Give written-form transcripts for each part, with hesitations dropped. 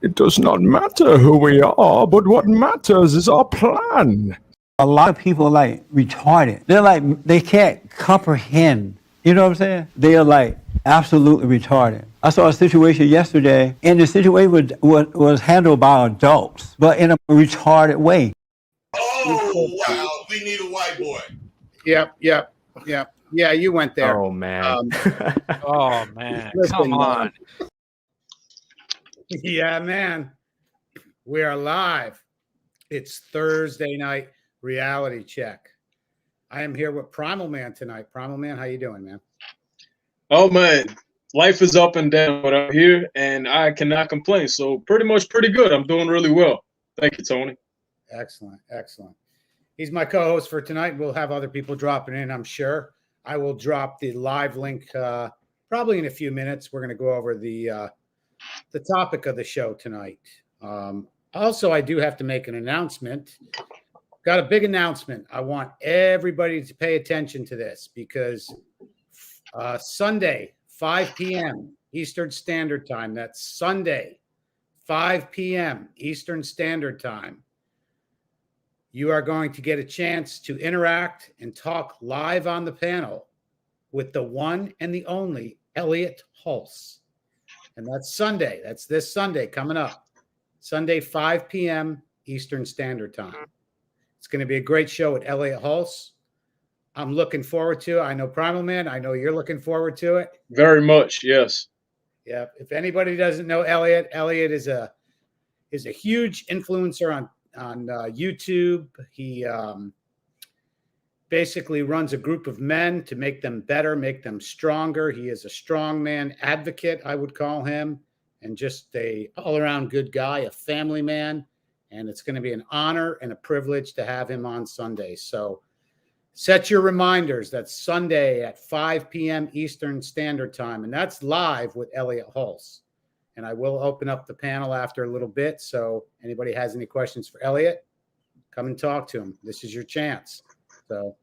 It does not matter who we are, but what matters is our plan. A lot of people are like retarded. They're like, they can't comprehend. You know what I'm saying? They are like absolutely retarded. I saw a situation yesterday, and the situation was handled by adults, but in a retarded way. Oh, wow. We need a white boy. Yep. Yeah, you went there. Oh, man. Oh, man. Listen, Come on. Yeah, man. We are live. It's Thursday night reality check. I am here with Primal Man tonight. Primal Man, how you doing, man? Oh, man. Life is up and down, but I'm here, and I cannot complain. So pretty good. I'm doing really well. Thank you, Tony. Excellent. He's my co-host for tonight. We'll have other people dropping in, I'm sure. I will drop the live link probably in a few minutes. We're going to go over the topic of the show tonight. Also, I do have to make an announcement. Got a big announcement. I want everybody to pay attention to this because Sunday, 5 p.m. Eastern Standard Time. That's Sunday, 5 p.m. Eastern Standard Time. You are going to get a chance to interact and talk live on the panel with the one and the only Elliot Hulse. And that's Sunday. That's this Sunday coming up. Sunday, 5 p.m. Eastern Standard Time. It's going to be a great show with Elliot Hulse. I'm looking forward to it. I know Primal Man, I know you're looking forward to it. Very much, yes. Yeah. If anybody doesn't know Elliot is a huge influencer on YouTube. He basically runs a group of men to make them better, make them stronger. He is a strongman advocate, I would call him, and just a all-around good guy, a family man. And it's going to be an honor and a privilege to have him on Sunday. So set your reminders. That's Sunday at 5 p.m. Eastern Standard Time. And that's live with Elliot Hulse. And I will open up the panel after a little bit. So anybody has any questions for Elliot, come and talk to him. This is your chance. So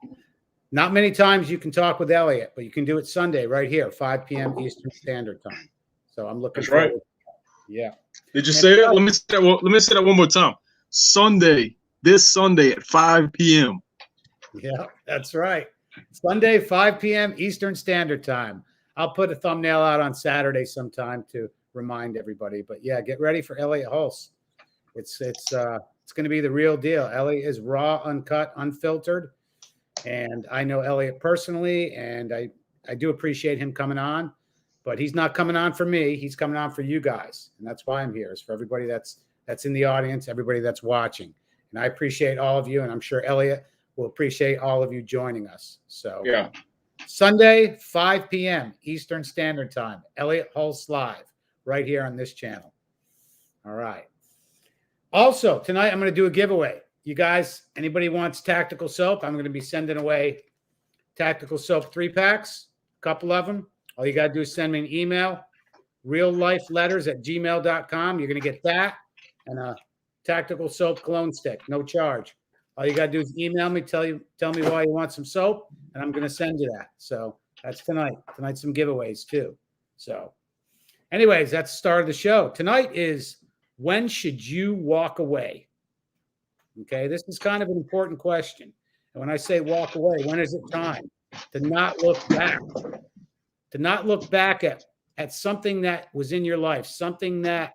not many times you can talk with Elliot, but you can do it Sunday right here, 5 p.m. Eastern Standard Time. So I'm looking forward. Right. Yeah. Did you say that? Let me say that one more time. This Sunday at 5 p.m. Yeah, that's right. Sunday, 5 p.m. Eastern Standard Time. I'll put a thumbnail out on Saturday sometime to remind everybody. But yeah, get ready for Elliot Hulse. It's going to be the real deal. Elliot is raw, uncut, unfiltered. And I know Elliot personally, and I do appreciate him coming on. But he's not coming on for me. He's coming on for you guys. And that's why I'm here, is for everybody that's in the audience, everybody that's watching. And I appreciate all of you, and I'm sure Elliot will appreciate all of you joining us. So yeah, Sunday, 5 p.m. Eastern Standard Time, Elliot Hulse live right here on this channel. All right. Also, tonight I'm going to do a giveaway. You guys, anybody wants tactical soap? I'm going to be sending away tactical soap 3-packs, a couple of them. All you got to do is send me an email, realLifeLetters@gmail.com. You're going to get that and a tactical soap cologne stick, no charge. All you got to do is email me, tell me why you want some soap, and I'm going to send you that. So that's tonight. Tonight's some giveaways too. So anyways, that's the start of the show. Tonight is when should you walk away? Okay, this is kind of an important question. And when I say walk away, when is it time to not look back? To not look back at something that was in your life, something that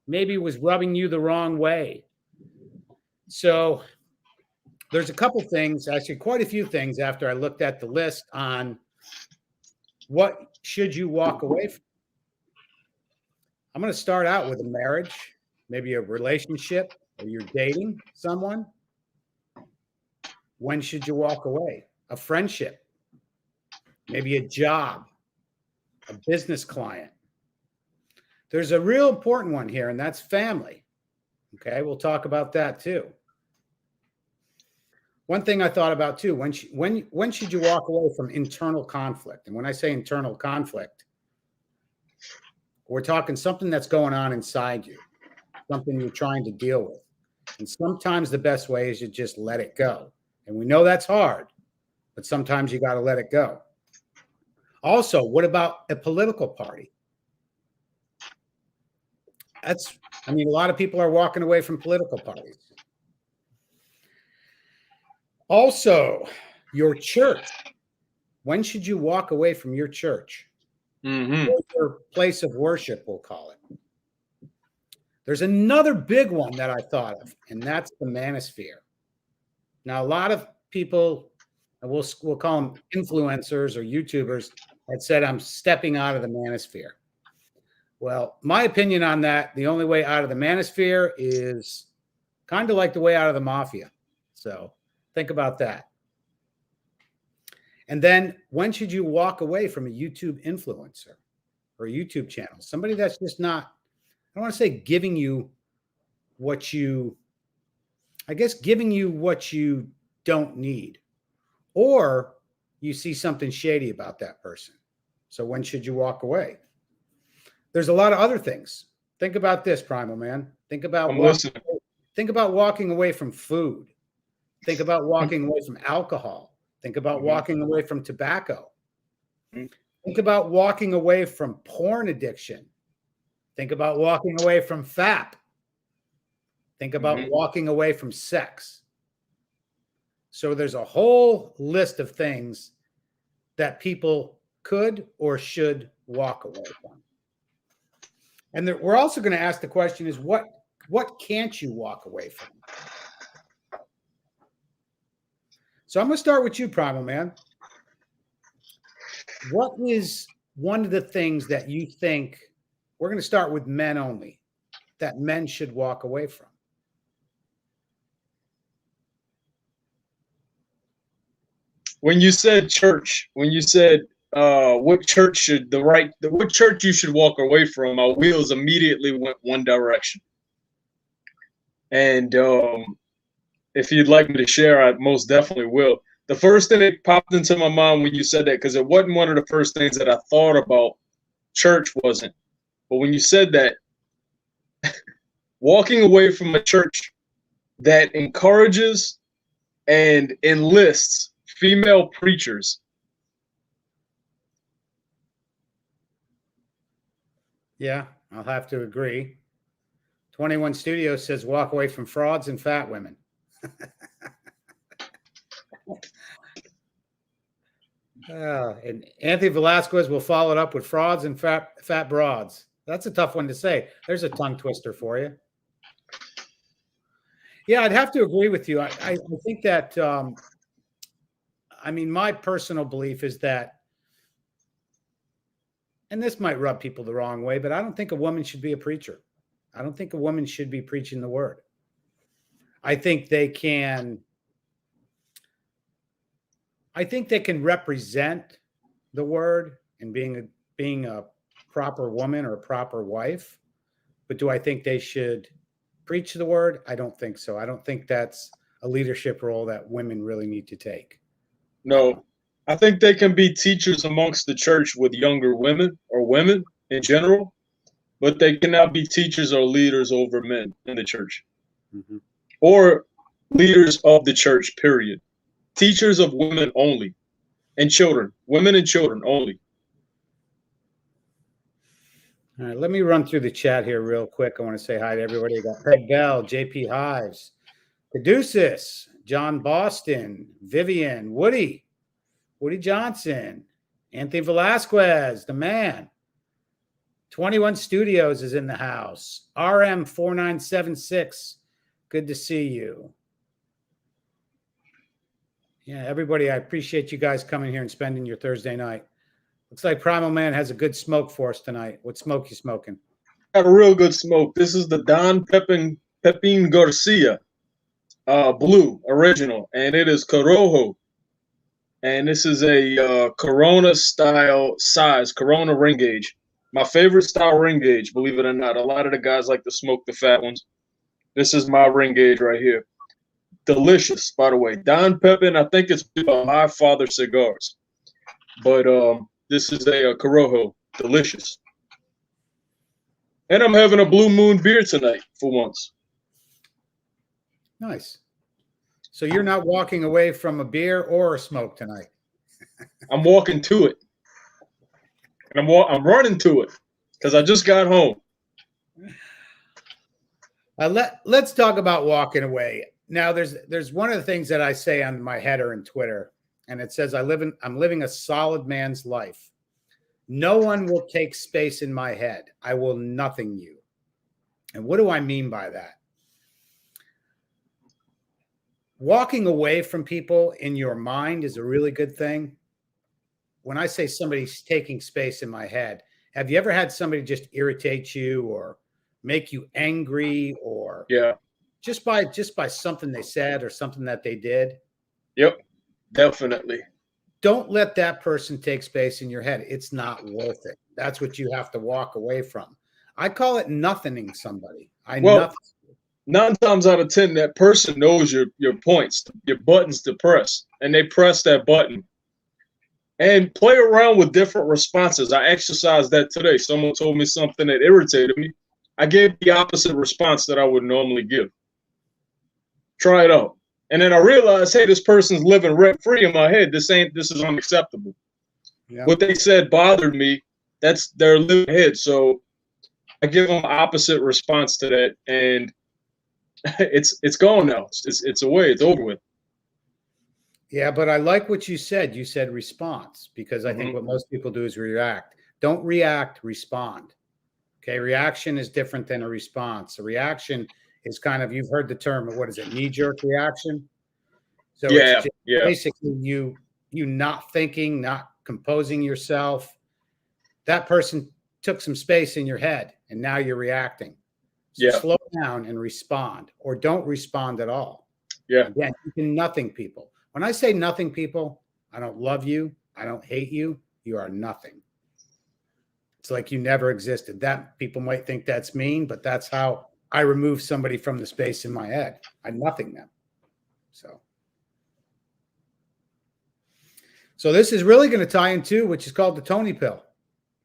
maybe was rubbing you the wrong way. So there's a couple things, actually quite a few things after I looked at the list on what should you walk away from. I'm going to start out with a marriage, maybe a relationship, or you're dating someone. When should you walk away? A friendship, maybe a job, a business client. There's a real important one here, and that's family. Okay, we'll talk about that too. One thing I thought about too, when should you walk away from internal conflict? And when I say internal conflict, we're talking something that's going on inside you, something you're trying to deal with. And sometimes the best way is to just let it go. And we know that's hard, but sometimes you got to let it go. Also, what about a political party? I mean, a lot of people are walking away from political parties. Also, your church. When should you walk away from your church? Mm-hmm. Or your place of worship, we'll call it. There's another big one that I thought of, and that's the manosphere. Now, a lot of people, we'll call them influencers or YouTubers, that said, I'm stepping out of the manosphere. Well, my opinion on that, the only way out of the manosphere is kind of like the way out of the mafia. So think about that. And then when should you walk away from a YouTube influencer or a YouTube channel? Somebody that's just not, I don't want to say giving you what you, I guess giving you what you don't need, or you see something shady about that person. So when should you walk away? There's a lot of other things. Think about this, Primal Man. Think about walking away from food. Think about walking away from alcohol. Think about walking away from tobacco. Think about walking away from porn addiction. Think about walking away from FAP. Think about walking away from sex. So there's a whole list of things that people could or should walk away from. And we're also going to ask the question is what can't you walk away from? So I'm going to start with you, Primal Man. What is one of the things that you think, we're going to start with men only, that men should walk away from? When you said church, when you said what church you should walk away from, my wheels immediately went one direction. And if you'd like me to share, I most definitely will. The first thing that popped into my mind when you said that, because it wasn't one of the first things that I thought about, church wasn't. But when you said that, walking away from a church that encourages and enlists female preachers. Yeah, I'll have to agree. 21 Studios says walk away from frauds and fat women. And Anthony Velasquez will follow it up with frauds and fat broads. That's a tough one to say. There's a tongue twister for you. Yeah, I'd have to agree with you. I think that, I mean, my personal belief is that, and this might rub people the wrong way, but I don't think a woman should be a preacher. I don't think a woman should be preaching the word. I think they can represent the word and being a proper woman or a proper wife. But do I think they should preach the word? I don't think so. I don't think that's a leadership role that women really need to take. No, I think they can be teachers amongst the church with younger women or women in general, but they cannot be teachers or leaders over men in the church or leaders of the church, period. Teachers of women only and children, women and children only. All right, let me run through the chat here real quick. I want to say hi to everybody. I got Craig Bell, JP Hives, Caduceus, John Boston, Vivian, Woody Johnson, Anthony Velasquez, the man. 21 Studios is in the house. RM4976, good to see you. Yeah, everybody, I appreciate you guys coming here and spending your Thursday night. Looks like Primal Man has a good smoke for us tonight. What smoke you smoking? Got a real good smoke. This is the Don Pepin Garcia blue original, and it is Corojo. And this is a Corona style size, Corona ring gauge. My favorite style ring gauge, believe it or not. A lot of the guys like to smoke the fat ones. This is my ring gauge right here. Delicious, by the way. Don Pepin, I think it's My Father Cigars. But this is a Corojo. Delicious. And I'm having a Blue Moon beer tonight for once. Nice. So you're not walking away from a beer or a smoke tonight? I'm walking to it. And I'm running to it because I just got home. Let's talk about walking away. Now, there's one of the things that I say on my header in Twitter, and it says, I'm living a solid man's life. No one will take space in my head. I will nothing you. And what do I mean by that? Walking away from people in your mind is a really good thing. When I say somebody's taking space in my head, have you ever had somebody just irritate you or make you angry, or just by something they said or something that they did? Yep, definitely. Don't let that person take space in your head. It's not worth it. That's what you have to walk away from. I call it nothinging somebody. Nothing. 9 times out of 10, that person knows your points, your buttons to press, and they press that button. And play around with different responses. I exercised that today. Someone told me something that irritated me. I gave the opposite response that I would normally give. Try it out. And then I realized, hey, this person's living rent-free in my head. This is unacceptable. Yeah. What they said bothered me. That's their living head. So I give them an opposite response to that, and it's gone now. It's away. It's over with. Yeah, but I like what you said. You said response, because I think what most people do is react. Don't react, respond. Okay, reaction is different than a response. A reaction is kind of, you've heard the term, what is it, knee-jerk reaction? So it's basically you not thinking, not composing yourself. That person took some space in your head, and now you're reacting. So slow down and respond, or don't respond at all. Yeah. Again, you can nothing people. When I say nothing people, I don't love you. I don't hate you. You are nothing. It's like you never existed. That people might think that's mean, but that's how I remove somebody from the space in my head. I nothing them. So this is really going to tie into, which is called the Tony pill,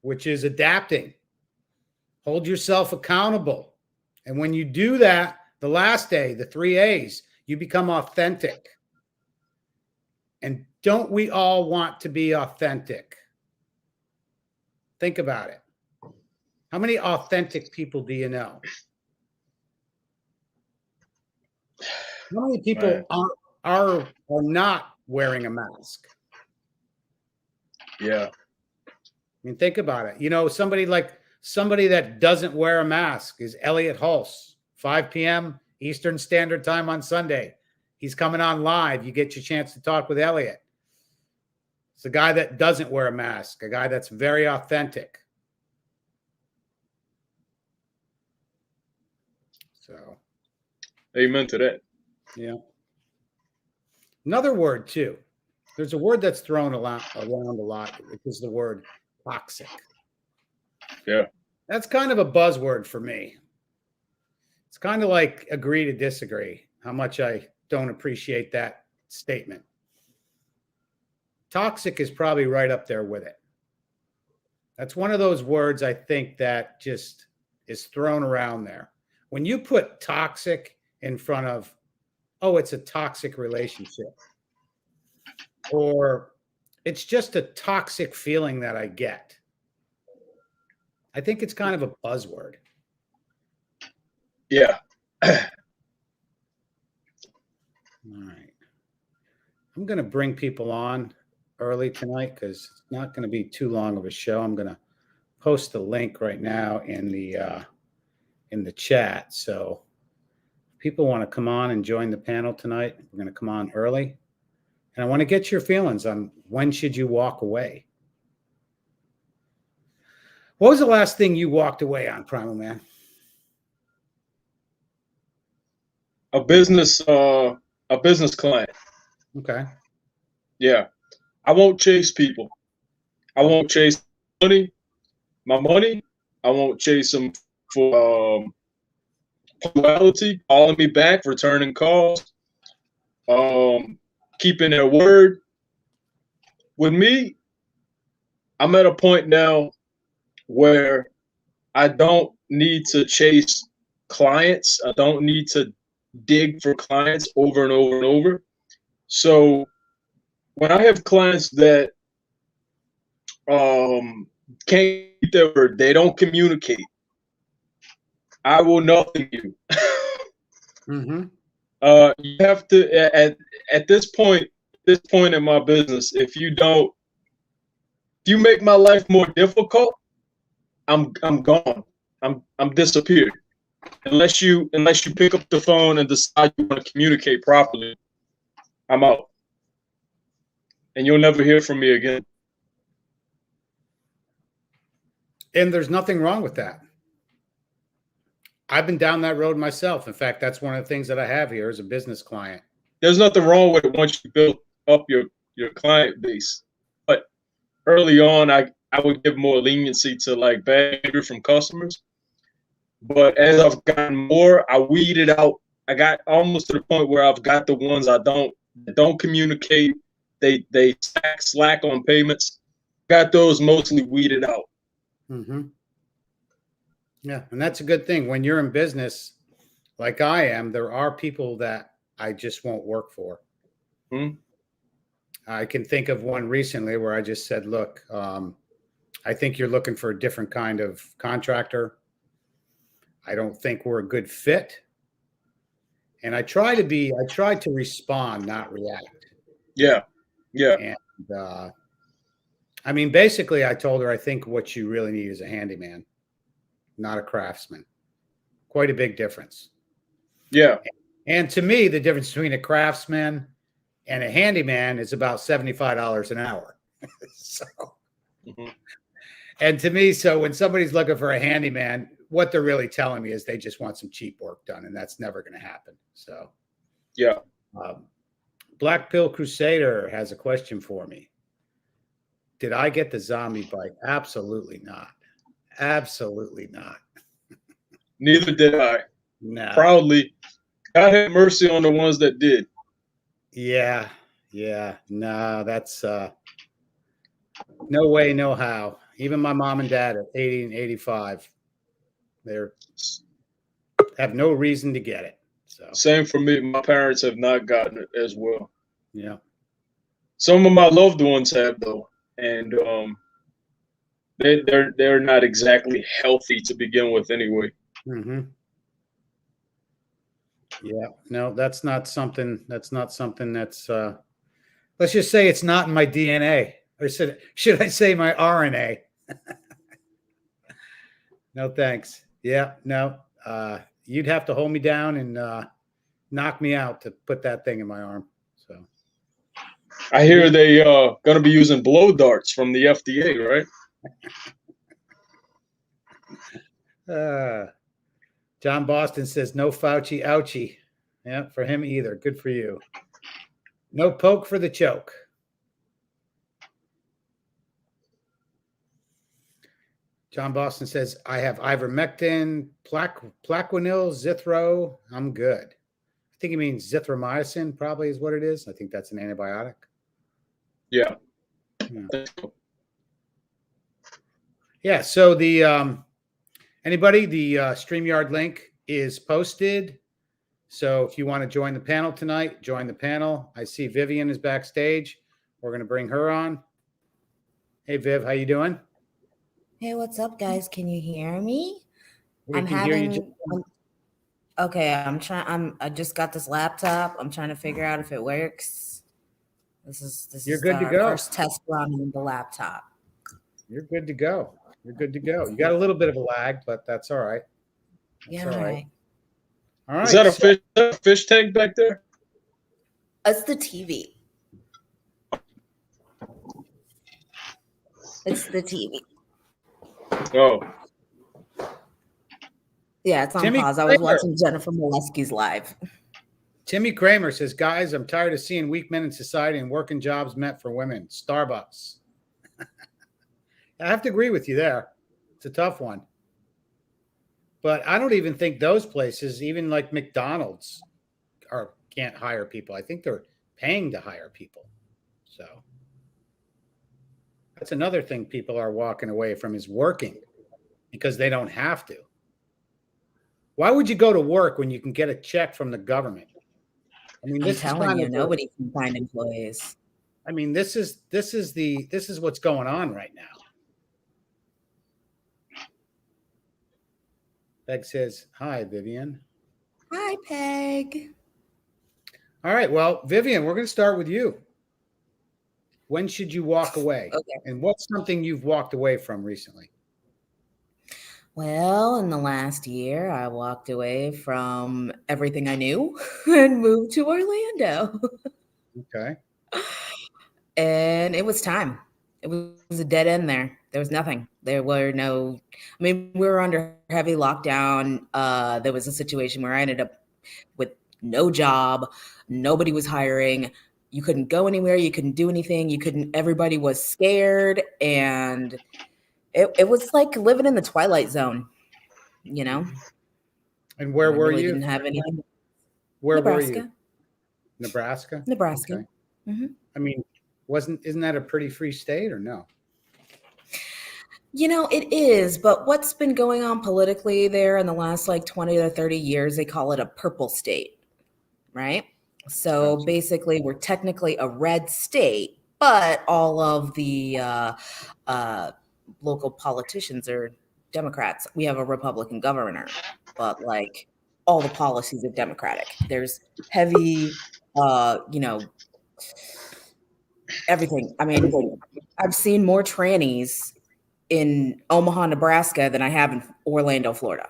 which is adapting. Hold yourself accountable. And when you do that, the last day, the 3 A's, you become authentic. And don't we all want to be authentic? Think about it. How many authentic people do you know? How many people are not wearing a mask? Yeah. I mean, think about it. You know, somebody that doesn't wear a mask is Elliot Hulse, 5 p.m. Eastern Standard Time on Sunday. He's coming on live. You get your chance to talk with Elliot. It's a guy that doesn't wear a mask, a guy that's very authentic. So, amen to that. Yeah. Another word too. There's a word that's thrown around a lot, which is the word toxic. Yeah. That's kind of a buzzword for me. It's kind of like agree to disagree, how much I don't appreciate that statement. Toxic is probably right up there with it. That's one of those words I think that just is thrown around there. When you put toxic in front of, oh, it's a toxic relationship, or it's just a toxic feeling that I get, I think it's kind of a buzzword. Yeah. All right. I'm going to bring people on early tonight because it's not going to be too long of a show. I'm going to post the link right now in the chat. So if people want to come on and join the panel tonight, we're going to come on early. And I want to get your feelings on when should you walk away. What was the last thing you walked away on, Primal Man? A business client. Okay. Yeah. I won't chase people. I won't chase my money. I won't chase them for punctuality, calling me back, returning calls, keeping their word. With me, I'm at a point now where I don't need to chase clients. I don't need to dig for clients over and over and over. So when I have clients that can't keep their word, they don't communicate, I will nothing you. Mm-hmm. You have to at this point in my business, if you make my life more difficult, I'm gone. I'm disappeared. Unless you pick up the phone and decide you want to communicate properly, I'm out. And you'll never hear from me again. And there's nothing wrong with that. I've been down that road myself. In fact, that's one of the things that I have here as a business client. There's nothing wrong with it once you build up your client base. But early on, I would give more leniency to like bad behavior from customers. But as I've gotten more, I weeded out. I got almost to the point where I've got the ones that don't communicate. They slack on payments. Got those mostly weeded out. Mm-hmm. Yeah, and that's a good thing. When you're in business, like I am, there are people that I just won't work for. Hmm? I can think of one recently where I just said, look, I think you're looking for a different kind of contractor. I don't think we're a good fit. And I tried to respond, not react. Yeah. And I mean, basically, I told her, I think what you really need is a handyman, not a craftsman. Quite a big difference. Yeah. And to me, the difference between a craftsman and a handyman is about $75 an hour. So, Mm-hmm. and to me, so when somebody's looking for a handyman, what they're really telling me is they just want some cheap work done, and that's never going to happen. So, Yeah. Black Pill Crusader has a question for me. Did I get the zombie bite? Absolutely not. Absolutely not. Neither did I. No. Proudly, God have mercy on the ones that did. Yeah. No, that's no way, no how. Even my mom and dad at 80 and 85, they have no reason to get it. So Same for me. My parents have not gotten it as well. yeah. Some of my loved ones have though, and they're not exactly healthy to begin with anyway. Mm-hmm. Yeah. No, that's not something. That's let's just say it's not in my DNA. Or should I say my RNA? No thanks. Yeah, no. You'd have to hold me down and knock me out to put that thing in my arm. So I hear they gonna be using blow darts from the FDA, right? John Boston says no Fauci ouchie. Yeah, for him either. Good for you. No poke for the choke. John Boston says, I have ivermectin, plaquenil, Zithro. I'm good. I think he means zithromycin probably is what it is. I think that's an antibiotic. Yeah. Yeah. So the anybody, the StreamYard link is posted. So if you want to join the panel tonight, join the panel. I see Vivian is backstage. We're going to bring her on. Hey, Viv, how you doing? Hey, what's up, guys? Can you hear me? We can hear you. Okay, I just got this laptop. I'm trying to figure out if it works. This You're is good to our go. first test run on the laptop. You're good to go. You're good to go. You got a little bit of a lag, but that's all right. Yeah, all right. All right. Is that a fish tank back there? It's the TV. It's the TV. Oh. Yeah, it's on Timmy pause. I was Kramer. watching Jennifer Molesky's live. Timmy Kramer says, guys, I'm tired of seeing weak men in society and working jobs meant for women. Starbucks. I have to agree with you there. It's a tough one. But I don't even think those places, even like McDonald's, can't hire people. I think they're paying to hire people. So that's another thing people are walking away from is working because they don't have to. Why would you go to work when you can get a check from the government? I mean, I'm telling you, nobody can find employees. I mean, this is what's going on right now. Beck says, hi, Vivian. Hi, Peg. All right. Well, Vivian, we're going to start with you. When should you walk away? Okay. And what's something you've walked away from recently? Well, in the last year, I walked away from everything I knew and moved to Orlando. Okay. And it was time. It was a dead end there. There was nothing. There were no, I mean, we were under heavy lockdown. There was a situation where I ended up with no job. Nobody was hiring. You couldn't go anywhere. You couldn't do anything. Everybody was scared. And it was like living in the Twilight Zone, you know? And where I were really you? Didn't have anything. Where Nebraska. were you? Nebraska? Nebraska. Okay. Mm-hmm. I mean, isn't that a pretty free state or no? You know, it is, but what's been going on politically there in the last like 20 to 30 years, they call it a purple state, right? So Gotcha. basically, we're technically a red state, but all of the local politicians are Democrats. We have a Republican governor, but like all the policies are Democratic. There's heavy, everything. I mean, I've seen more trannies in Omaha, Nebraska than I have in Orlando, Florida.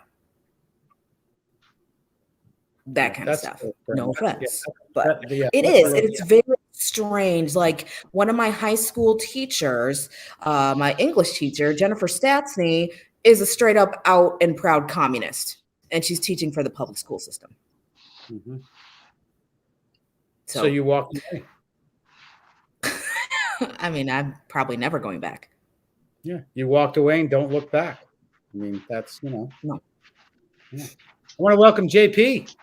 That kind of stuff. No offense, but it is. It's very strange. Like one of my high school teachers, my English teacher, Jennifer Statsny, is a straight up out and proud communist, and she's teaching for the public school system. Mm-hmm. So you walked away. I mean, I'm probably never going back. Yeah, you walked away and don't look back. I mean, that's, No. Yeah. I want to welcome JP.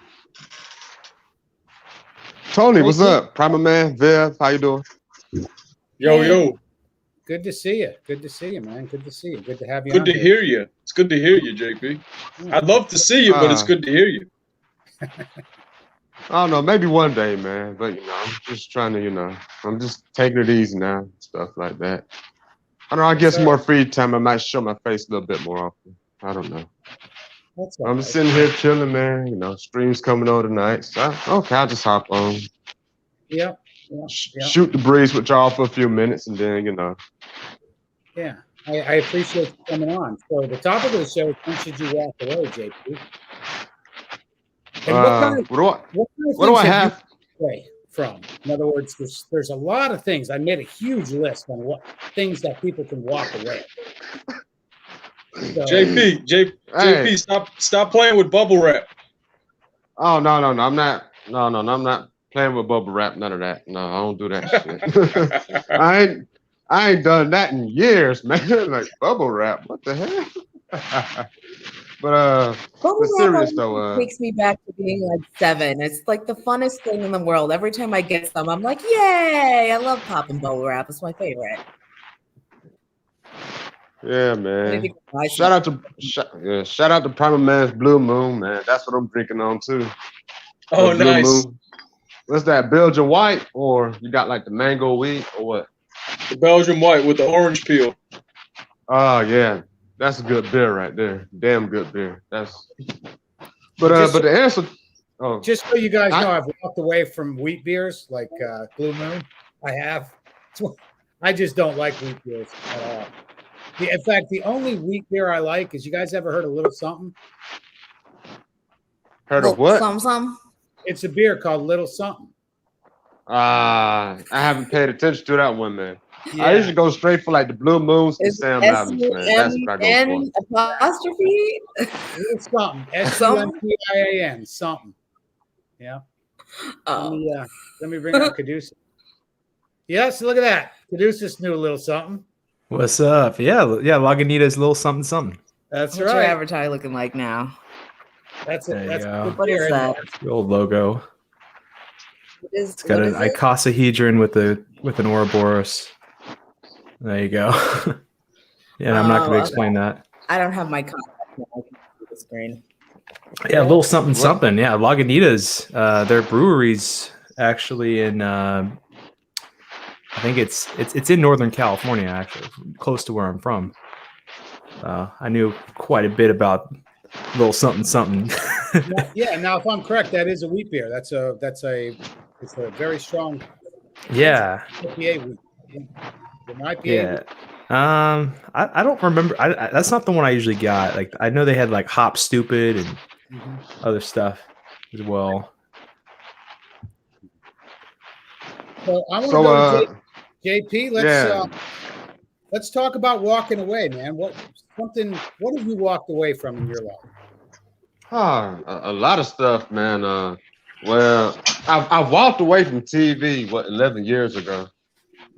Tony, what's up? Primer Man, Viv, how you doing? Yo. Good to see you. Good to see you, man. Good to see you. Good to have you. Good to hear you. It's good to hear you, JP. I'd love to see you, but it's good to hear you. I don't know, maybe one day, man. But I'm just trying to, I'm just taking it easy now, stuff like that. I don't know, I get some more free time. I might show my face a little bit more often. I don't know. I'm just sitting here chilling, man. Streams coming on tonight. So, I'll just hop on. Yeah. Shoot the breeze with y'all for a few minutes and then, Yeah, I appreciate you coming on. So the topic of the show is when should you walk away, JP? And what do I have? Away from? In other words, there's a lot of things. I made a huge list on what things that people can walk away. So, JP, stop playing with bubble wrap. Oh no, I'm not. No, I'm not playing with bubble wrap. None of that. No, I don't do that shit. I ain't done that in years, man. Like bubble wrap. What the hell? But serious though. Takes me back to being like 7. It's like the funnest thing in the world. Every time I get some, I'm like, yay! I love popping bubble wrap. It's my favorite. Yeah, man. Shout out to Primer Man's Blue Moon, man. That's what I'm drinking on too. Oh, nice. Moon. What's that? Belgian white, or you got like the mango wheat, or what? The Belgian white with the orange peel. Oh yeah, that's a good beer right there. Damn good beer. But the answer. Oh, just so you guys know, I've walked away from wheat beers like Blue Moon. I have. I just don't like wheat beers at all. In fact, the only wheat beer I like is, you guys ever heard of Little Something? Heard of what? Something. It's a beer called Little Something. I haven't paid attention to that one, man. Yeah. I usually go straight for like the Blue Moons and Sam Adams, man. That's what I go for. Apostrophe? Little Something. SUMPIAN. Something. Yeah. Let me bring out Caduceus. Yes, look at that. Caduceus knew a little something. What's up? Yeah, Lagunitas little something. That's What's right. your avatar looking like now? That's it. That's what is that? The old logo. It's got an icosahedron with an Ouroboros. There you go. Yeah, I'm not going to explain that. I don't have my contact now. I can see the screen. Yeah, a little something. Yeah, Lagunitas. Their breweries actually in. I think it's in Northern California, actually, close to where I'm from. I knew quite a bit about little something. Yeah. Now, if I'm correct, that is a wheat beer. It's a very strong Yeah. IPA wheat. An IPA Yeah. wheat. I don't remember. That's not the one I usually got. Like I know they had like Hop Stupid and other stuff as well. So I want to So, go to JP. yeah. Let's talk about walking away, man. What have you walked away from in your life? A lot of stuff, man. Well, I walked away from TV, 11 years ago?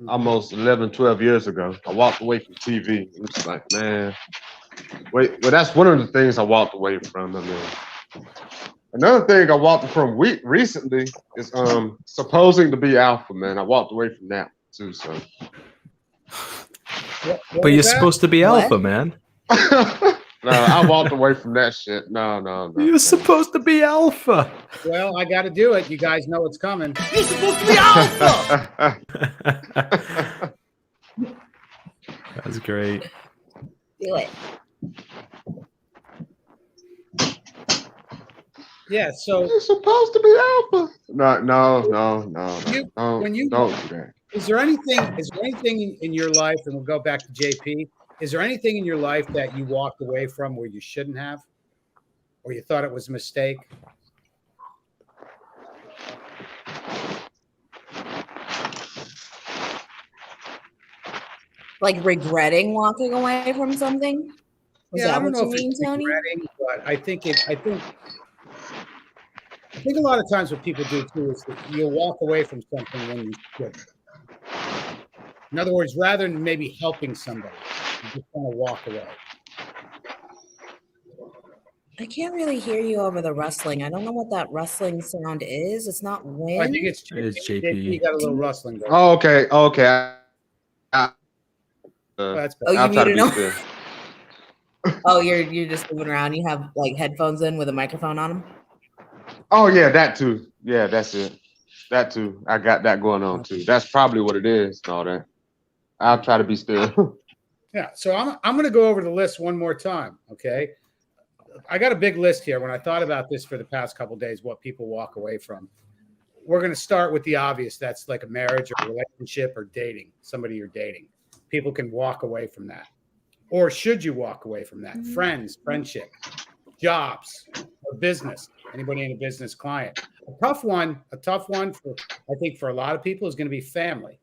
Almost 11, 12 years ago. I walked away from TV. It's like, man, well, that's one of the things I walked away from. I mean, another thing I walked from recently is supposing to be alpha, man. I walked away from that too, so. But you're supposed to be alpha, man. No, I walked away from that shit. No. You're supposed to be alpha. Well, I got to do it. You guys know it's coming. You're supposed to be alpha. That's great. Do it. Yeah. So you're supposed to be alpha. No. Don't do that. Is there anything in your life, and we'll go back to JP, is there anything in your life that you walked away from where you shouldn't have? Or you thought it was a mistake? Like regretting walking away from something? Is that I don't what know you if mean, it's Tony? regretting, but I think a lot of times what people do too is that you'll walk away from something when you shouldn't. In other words, rather than maybe helping somebody, you just want to walk away. I can't really hear you over the rustling. I don't know what that rustling sound is. It's not wind. I think it's JP. JP got a little rustling going. Oh, okay. That's Oh, you I'll try to muted be him? still. Oh, you're just moving around. You have like headphones in with a microphone on them? Oh yeah, that too. Yeah, that's it. That too. I got that going on too. That's probably what it is and all that. I'll try to be still. Yeah, so I'm going to go over the list one more time, okay? I got a big list here. When I thought about this for the past couple of days, what people walk away from. We're going to start with the obvious. That's like a marriage or a relationship or dating, somebody you're dating. People can walk away from that. Or should you walk away from that? Friends, friendship, jobs, or business. Anybody in a business client. A tough one for, I think, for a lot of people is going to be family.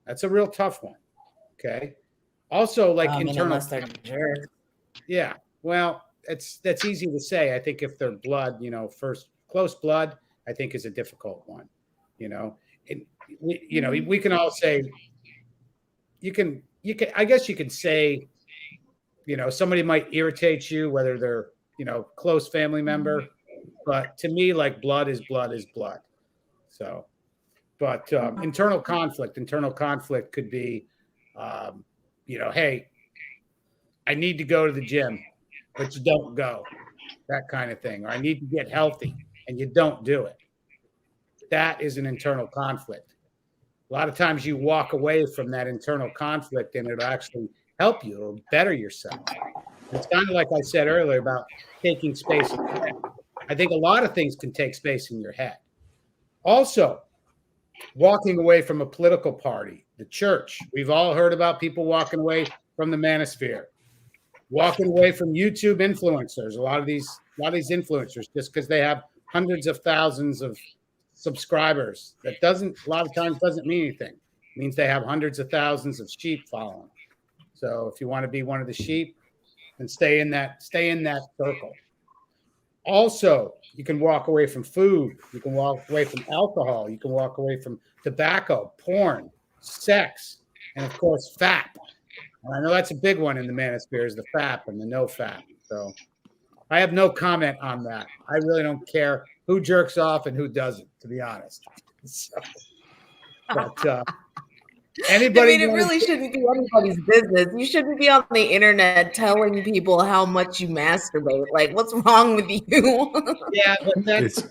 That's a real tough one. Okay. Also, like internal. Unless they're jerks. Yeah. Well, that's easy to say. I think if they're blood, first close blood, I think is a difficult one. We can all say. You can. I guess you can say. Somebody might irritate you, whether they're close family member, but to me, like blood is blood is blood. So. But internal conflict could be, hey, I need to go to the gym, but you don't go, that kind of thing. Or I need to get healthy and you don't do it. That is an internal conflict. A lot of times you walk away from that internal conflict and it'll actually help you or better yourself. It's kind of like I said earlier about taking space in your head. I think a lot of things can take space in your head. Also, walking away from a political party, the church. We've all heard about people walking away from the manosphere, walking away from YouTube influencers. A lot of these influencers, just because they have hundreds of thousands of subscribers, that a lot of times doesn't mean anything. It means they have hundreds of thousands of sheep following. So if you want to be one of the sheep, then stay in that circle. Also, you can walk away from food. You can walk away from alcohol. You can walk away from tobacco, porn, sex, and of course, FAP. And I know that's a big one in the manosphere is the FAP and the no FAP. So I have no comment on that. I really don't care who jerks off and who doesn't, to be honest. So, but anybody? It really shouldn't be anybody's business. You shouldn't be on the internet telling people how much you masturbate. Like, what's wrong with you? Yeah, but that's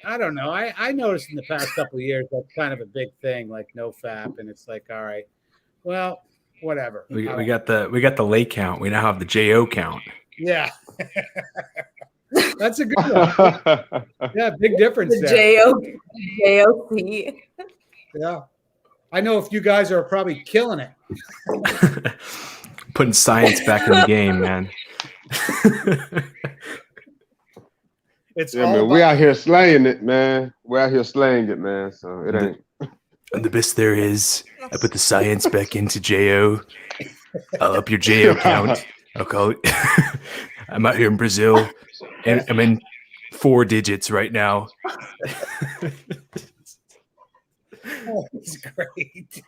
I don't know. I noticed in the past couple of years that's kind of a big thing, like no FAP, and it's like, all right, well, whatever. We got the lay count. We now have the JO count. Yeah. That's a good one. Yeah, big difference The there. JOC. Yeah. I know if you guys are probably killing it. Putting science back in the game, man. It's Yeah, all man, about, we out here slaying it, man. We out here slaying it, man. So it ain't. And the best there is, I put the science back into JO. I'll up your JO count. I'll call it. I'm out here in Brazil, and I'm in 4 digits right now. oh, it's great.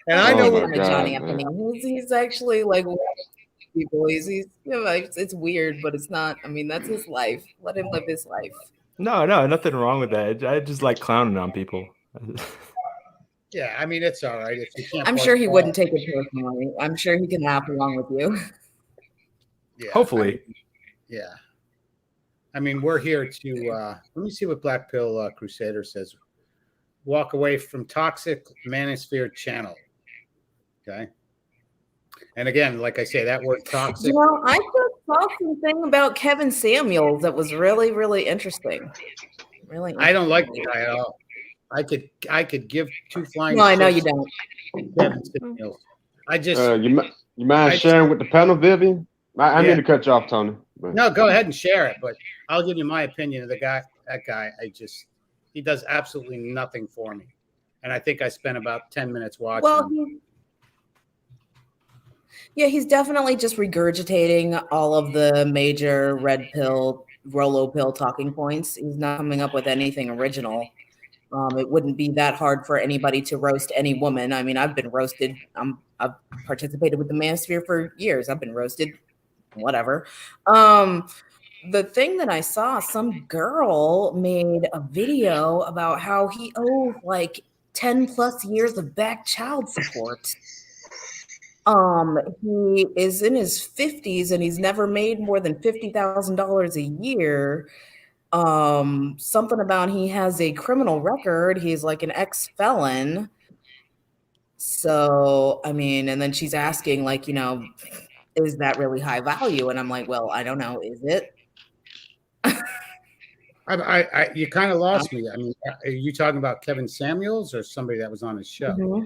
And I know Oh what my Kind of Johnny God, man. Uppany. He's actually like people. He's you know, it's weird, but it's not. I mean, that's his life. Let him live his life. No, nothing wrong with that. I just like clowning on people. yeah, I mean it's all right if you can't. I'm play sure he ball. wouldn't take it personally. I'm sure he can laugh along with you. Yeah, Hopefully. yeah. I mean, we're here to let me see what Black Pill Crusader says. Walk away from toxic manosphere channel. Okay. And again, like I say, that word toxic. You know, I just saw something about Kevin Samuels that was really, really interesting. Really interesting. I don't like the guy at all. I could give 2 flying. No, I know you shits don't. to Kevin Samuels. I just You mind sharing with the panel, Vivian? I Yeah. mean to cut you off, Tony. But no, go ahead and share it, but I'll give you my opinion of the guy. That guy, he does absolutely nothing for me. And I think I spent about 10 minutes watching Well, him. he's definitely just regurgitating all of the major red pill, Rolo pill talking points. He's not coming up with anything original. It wouldn't be that hard for anybody to roast any woman. I mean, I've been roasted. I've participated with the manosphere for years. I've been roasted, whatever. The thing that I saw, some girl made a video about how he owed like 10 plus years of back child support. He is in his 50s and he's never made more than $50,000 a year. Something about he has a criminal record. He's like an ex-felon. So, I mean, and then she's asking, like, you know, is that really high value? And I'm like, well, I don't know. Is it? You kind of lost me. I mean, are you talking about Kevin Samuels or somebody that was on his show?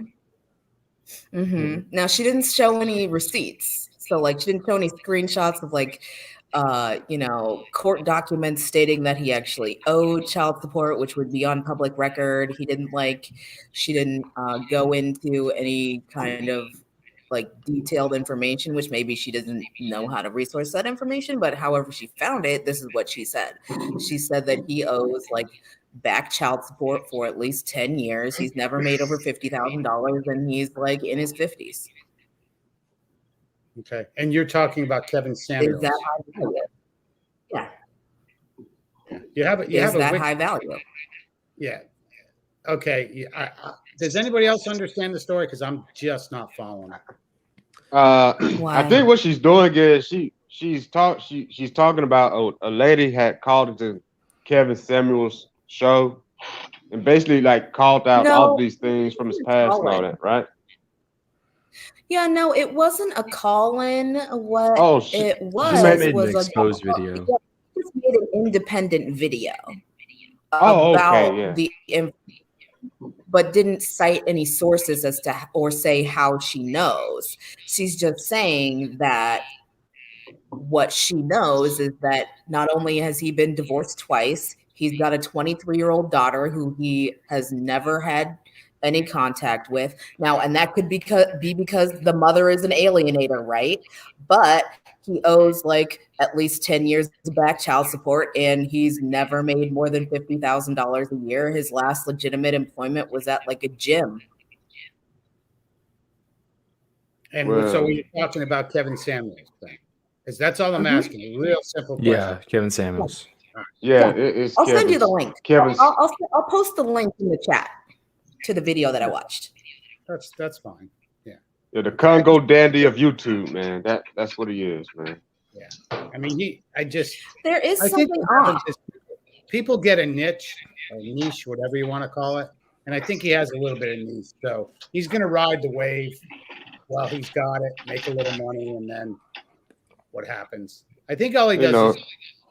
Now, she didn't show any receipts. So, like, she didn't show any screenshots of, like, you know, court documents stating that he actually owed child support, which would be on public record. She didn't go into any kind of like detailed information, which maybe she doesn't know how to resource that information, but however she found it, this is what she said. She said that he owes like back child support for at least 10 years. He's never made over $50,000 and he's like in his 50s. Okay. And you're talking about Kevin Samuels. Is that high value? Yeah. You have that high value? Yeah. Okay. Does anybody else understand the story? Because I'm just not following it. I think what she's doing is she's talking about a lady had called into Kevin Samuels' show and basically like called out all these things from his past and all that, right? Yeah, no, it wasn't a call-in. What it was she made was an exposed video. She just made an independent video about the but didn't cite any sources as to or say how she knows. She's just saying that what she knows is that not only has he been divorced twice, he's got a 23-year-old daughter who he has never had any contact with. Now, and that could be because the mother is an alienator, right? But he owes like at least 10 years of back child support, and he's never made more than $50,000 a year. His last legitimate employment was at like a gym. And so we're talking about Kevin Samuels thing. Because that's all I'm asking. A real simple question. Yeah, Kevin Samuels. Yeah, it's I'll send you the link. Kevin's. I'll post the link in the chat to the video that I watched. That's fine. Yeah, the Congo dandy of YouTube, man. That's what he is, man. Yeah. I mean, there is something off. People get a niche or niche, whatever you want to call it. And I think he has a little bit of niche. So he's going to ride the wave while he's got it, make a little money, and then what happens? I think all he does is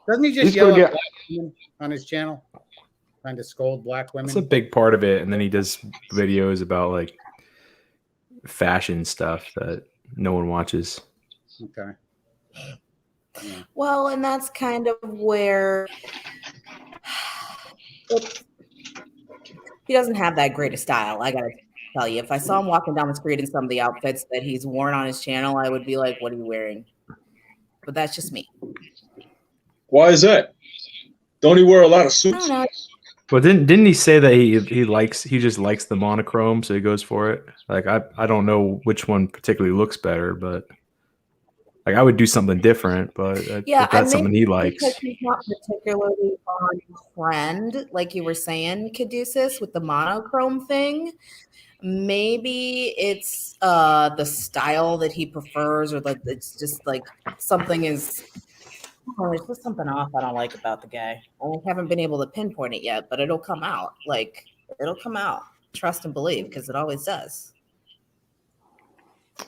Doesn't he just He's yell gonna at get- black women on his channel? Trying to scold black women? It's a big part of it, and then he does videos about like fashion stuff that no one watches. Okay. Yeah. Well, and that's kind of where he doesn't have that great a style. I gotta tell you, if I saw him walking down the street in some of the outfits that he's worn on his channel, I would be like, "What are you wearing?" But that's just me. Why is that? Don't he wear a lot of I suits? don't know. Well, didn't he say that he just likes the monochrome, so he goes for it? Like I don't know which one particularly looks better, but like I would do something different. But if that's something he likes. Because he's not particularly on trend, like you were saying, Caduceus, with the monochrome thing. Maybe it's the style that he prefers, or like it's just like something is. Oh, there's just something off I don't like about the guy. I haven't been able to pinpoint it yet, but it'll come out. Like it'll come out. Trust and believe, because it always does.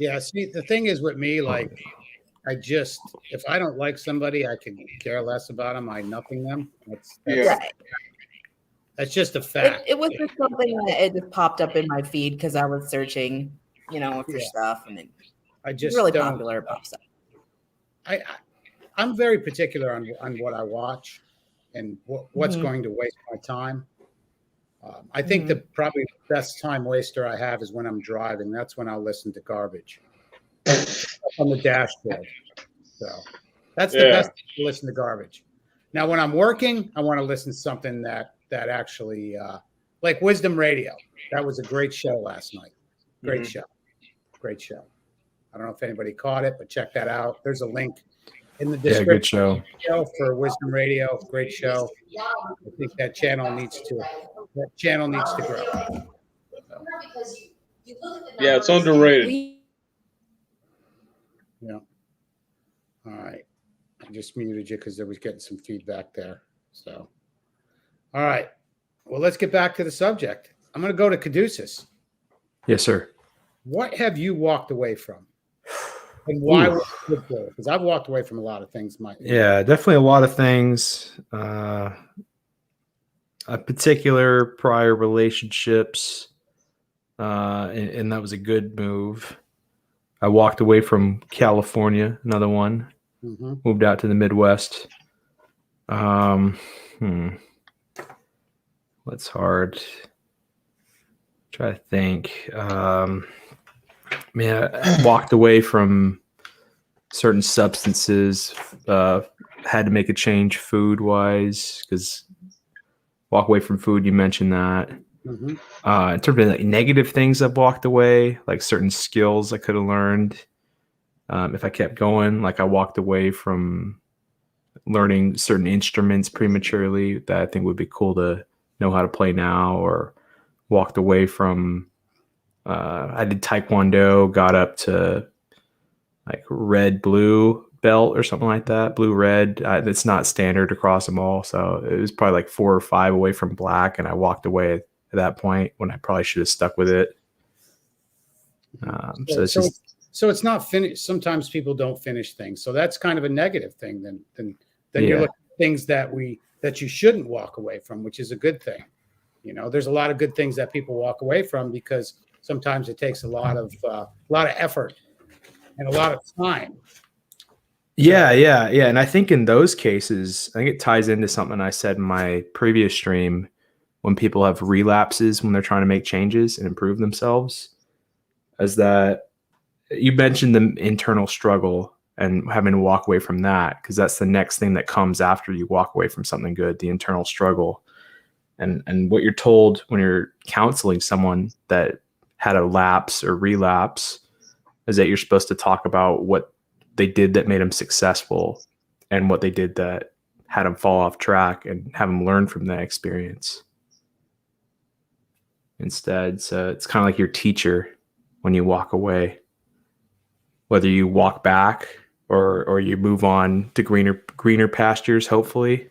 Yeah. See, the thing is with me, like, if I don't like somebody, I can care less about them. I nothing them. Right. That's just a fact. It was just something that it just popped up in my feed because I was searching, for stuff, and it's really popular. It pops up. I'm very particular on what I watch and what's going to waste my time. I think the probably best time waster I have is when I'm driving. That's when I'll listen to garbage on the dashboard. So that's the best time to listen to garbage. Now, when I'm working, I want to listen to something that actually, like Wisdom Radio. That was a great show last night. Great show. Great show. I don't know if anybody caught it, but check that out. There's a link in the description for Wisdom Radio. Great show. I think that channel needs to grow. Yeah, it's underrated. Yeah. All right. I just muted you because there was getting some feedback there. So, all right. Well, let's get back to the subject. I'm going to go to Caduceus. Yes, sir. What have you walked away from? And why was it good for you? Because I've walked away from a lot of things. Yeah, definitely a lot of things. A particular prior relationships, and that was a good move. I walked away from California, another one. Moved out to the Midwest. What's hard? Try to think. I walked away from certain substances. Had to make a change food-wise, because walk away from food. You mentioned that. In terms of like negative things, I've walked away, like certain skills I could have learned if I kept going. Like I walked away from learning certain instruments prematurely that I think would be cool to know how to play now, or walked away from. I did Taekwondo, got up to like red, blue belt or something like that. Blue, red. It's not standard across them all. So it was probably like 4 or 5 away from black. And I walked away at that point when I probably should have stuck with it. So it's not finished. Sometimes people don't finish things. So that's kind of a negative thing. Then you're looking at things that you shouldn't walk away from, which is a good thing. There's a lot of good things that people walk away from because sometimes it takes a lot of effort and a lot of time. Yeah. And I think in those cases, I think it ties into something I said in my previous stream, when people have relapses when they're trying to make changes and improve themselves, is that you mentioned the internal struggle and having to walk away from that, because that's the next thing that comes after you walk away from something good, the internal struggle. And what you're told when you're counseling someone that had a lapse or relapse is that you're supposed to talk about what they did that made them successful and what they did that had them fall off track, and have them learn from that experience instead. So it's kind of like your teacher when you walk away, whether you walk back or you move on to greener pastures, hopefully.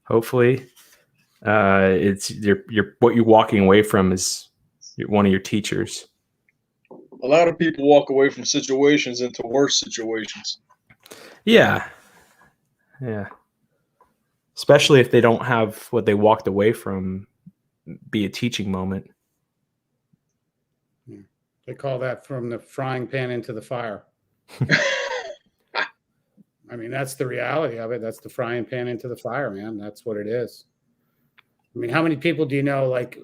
Hopefully. It's what you're walking away from is one of your teachers. A lot of people walk away from situations into worse situations. Yeah. Yeah. Especially if they don't have what they walked away from be a teaching moment. They call that from the frying pan into the fire. I mean, that's the reality of it. That's the frying pan into the fire, man. That's what it is. I mean, how many people do you know? Like,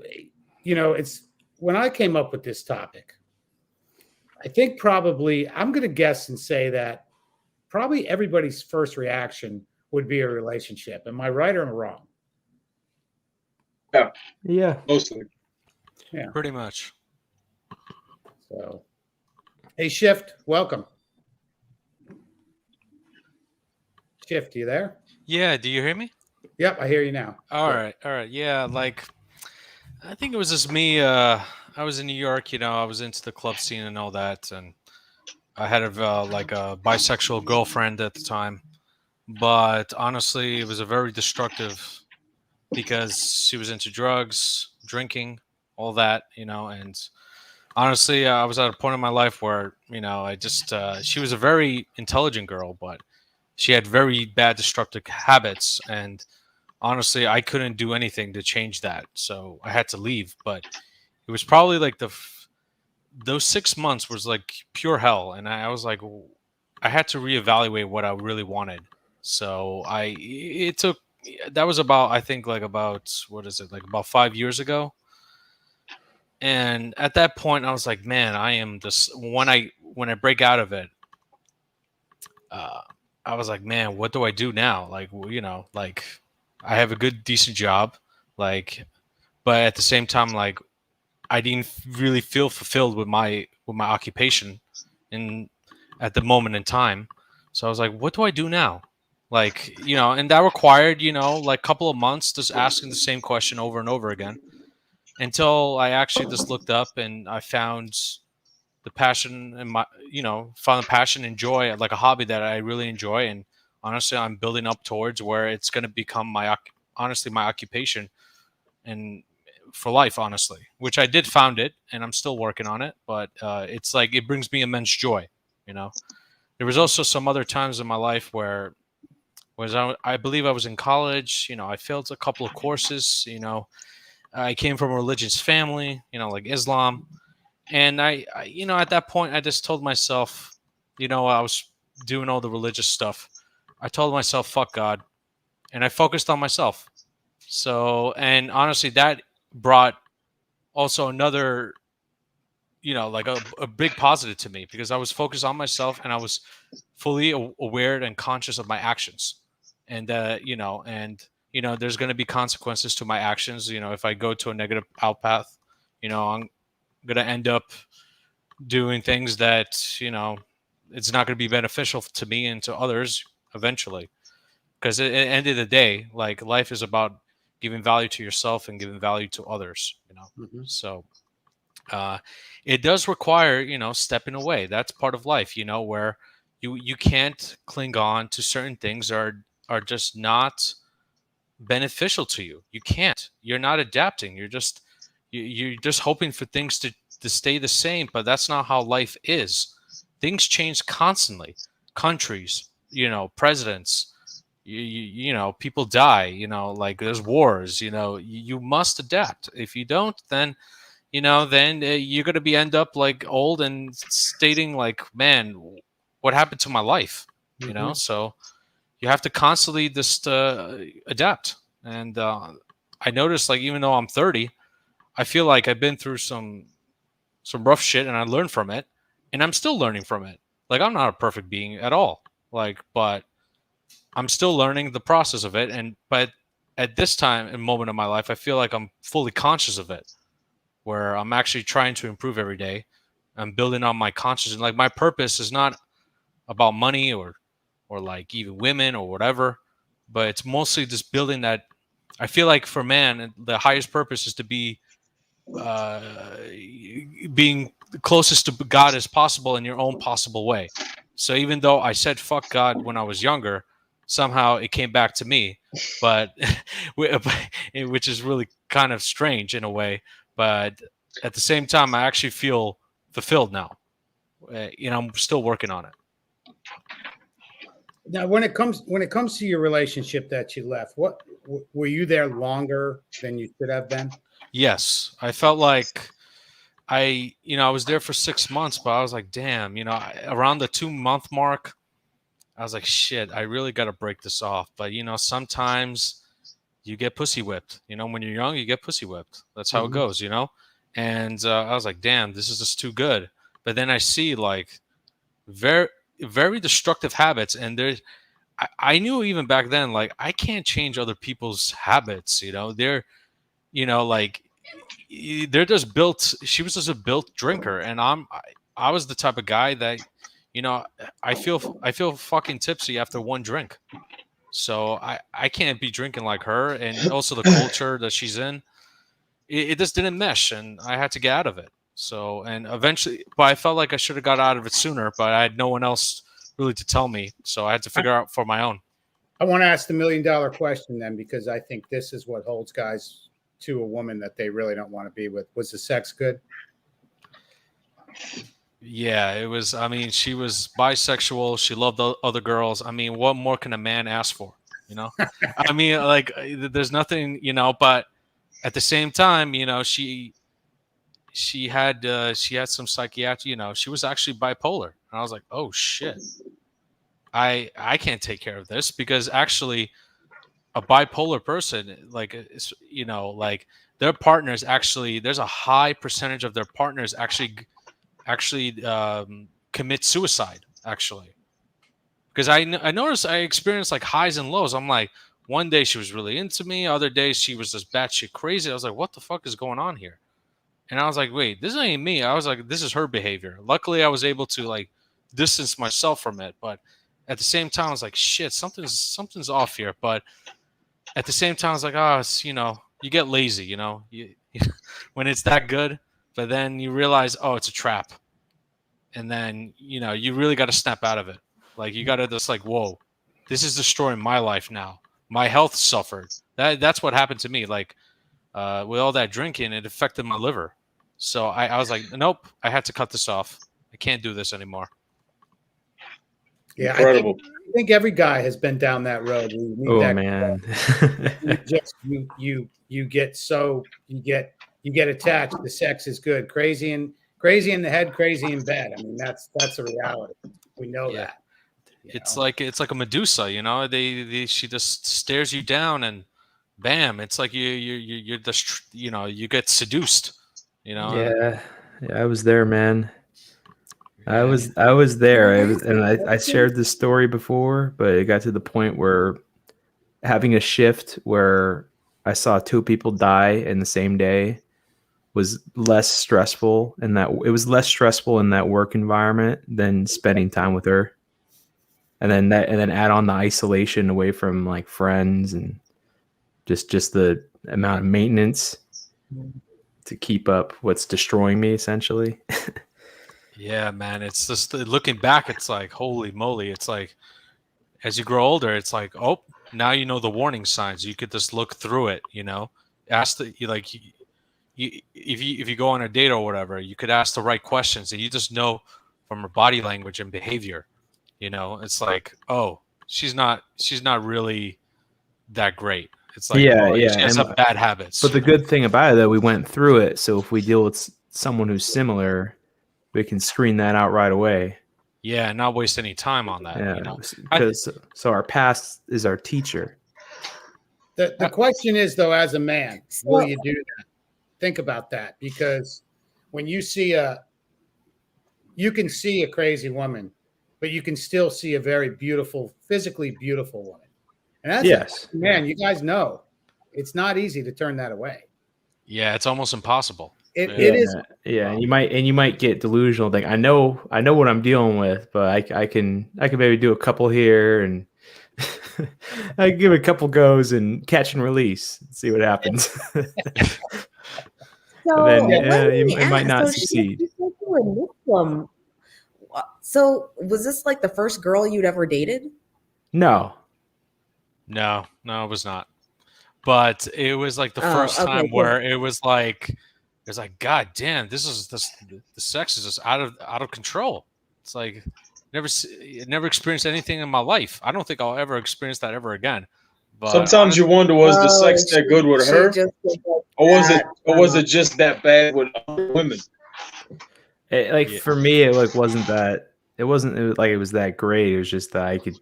it's when I came up with this topic, I think probably I'm going to guess and say that probably everybody's first reaction would be a relationship. Am I right or wrong? Yeah. Mostly. Yeah. Pretty much. So, hey, Shift, welcome. Shift, you there? Yeah, do you hear me? Yep, I hear you now. All right. Yeah, like I think it was just me. I was in New York, I was into the club scene and all that, and I had like a bisexual girlfriend at the time. But honestly, it was a very destructive because she was into drugs, drinking, all that, and honestly, I was at a point in my life where, I just, she was a very intelligent girl, but she had very bad destructive habits. And honestly, I couldn't do anything to change that. So I had to leave. But it was probably like those 6 months was like pure hell. And I was like, I had to reevaluate what I really wanted. So that was about, I think like about, what is it? Like about 5 years ago. And at that point, I was like, man, I am this. When I break out of it, I was like, man, what do I do now? Like, like I have a good, decent job, like, but at the same time, like, I didn't really feel fulfilled with my occupation, in at the moment in time. So I was like, what do I do now? Like, and that required, like a couple of months just asking the same question over and over again, until I actually just looked up and I found the passion and found the passion and joy, like a hobby that I really enjoy. And honestly, I'm building up towards where it's going to become my occupation and for life, honestly, which I did found it and I'm still working on it. But it's like, it brings me immense joy. There was also some other times in my life where I believe I was in college, I failed a couple of courses, I came from a religious family, like Islam. And I, at that point, I just told myself, I was doing all the religious stuff. I told myself, fuck God. And I focused on myself. So, and honestly, that brought also another, like a big positive to me, because I was focused on myself and I was fully aware and conscious of my actions. And, there's going to be consequences to my actions. If I go to a negative outpath, I'm going to end up doing things that, it's not going to be beneficial to me and to others eventually. Because at the end of the day, like, life is about giving value to yourself and giving value to others, So it does require, stepping away. That's part of life, where you can't cling on to certain things are just not beneficial to you. You can't. You're not adapting. You're just hoping for things to stay the same, but that's not how life is. Things change constantly. Countries, presidents, people die, like there's wars, you must adapt. If you don't, then you're going to end up like old and stating like, man, what happened to my life? So you have to constantly just adapt. And I noticed, like, even though I'm 30, I feel like I've been through some rough shit and I learned from it, and I'm still learning from it. Like, I'm not a perfect being at all, like, but I'm still learning the process of it. But at this time and moment of my life, I feel like I'm fully conscious of it, where I'm actually trying to improve every day. I'm building on my consciousness. Like, my purpose is not about money or like even women or whatever, but it's mostly just building that. I feel like for man, the highest purpose is to be being closest to God as possible in your own possible way. So even though I said fuck God when I was younger, somehow it came back to me, but which is really kind of strange in a way. But at the same time, I actually feel fulfilled now. I'm still working on it. Now, when it comes to your relationship that you left, what were you there longer than you should have been? Yes, I felt like I was there for 6 months, but I was like, damn, around the 2 month mark, I was like, shit, I really got to break this off. But sometimes you get pussy whipped. When you're young, you get pussy whipped. That's how it goes. And I was like, damn, this is just too good. But then I see like very very destructive habits, and I knew even back then, like, I can't change other people's habits. Like, they're just built. She was just a built drinker, and I was the type of guy that, I feel fucking tipsy after one drink. So I can't be drinking like her, and also the culture that she's in. It just didn't mesh, and I had to get out of it. So, and eventually, but I felt like I should have got out of it sooner, but I had no one else really to tell me, so I had to figure out for my own. I want to ask the $1 million question then, because I think this is what holds guys to a woman that they really don't want to be with. Was the sex good? Yeah, it was. I mean, she was bisexual. She loved other girls. I mean, what more can a man ask for? I mean, like, there's nothing, but at the same time, she had some psychiatry. She was actually bipolar, and I was like, oh shit, I can't take care of this, because actually a bipolar person, like, like, their partners, actually, there's a high percentage of their partners actually commit suicide, actually. Because I noticed, I experienced like highs and lows. I'm like, one day she was really into me, other days she was just batshit crazy. I was like, what the fuck is going on here? And I was like, wait, this ain't me. I was like, this is her behavior. Luckily, I was able to like distance myself from it. But at the same time, I was like, shit, something's off here. But at the same time, I was like, oh, it's, you get lazy, when it's that good. But then you realize, oh, it's a trap. And then, you really got to snap out of it. Like, you got to just like, whoa, this is destroying my life now. My health suffered. That's what happened to me. Like, with all that drinking, it affected my liver. So I was like, nope, I had to cut this off. I can't do this anymore. Yeah, Incredible. I think every guy has been down that road. Man. You get attached. The sex is good. Crazy in the head, crazy in bed. I mean, that's a reality. We know that. It's like a Medusa, she just stares you down, and bam, it's like you're just, you get seduced, Yeah, I was there, man. I was there. I shared this story before, but it got to the point where having a shift where I saw 2 people die in the same day was less stressful, and that it was less stressful in that work environment than spending time with her. And then add on the isolation away from like friends, and just the amount of maintenance to keep up what's destroying me, essentially. Yeah, man. It's just looking back, it's like, holy moly. It's like, as you grow older, it's like, oh, now you know the warning signs. You could just look through it, ask if you go on a date or whatever, you could ask the right questions, and you just know from her body language and behavior. It's like, oh, she's not really that great. It's like, yeah. She has some bad habits. But the good thing about it, though, we went through it. So if we deal with someone who's similar, we can screen that out right away. Yeah, not waste any time on that. Yeah, because so our past is our teacher. The question is, though, as a man, will you do that? Think about that, because when you can see a crazy woman, but you can still see a very beautiful, physically beautiful woman. And that's, man, you guys know it's not easy to turn that away. Yeah, it's almost impossible. It is. Yeah, and you might get delusional. Like, I know what I'm dealing with, but I can maybe do a couple here, and I can give it a couple goes and catch and release, and see what happens. So then you might not succeed. So was this like the first girl you'd ever dated? No, it was not. But it was like the first time where it was like, God damn, the sex is just out of control. It's like, never experienced anything in my life. I don't think I'll ever experience that ever again. But Sometimes you wonder, was the sex that good with her, or was it just that bad with other women? For me, it wasn't that. It wasn't like it was that great. It was just that I could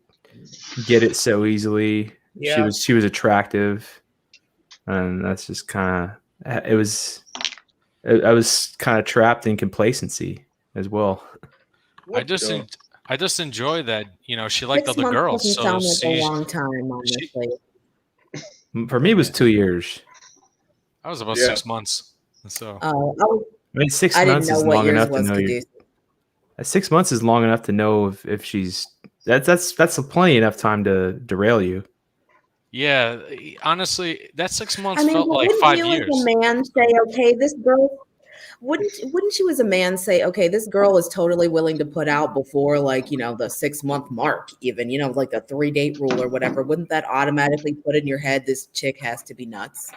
get it so easily. Yeah. She was attractive, and that's just kind of it was. I was kind of trapped in complacency as well. I just enjoy that, you know, she liked 6 other months girls. doesn't So sound like a long time, honestly. For me, it was 2 years. I was about 6 months. So I mean, 6 I didn't months know is what long yours enough to was, know you. Caduce. 6 months is long enough to know if she's that's plenty enough time to derail you. yeah, honestly, that 6 months I mean, felt but like wouldn't 5 you years. as a man say, okay, this girl, wouldn't you as a man say, okay, this girl is totally willing to put out before, like, you know, the 6 month mark, even, you know, like the 3-date rule or whatever? Wouldn't that automatically put in your head this chick has to be nuts?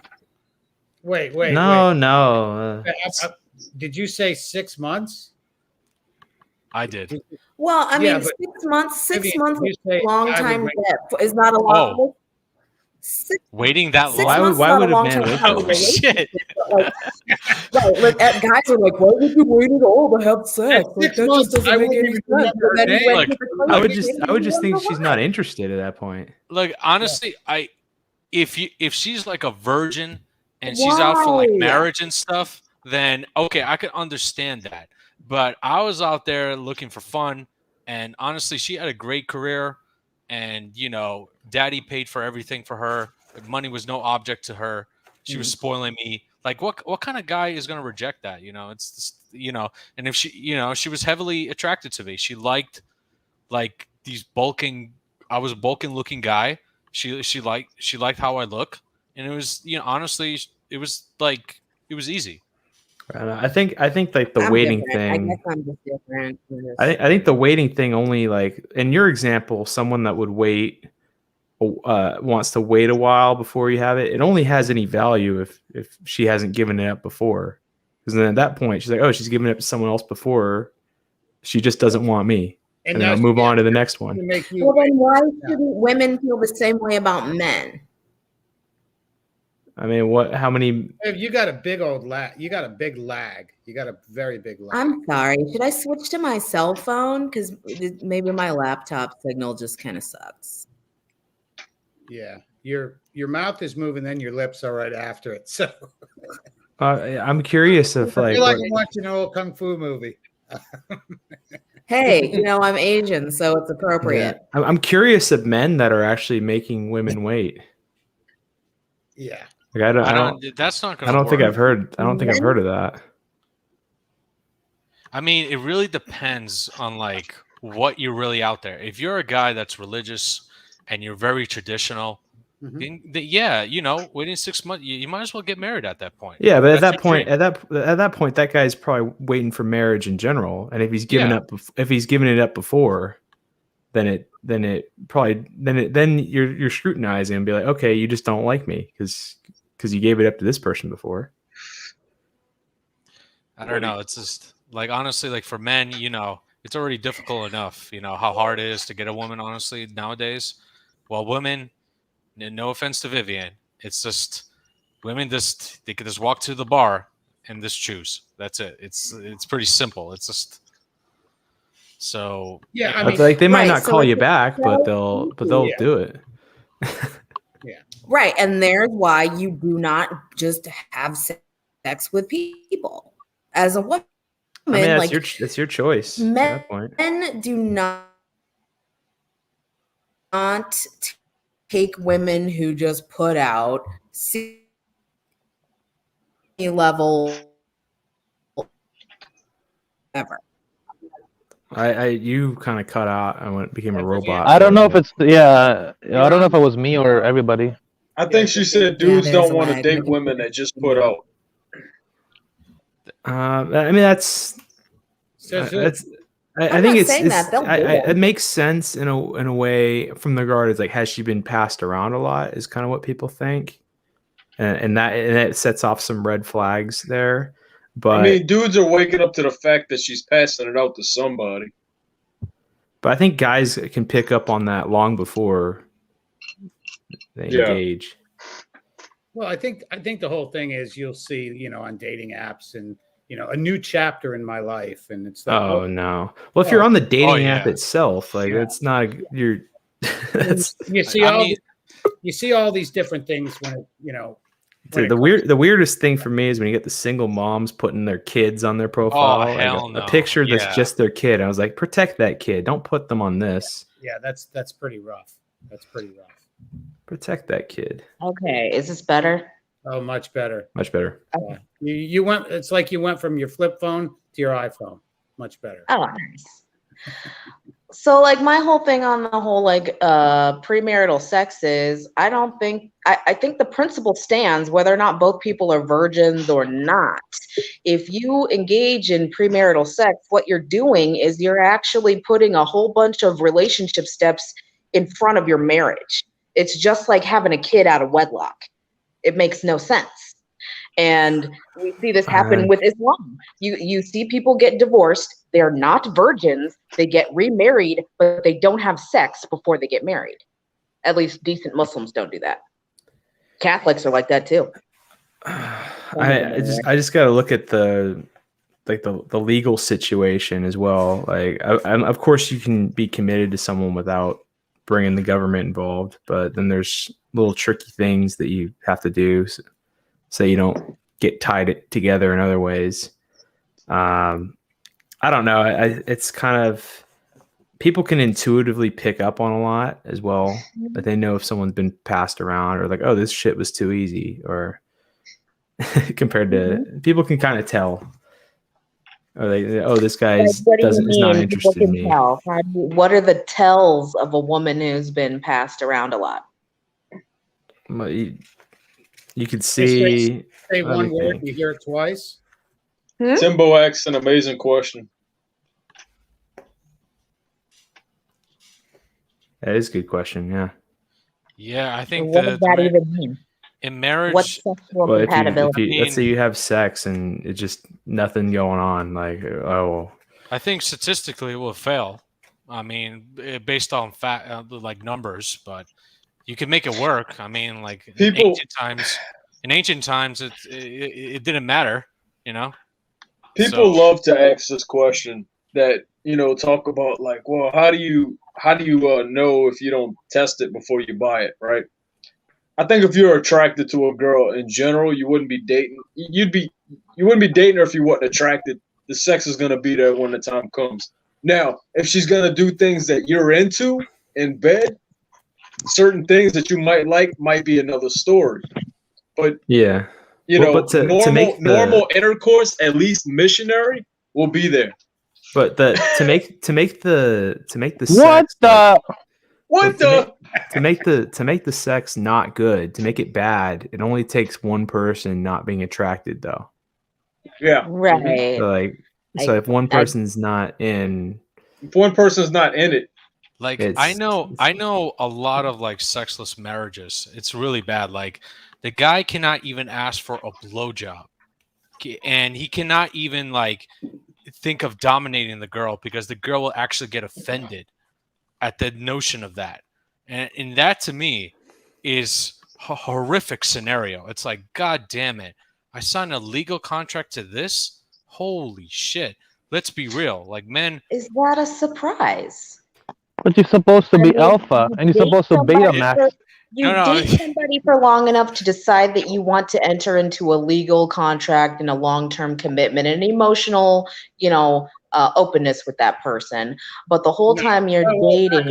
Wait. No. Did you say 6 months? I did. Well, I Yeah, mean, but 6 months, Vivian, months you is say a long I would time. wait- Is not a lot. Oh, waiting that 6 long? months Why is not would a a long man time wait to have a that long? relationship. But like, guys are like, why would you wait at all to have sex? Like, 6 that months, just I doesn't make wouldn't any even sense. And remember her then he name. went Like, to the I clinic would just and think he she's not interested at that point. Like, honestly, if she's like a virgin and she's out for like Why? marriage and stuff, then okay, I could understand that. But I was out there looking for fun, and honestly, she had a great career, and you know, daddy paid for everything for her. Money was no object to her. She was spoiling me. Like, what kind of guy is gonna reject that? You know, it's just, you know. And if she, you know, she was heavily attracted to me. She liked like these bulking. I was a bulking looking guy. She liked how I look, and it was, you know, honestly, it was easy. I think like the I'm waiting different. I guess thing. I'm just different. I think the waiting thing only, like in your example, someone that would wait wants to wait a while before you have it. It only has any value if she hasn't given it up before, because then at that point she's like, oh, she's given it up to someone else before. She just doesn't want me, and then I'll move on to the next one. Well, then why shouldn't women feel the same way about men? I mean, how many? You got a big old lag. You got a big lag. You got a very big lag. I'm sorry. Should I switch to my cell phone? Because maybe my laptop signal just kind of sucks. Yeah, your mouth is moving, then your lips are right after it. So I'm curious if I like feel like I'm watching an old kung fu movie. Hey, you know, I'm Asian, so it's appropriate. Yeah. I'm curious of men that are actually making women wait. Yeah. Like I don't. That's not gonna. I don't work. think I've heard. I don't think I've heard of that. I mean, it really depends on like what you're really out there. If you're a guy that's religious and you're very traditional, then yeah, you know, waiting 6 months, you might as well get married at that point. Yeah, but at That's that point, your dream. at that point, that guy's probably waiting for marriage in general. And if he's given Yeah. up, if he's given it up before, then you're scrutinizing and be like, okay, you just don't like me because you gave it up to this person before. I don't know. It's just like, honestly, like for men, you know, it's already difficult enough, you know, how hard it is to get a woman, honestly, nowadays. Well, women, no offense to Vivian, it's just women they could just walk to the bar and just choose. That's it. It's pretty simple. It's just so yeah. I But mean, like they might right, not so call it's you back, but so they'll Yeah. do it. Yeah. Right. And there's why you do not just have sex with people. As a woman, I mean, that's like your choice at that point. men do not take women who just put out level ever. You kind of cut out and became a robot. I don't know if it's I don't know if it was me or everybody. I think she said dudes don't want to date women that just put out. I mean, that's. I think it makes sense in a way from the regard. It's like, has she been passed around a lot? Is kind of what people think, and it sets off some red flags there. But I mean, dudes are waking up to the fact that she's passing it out to somebody. But I think guys can pick up on that long before they engage. Well, I think the whole thing is you'll see, on dating apps and a new chapter in my life, and it's like, Oh no! Well, if you're on the dating app itself, like it's not you're. you see all these different things when the weirdest thing for me is when you get the single moms putting their kids on their profile, a picture that's just their kid. I was like, protect that kid. Don't put them on this. Yeah, that's pretty rough. Protect that kid. Okay, is this better? Oh, much better. Much better. Okay. You went. It's like you went from your flip phone to your iPhone. Much better. Oh, nice. So, like, my whole thing on the whole, like, premarital sex is, I think the principle stands whether or not both people are virgins or not. If you engage in premarital sex, what you're doing is you're actually putting a whole bunch of relationship steps in front of your marriage. It's just like having a kid out of wedlock. It makes no sense. And we see this happen with Islam. You see people get divorced. They're not virgins. They get remarried, but they don't have sex before they get married. At least decent Muslims don't do that. Catholics are like that too. I just got to look at the legal situation as well. Like, of course, you can be committed to someone without bringing the government involved, but then there's little tricky things that you have to do so you don't get tied together in other ways. I don't know. It's kind of, people can intuitively pick up on a lot as well. But they know if someone's been passed around, or like, oh, this shit was too easy, or compared to, people can kind of tell. Or this guy is not interested in me. What are the tells of a woman who's been passed around a lot? You could see. Say one word, you hear it twice. Timbo asks an amazing question. That is a good question. Yeah. Yeah, I think what does that even mean? In marriage, what's sexual compatibility? Let's say you have sex and it's just nothing going on, like, oh. I think statistically it will fail. I mean, based on like numbers, but you can make it work. I mean, like in ancient times, it didn't matter, People love to ask this question that, talk about like, well, how do you know if you don't test it before you buy it, right? I think if you're attracted to a girl in general, you wouldn't be dating. You wouldn't be dating her if you weren't attracted. The sex is gonna be there when the time comes. Now, if she's gonna do things that you're into in bed, certain things that you might like might be another story. But yeah, normal intercourse, at least missionary, will be there. But to make the to make the sex not good, to make it bad, it only takes one person not being attracted, though. Yeah. Right. So if one person's not in, if one person's not in it, like I know a lot of like sexless marriages. It's really bad. Like the guy cannot even ask for a blowjob, and he cannot even like think of dominating the girl because the girl will actually get offended at the notion of that. And that to me is a horrific scenario. It's like, God damn it. I signed a legal contract to this? Holy shit. Let's be real. Like, men. Is that a surprise? But you're supposed to be alpha and you're supposed to beta max. You date somebody for long enough to decide that you want to enter into a legal contract and a long-term commitment and emotional, openness with that person. But the whole time you're dating,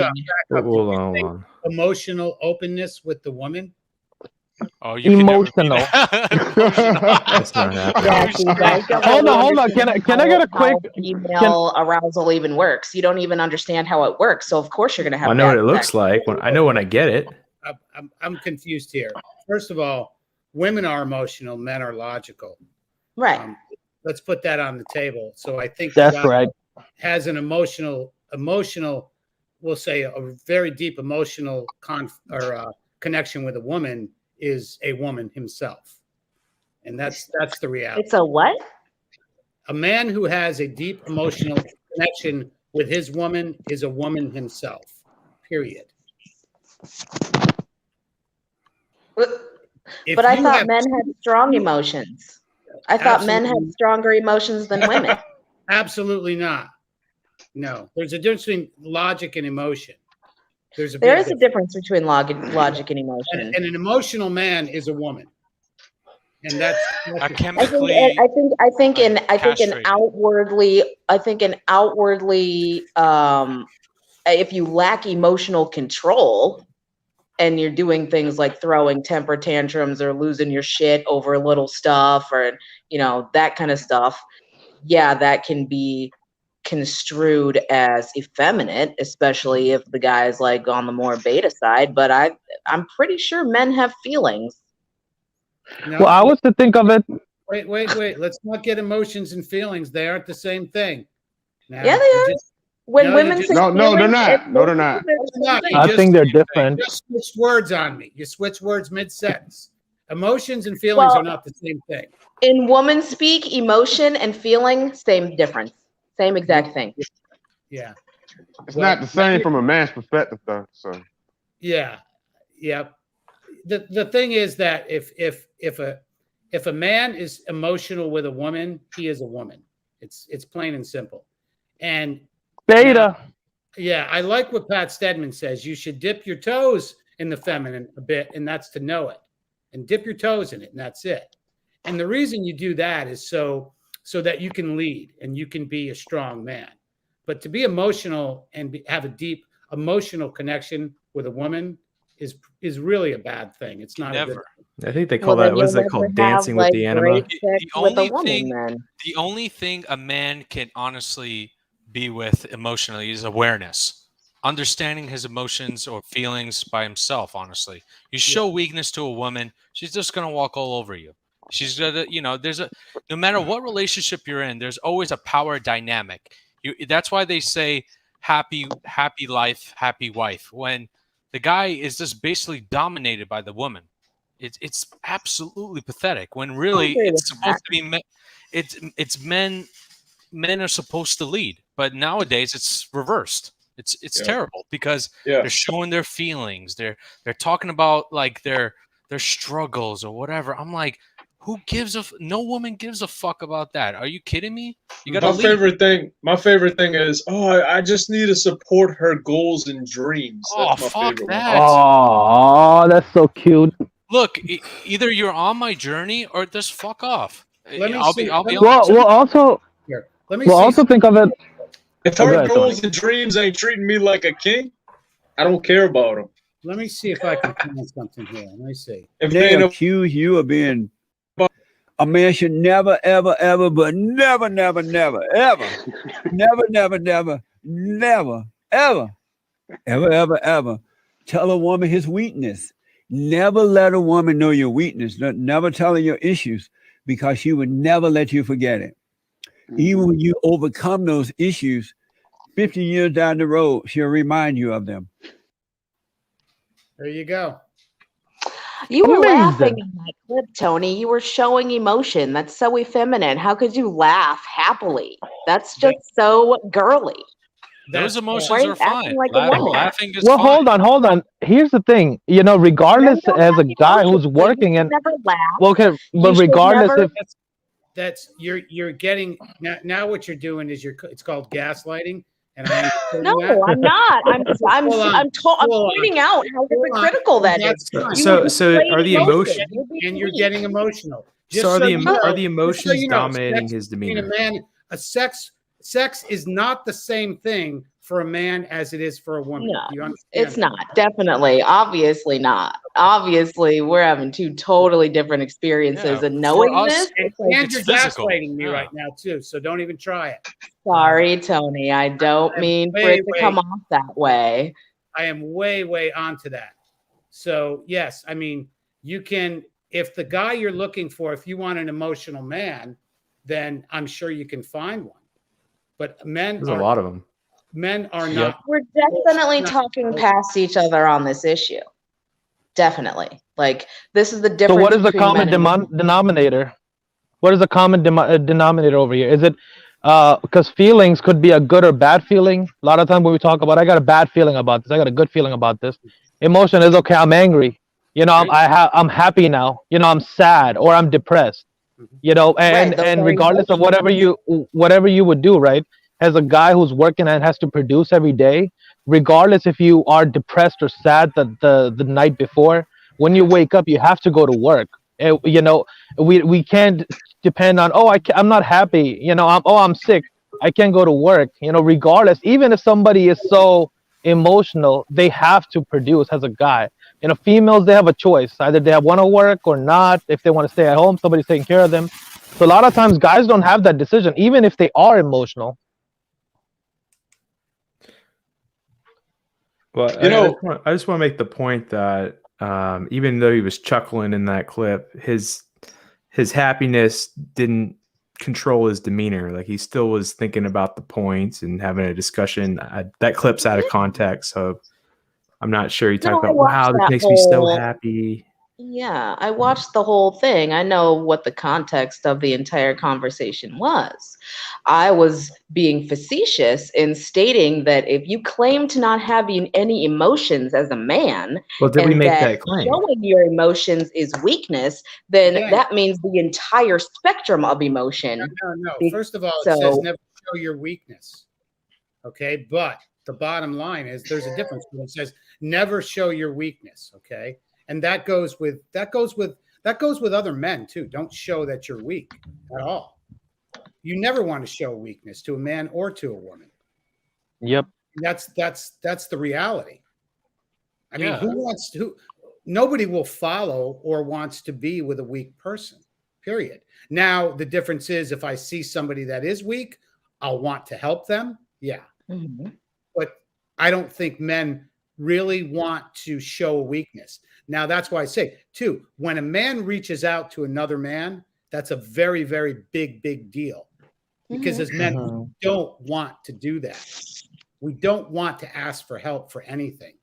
hold on. Emotional openness with the woman. Oh, you emotional. That's not happening. Hold on. Can I get a quick female arousal even works? You don't even understand how it works. So of course you're gonna have. I know what it looks like. I know when I get it. I'm confused here. First of all, women are emotional, men are logical. Right. Let's put that on the table. So I think that's right. Has an emotional, we'll say a very deep emotional connection with a woman is a woman himself. And that's the reality. It's a what? A man who has a deep emotional connection with his woman is a woman himself. Period. If But I you thought have- men had strong emotions. I thought men had Absolutely. stronger emotions than women. Absolutely not. No, there's a difference between logic and emotion. There is a difference between logic and emotion. And an emotional man is a woman, and that's I think in outwardly, if you lack emotional control and you're doing things like throwing temper tantrums or losing your shit over little stuff or that kind of stuff, yeah, that can be construed as effeminate, especially if the guy is like on the more beta side. But I'm pretty sure men have feelings. No, Well, I was to think of it. Wait. Let's not get emotions and feelings. They aren't the same thing. Now, Yeah, they are. When women say no, they're not. No, they're not. I think they're different. You just switched words on me. You switch words mid-sentence. Emotions and feelings are not the same thing. In woman speak, emotion and feeling, same difference. Same exact thing. Yeah. It's not the same from a man's perspective, though. So. Yeah. The thing is that if a man is emotional with a woman, he is a woman. It's plain and simple. And beta. Yeah, I like what Pat Stedman says. You should dip your toes in the feminine a bit, and that's to know it. And dip your toes in it, and that's it. And the reason you do that is so that you can lead and you can be a strong man. But to be emotional and have a deep emotional connection with a woman is really a bad thing. It's not a good thing. I think they call that, what is that called? Dancing with the anima? The only thing a man can honestly be with emotionally is awareness. Understanding his emotions or feelings by himself, honestly. You show weakness to a woman, she's just going to walk all over you. She's going to, no matter what relationship you're in, there's always a power dynamic. That's why they say happy life, happy wife. When the guy is just basically dominated by the woman. It's absolutely pathetic. When really it's supposed to be it's men are supposed to lead, but nowadays it's reversed. It's terrible because they're showing their feelings. They're talking about like their struggles or whatever. I'm like, no woman gives a fuck about that. Are you kidding me? You got my favorite thing is, I just need to support her goals and dreams. That's my fuck favorite that. Oh, that's so cute. Look, either you're on my journey or just fuck off. I'll be honest. Well, also think of it. If her goals and dreams ain't treating me like a king, I don't care about them. Let me see if I can find something here. Let me see. If they accuse you of being a man should never, ever, ever, but never, never, never, ever, never, never, never, never, ever, ever, ever, ever tell a woman his weakness. Never let a woman know your weakness. Never tell her your issues because she would never let you forget it. Even when you overcome those issues, 50 years down the road, she'll remind you of them. There you go. You were laughing in that clip, Tony. You were showing emotion. That's so effeminate. How could you laugh happily? That's just so girly. Those emotions are fine. Like laughing is well, fine. hold on. Here's the thing. Regardless as a guy who's working and never laugh. Well, okay, but regardless if that's you're getting now what you're doing is it's called gaslighting. And no, I'm not. I'm pointing out how hypocritical that is. So are the emotions and you're getting emotional. Are the emotions dominating his demeanor? Sex is not the same thing for a man as it is for a woman. No, you understand it's not. Definitely. Obviously not. Obviously, we're having two totally different experiences. And knowing this, and you're gaslighting me right now too. So don't even try it. Sorry, Tony. I don't mean for it to come off that way. I am way onto that. So yes, I mean, you can, if the guy you're looking for, if you want an emotional man, then I'm sure you can find one. But there's a lot of them. Men are not. We're definitely talking past each other on this issue. Definitely. Like, this is the difference. So what is the common denominator? What is the common denominator over here? Is it because feelings could be a good or bad feeling. A lot of times when we talk about, I got a bad feeling about this, I got a good feeling about this. Emotion is okay. I'm angry. I'm happy now. I'm sad or I'm depressed. Right. And Those and are regardless of emotions. whatever you would do, right? As a guy who's working and has to produce every day, regardless if you are depressed or sad the night before, when you wake up, you have to go to work. We can't depend on, I'm not happy. I'm sick. I can't go to work. Regardless, even if somebody is so emotional, they have to produce as a guy. Females, they have a choice. Either they want to work or not. If they want to stay at home, somebody's taking care of them. So a lot of times guys don't have that decision, even if they are emotional. Well, I just want to make the point that even though he was chuckling in that clip, his happiness didn't control his demeanor. Like, he still was thinking about the points and having a discussion. That clip's out of context, so I'm not sure he No, talked I about, watched wow, this that makes me so whole. happy. Yeah, I watched the whole thing. I know what the context of the entire conversation was. I was being facetious in stating that if you claim to not have any emotions as a man, Well, did we and make that that claim? showing your emotions is weakness, then Again, that means the entire spectrum of emotion. no. Be- First of all, it says So, never show your weakness. Okay, but the bottom line is there's a difference. It says never show your weakness. Okay, and that goes with other men too. Don't show that you're weak at all. You never want to show weakness to a man or to a woman. Yep. That's the reality. I mean, Yeah. nobody will follow or wants to be with a weak person, period. Now, the difference is if I see somebody that is weak, I'll want to help them. Yeah. mhm. But I don't think men really want to show a weakness. Now, that's why I say, too, when a man reaches out to another man, that's a very, very big deal. Because as men, we don't want to do that. We don't want to ask for help for anything.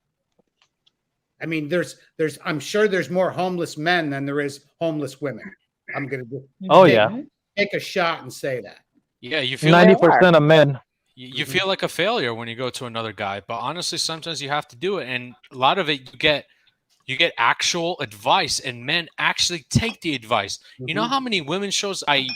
I mean, I'm sure there's more homeless men than there is homeless women. I'm going to take a shot and say that. Yeah, you feel 90% of men. You feel like a failure when you go to another guy, but honestly, sometimes you have to do it, and a lot of it you get actual advice, and men actually take the advice. You know how many women shows I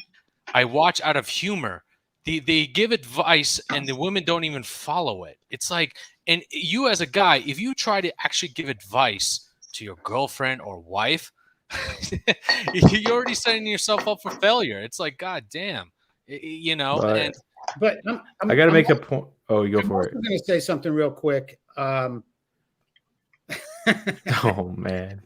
watch out of humor? They give advice, and the women don't even follow it. It's like, and you as a guy, if you try to actually give advice to your girlfriend or wife, you're already setting yourself up for failure. It's like, God damn, and. But I got to make a point. Oh, you go I'm for also it. going to say something real quick. Oh, man.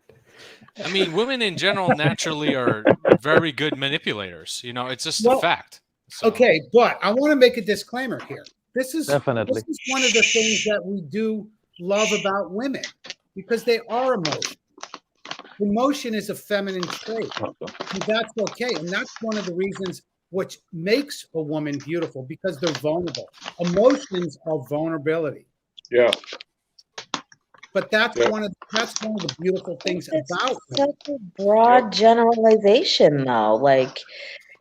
I mean, women in general naturally are very good manipulators. It's just a fact. So. Okay, but I want to make a disclaimer here. This is Definitely. This is one of the things that we do love about women because they are emotional. Emotion is a feminine trait, and that's okay. And that's one of the reasons which makes a woman beautiful because they're vulnerable. Emotions are vulnerability. Yeah. But that's one of the beautiful things about such a broad generalization, though. Like,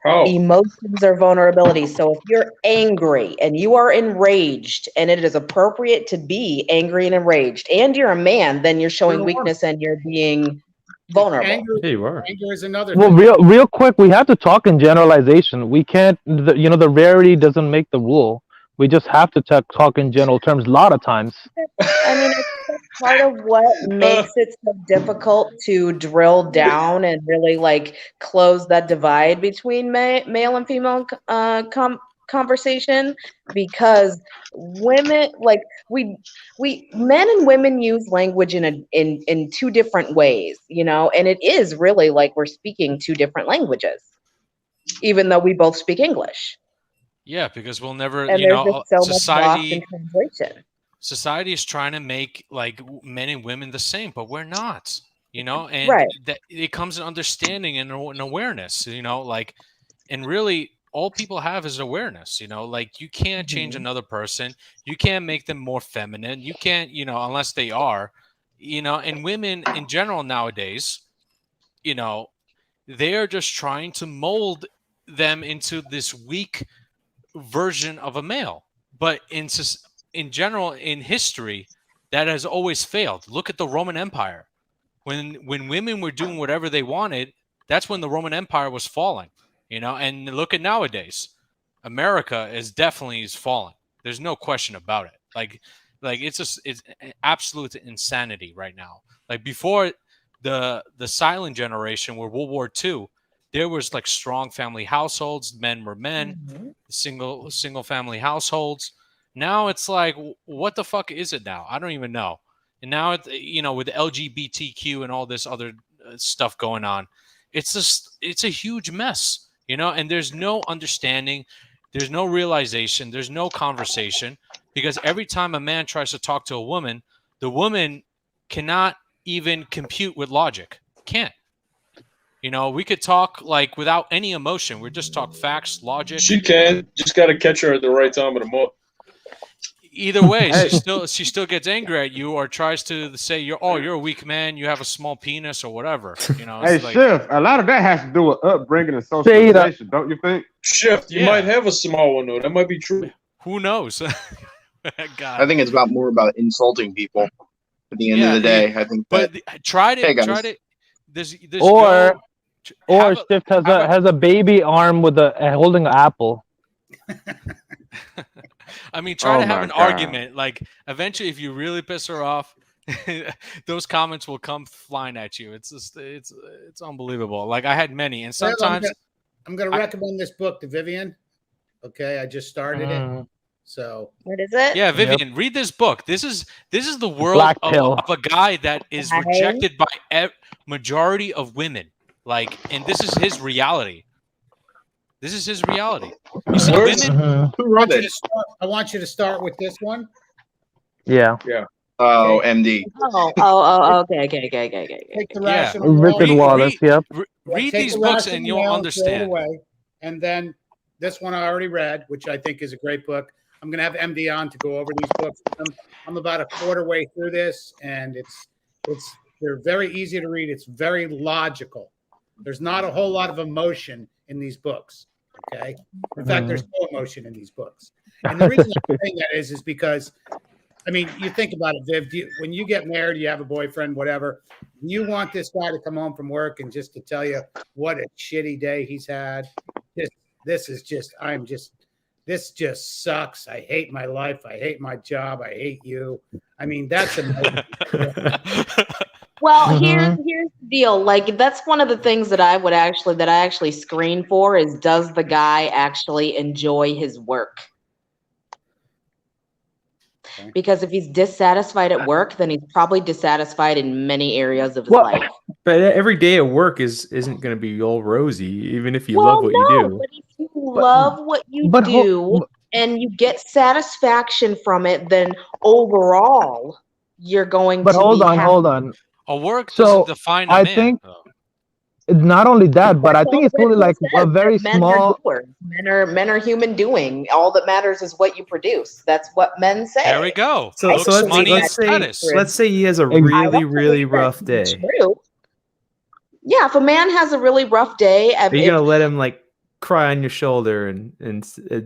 How? emotions are vulnerability. So if you're angry and you are enraged, and it is appropriate to be angry and enraged, and you're a man, then you're showing weakness and you're being vulnerable. Anger is another Well, thing. real quick, we have to talk in generalization. We can't, the rarity doesn't make the rule. We just have to talk in general terms a lot of times. I mean, it's part of what makes it so difficult to drill down and really like close that divide between male and female conversation, because women, like, we men and women use language in two different ways, and it is really like we're speaking two different languages, even though we both speak English. Yeah, because we'll never, And there's just so much lost in translation. Society is trying to make like men and women the same, but we're not, and Right. that it comes in understanding and an awareness, and really all people have is awareness, like you can't change another person. You can't make them more feminine. You can't, unless they are, and women in general nowadays, they are just trying to mold them into this weak version of a male. But in general, in history, that has always failed. Look at the Roman Empire. When women were doing whatever they wanted, that's when the Roman Empire was falling. And look at nowadays. America is definitely falling. There's no question about it. Like it's absolute insanity right now. Like before the silent generation, where World War II, there was like strong family households. Men were men, single family households. Now it's like, what the fuck is it now? I don't even know. And now, with LGBTQ and all this other stuff going on, it's a huge mess, and there's no understanding. There's no realization. There's no conversation, because every time a man tries to talk to a woman, the woman cannot even compute with logic. Can't. We could talk like without any emotion. We just talk facts, logic. She can. Just got to catch her at the right time of the month. Either way, she still gets angry at you or tries to say you're a weak man, you have a small penis or whatever. Hey, Chef, a lot of that has to do with upbringing and socialization, don't you think? Chef, you might have a small one though. That might be true. Who knows? I think it's more about insulting people. At the end of the day, I think. But try it. Guys. There's Chef has a baby arm with holding an apple. I mean, try to have an argument. Like, eventually, if you really piss her off, those comments will come flying at you. It's just, it's unbelievable. Like, I had many, and sometimes I'm going to recommend this book to Vivian. Okay, I just started it. So what is it? Yeah, Vivian, read this book. This is the world of a guy that is rejected by majority of women. Like, and this is his reality. This is his reality. You see, women. Who wrote it? I want you to start with this one. Yeah. Yeah. Oh, MD. Oh, okay. Take the rational Richard Wallace. Yep. Read these books and you'll understand. And then this one I already read, which I think is a great book. I'm going to have MD on to go over these books. I'm about a quarter way through this, and they're very easy to read. It's very logical. There's not a whole lot of emotion in these books. Okay. In fact, there's no emotion in these books. And the reason I'm saying that is because, I mean, you think about it, Viv. When you get married, you have a boyfriend, whatever. You want this guy to come home from work and just to tell you what a shitty day he's had. This just sucks. I hate my life. I hate my job. I hate you. I mean, that's amazing. Well, here's the deal. Like, that's one of the things that I actually screen for is, does the guy actually enjoy his work? Okay. Because if he's dissatisfied at work, then he's probably dissatisfied in many areas of his life. But every day at work isn't going to be all rosy, even if you love what you do. But if you love what you do and you get satisfaction from it, then overall you're going to hold be on. A work doesn't define a man. Think not only that, but I think it's only like a very small. Men are human doing. All that matters is what you produce. That's what men say. There we go. So let's say he has a really rough day. True. Yeah, if a man has a really rough day, are you gonna let him like cry on your shoulder and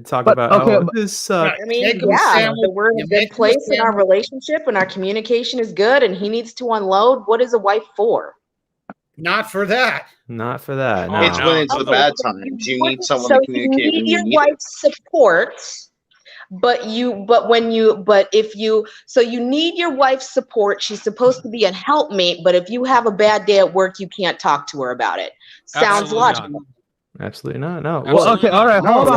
talk about this sucks? I mean, we're in a good place in our relationship and our communication is good, and he needs to unload. What is a wife for? Not for that. Not for that. No. It's when it's the bad times. You need someone to communicate. You need your wife's support, you need your wife's support. She's supposed to be a helpmate, but if you have a bad day at work, you can't talk to her about it. Sounds logical. Absolutely not. No. Well, okay, all right. Hold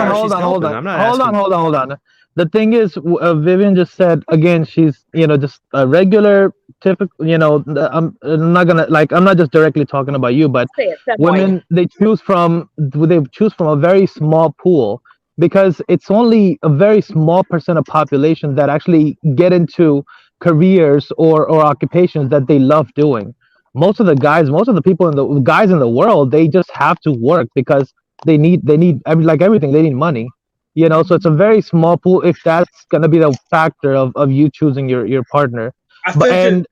on. The thing is, Vivian just said again. She's just a regular, typical. I'm not just directly talking about you, but women they choose from a very small pool because it's only a very small percent of population that actually get into careers or occupations that they love doing. Most of the guys in the world, they just have to work because they need like everything, they need money, so it's a very small pool if that's going to be the factor of you choosing your partner. I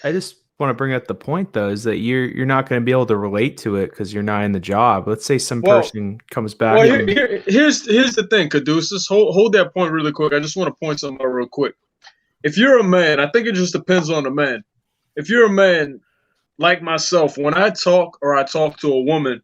just want to bring up the point though is that you're not going to be able to relate to it because you're not in the job. Let's say some person comes back. Well, here's the thing, Caduceus. Hold that point really quick. I just want to point something out real quick. If you're a man, I think it just depends on the man. If you're a man like myself, when I talk to a woman,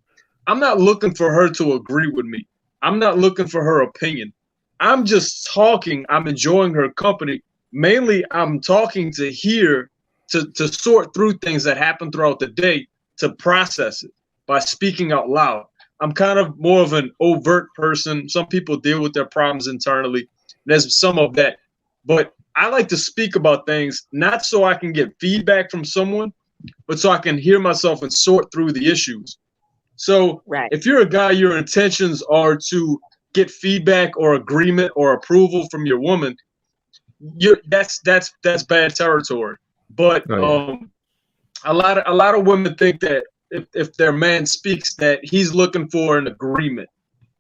I'm not looking for her to agree with me. I'm not looking for her opinion. I'm just talking. I'm enjoying her company. Mainly, I'm talking to hear, to sort through things that happen throughout the day, to process it by speaking out loud. I'm kind of more of an overt person. Some people deal with their problems internally. There's some of that. But I like to speak about things, not so I can get feedback from someone, but so I can hear myself and sort through the issues. So if you're a guy, your intentions are to get feedback or agreement or approval from your woman, that's bad territory. But a lot of women think that if their man speaks, that he's looking for an agreement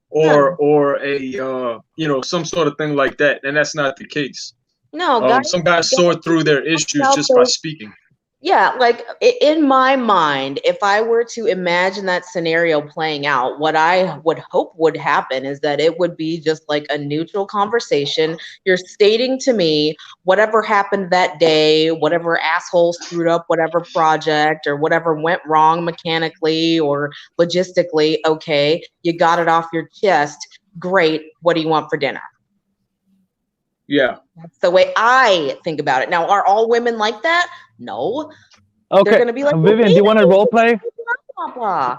or a some sort of thing like that, and that's not the case. No, some guys sort through their issues just by speaking. Yeah, like in my mind, if I were to imagine that scenario playing out, what I would hope would happen is that it would be just like a neutral conversation. You're stating to me whatever happened that day, whatever asshole screwed up, whatever project or whatever went wrong mechanically or logistically. Okay, you got it off your chest. Great. What do you want for dinner? Yeah. That's the way I think about it. Now, are all women like that? No. Okay. They're gonna be like, Vivian, do you want to role play? Blah, blah.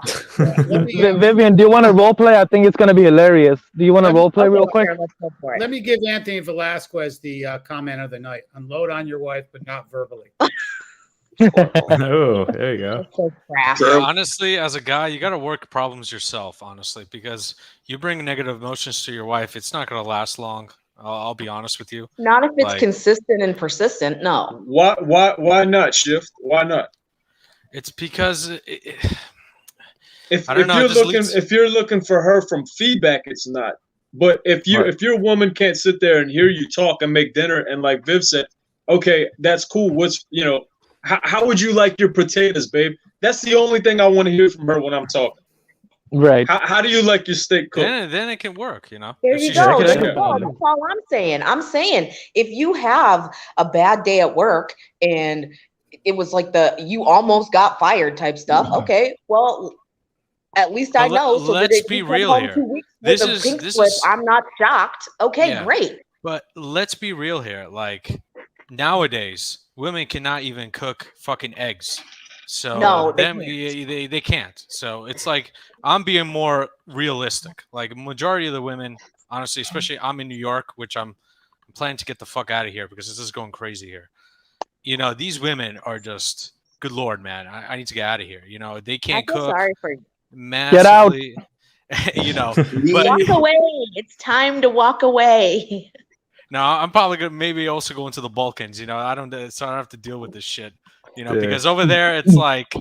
Vivian, do you want to role play? I think it's going to be hilarious. Do you want to role play real quick? Let's go for it. Let me give Anthony Velasquez the comment of the night. Unload on your wife, but not verbally. Oh, there you go. So Yeah, honestly, as a guy, you got to work problems yourself, honestly, because you bring negative emotions to your wife, it's not going to last long. I'll be honest with you. Not if it's consistent and persistent. No. Why not, Shift? Why not? It's because if you're looking for her from feedback, it's not. But if your woman can't sit there and hear you talk and make dinner, and like Viv said, okay, that's cool. How would you like your potatoes, babe? That's the only thing I want to hear from her when I'm talking. Right. How do you like your steak cooked? Then it can work, There you go. That's all I'm saying. I'm saying if you have a bad day at work and it was like you almost got fired type stuff. Okay, well, at least I know. So let's be real here. 2 weeks with a pink slip, I'm not shocked. Okay, great. But let's be real here. Like nowadays, women cannot even cook fucking eggs. So no, they can't. So it's like I'm being more realistic. Like majority of the women, honestly, especially I'm in New York, which I'm planning to get the fuck out of here because this is going crazy here. You know, these women are just good Lord, man. I need to get out of here. You know, they can't cook. Sorry for you. Get out. You know, walk away. It's time to walk away. No, I'm probably gonna maybe also go into the Balkans. You know, so I don't have to deal with this shit. You know, because over there it's like,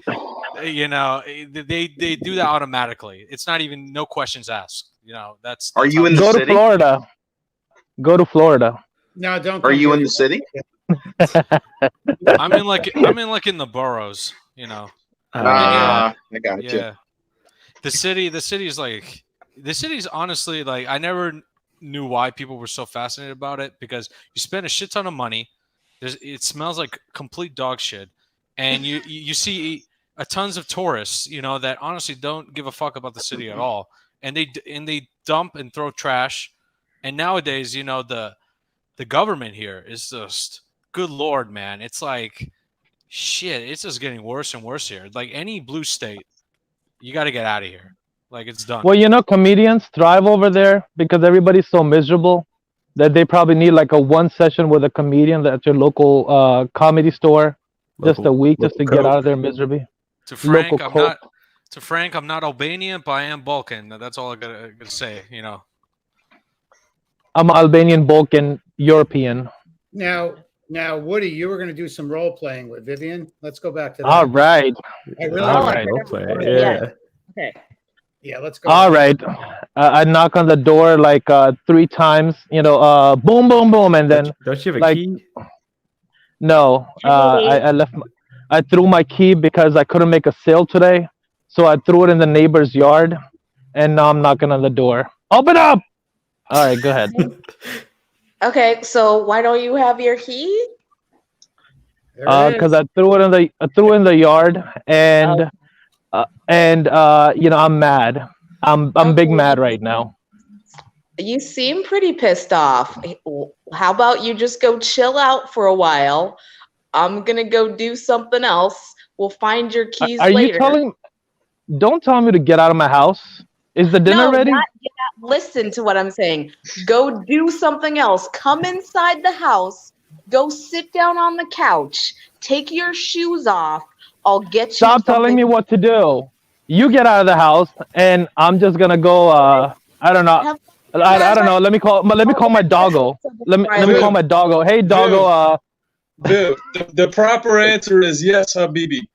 you know, they do that automatically. It's not even no questions asked. You know, that's Are you in the go city? To Florida. Go to Florida. No, don't. Are you in the city? I'm in in the boroughs. You know. I got you. Yeah. The city's honestly like I never knew why people were so fascinated about it because you spend a shit ton of money. It smells like complete dog shit. And you see tons of tourists, you know, that honestly don't give a fuck about the city at all, and they dump and throw trash. And nowadays, you know, the government here is just good Lord, man. It's like shit. It's just getting worse and worse here. Like any blue state, you got to get out of here. Like it's done. Well, you know, comedians thrive over there because everybody's so miserable that they probably need like a one session with a comedian at your local comedy store. Just a week, just to get out of their misery. To Frank, I'm not Albanian, but I am Balkan. That's all I gotta say. You know, I'm Albanian, Balkan, European. Now, Woody, you were going to do some role playing with Vivian. Let's go back to that. All right. Role play. Yeah. Okay. Yeah, let's go. All right. I knock on the door like 3 times. You know, boom, boom, boom, and then don't you have a key? No, I left I threw my key because I couldn't make a sale today, so I threw it in the neighbor's yard, and now I'm knocking on the door. Open up! All right, go ahead. Okay, so why don't you have your key? Because I threw it in the yard, and I'm mad. I'm big mad right now. You seem pretty pissed off. How about you just go chill out for a while? I'm gonna go do something else. We'll find your keys Are later. Don't tell me to get out of my house. Is the dinner ready? Listen to what I'm saying. Go do something else. Come inside the house. Go sit down on the couch. Take your shoes off. I'll get you. Stop telling me what to do. You get out of the house, and I'm just gonna go. I don't know. I don't know. Let me call my doggo. Let me call my doggo. Hey, doggo. The proper answer is yes, Habibi.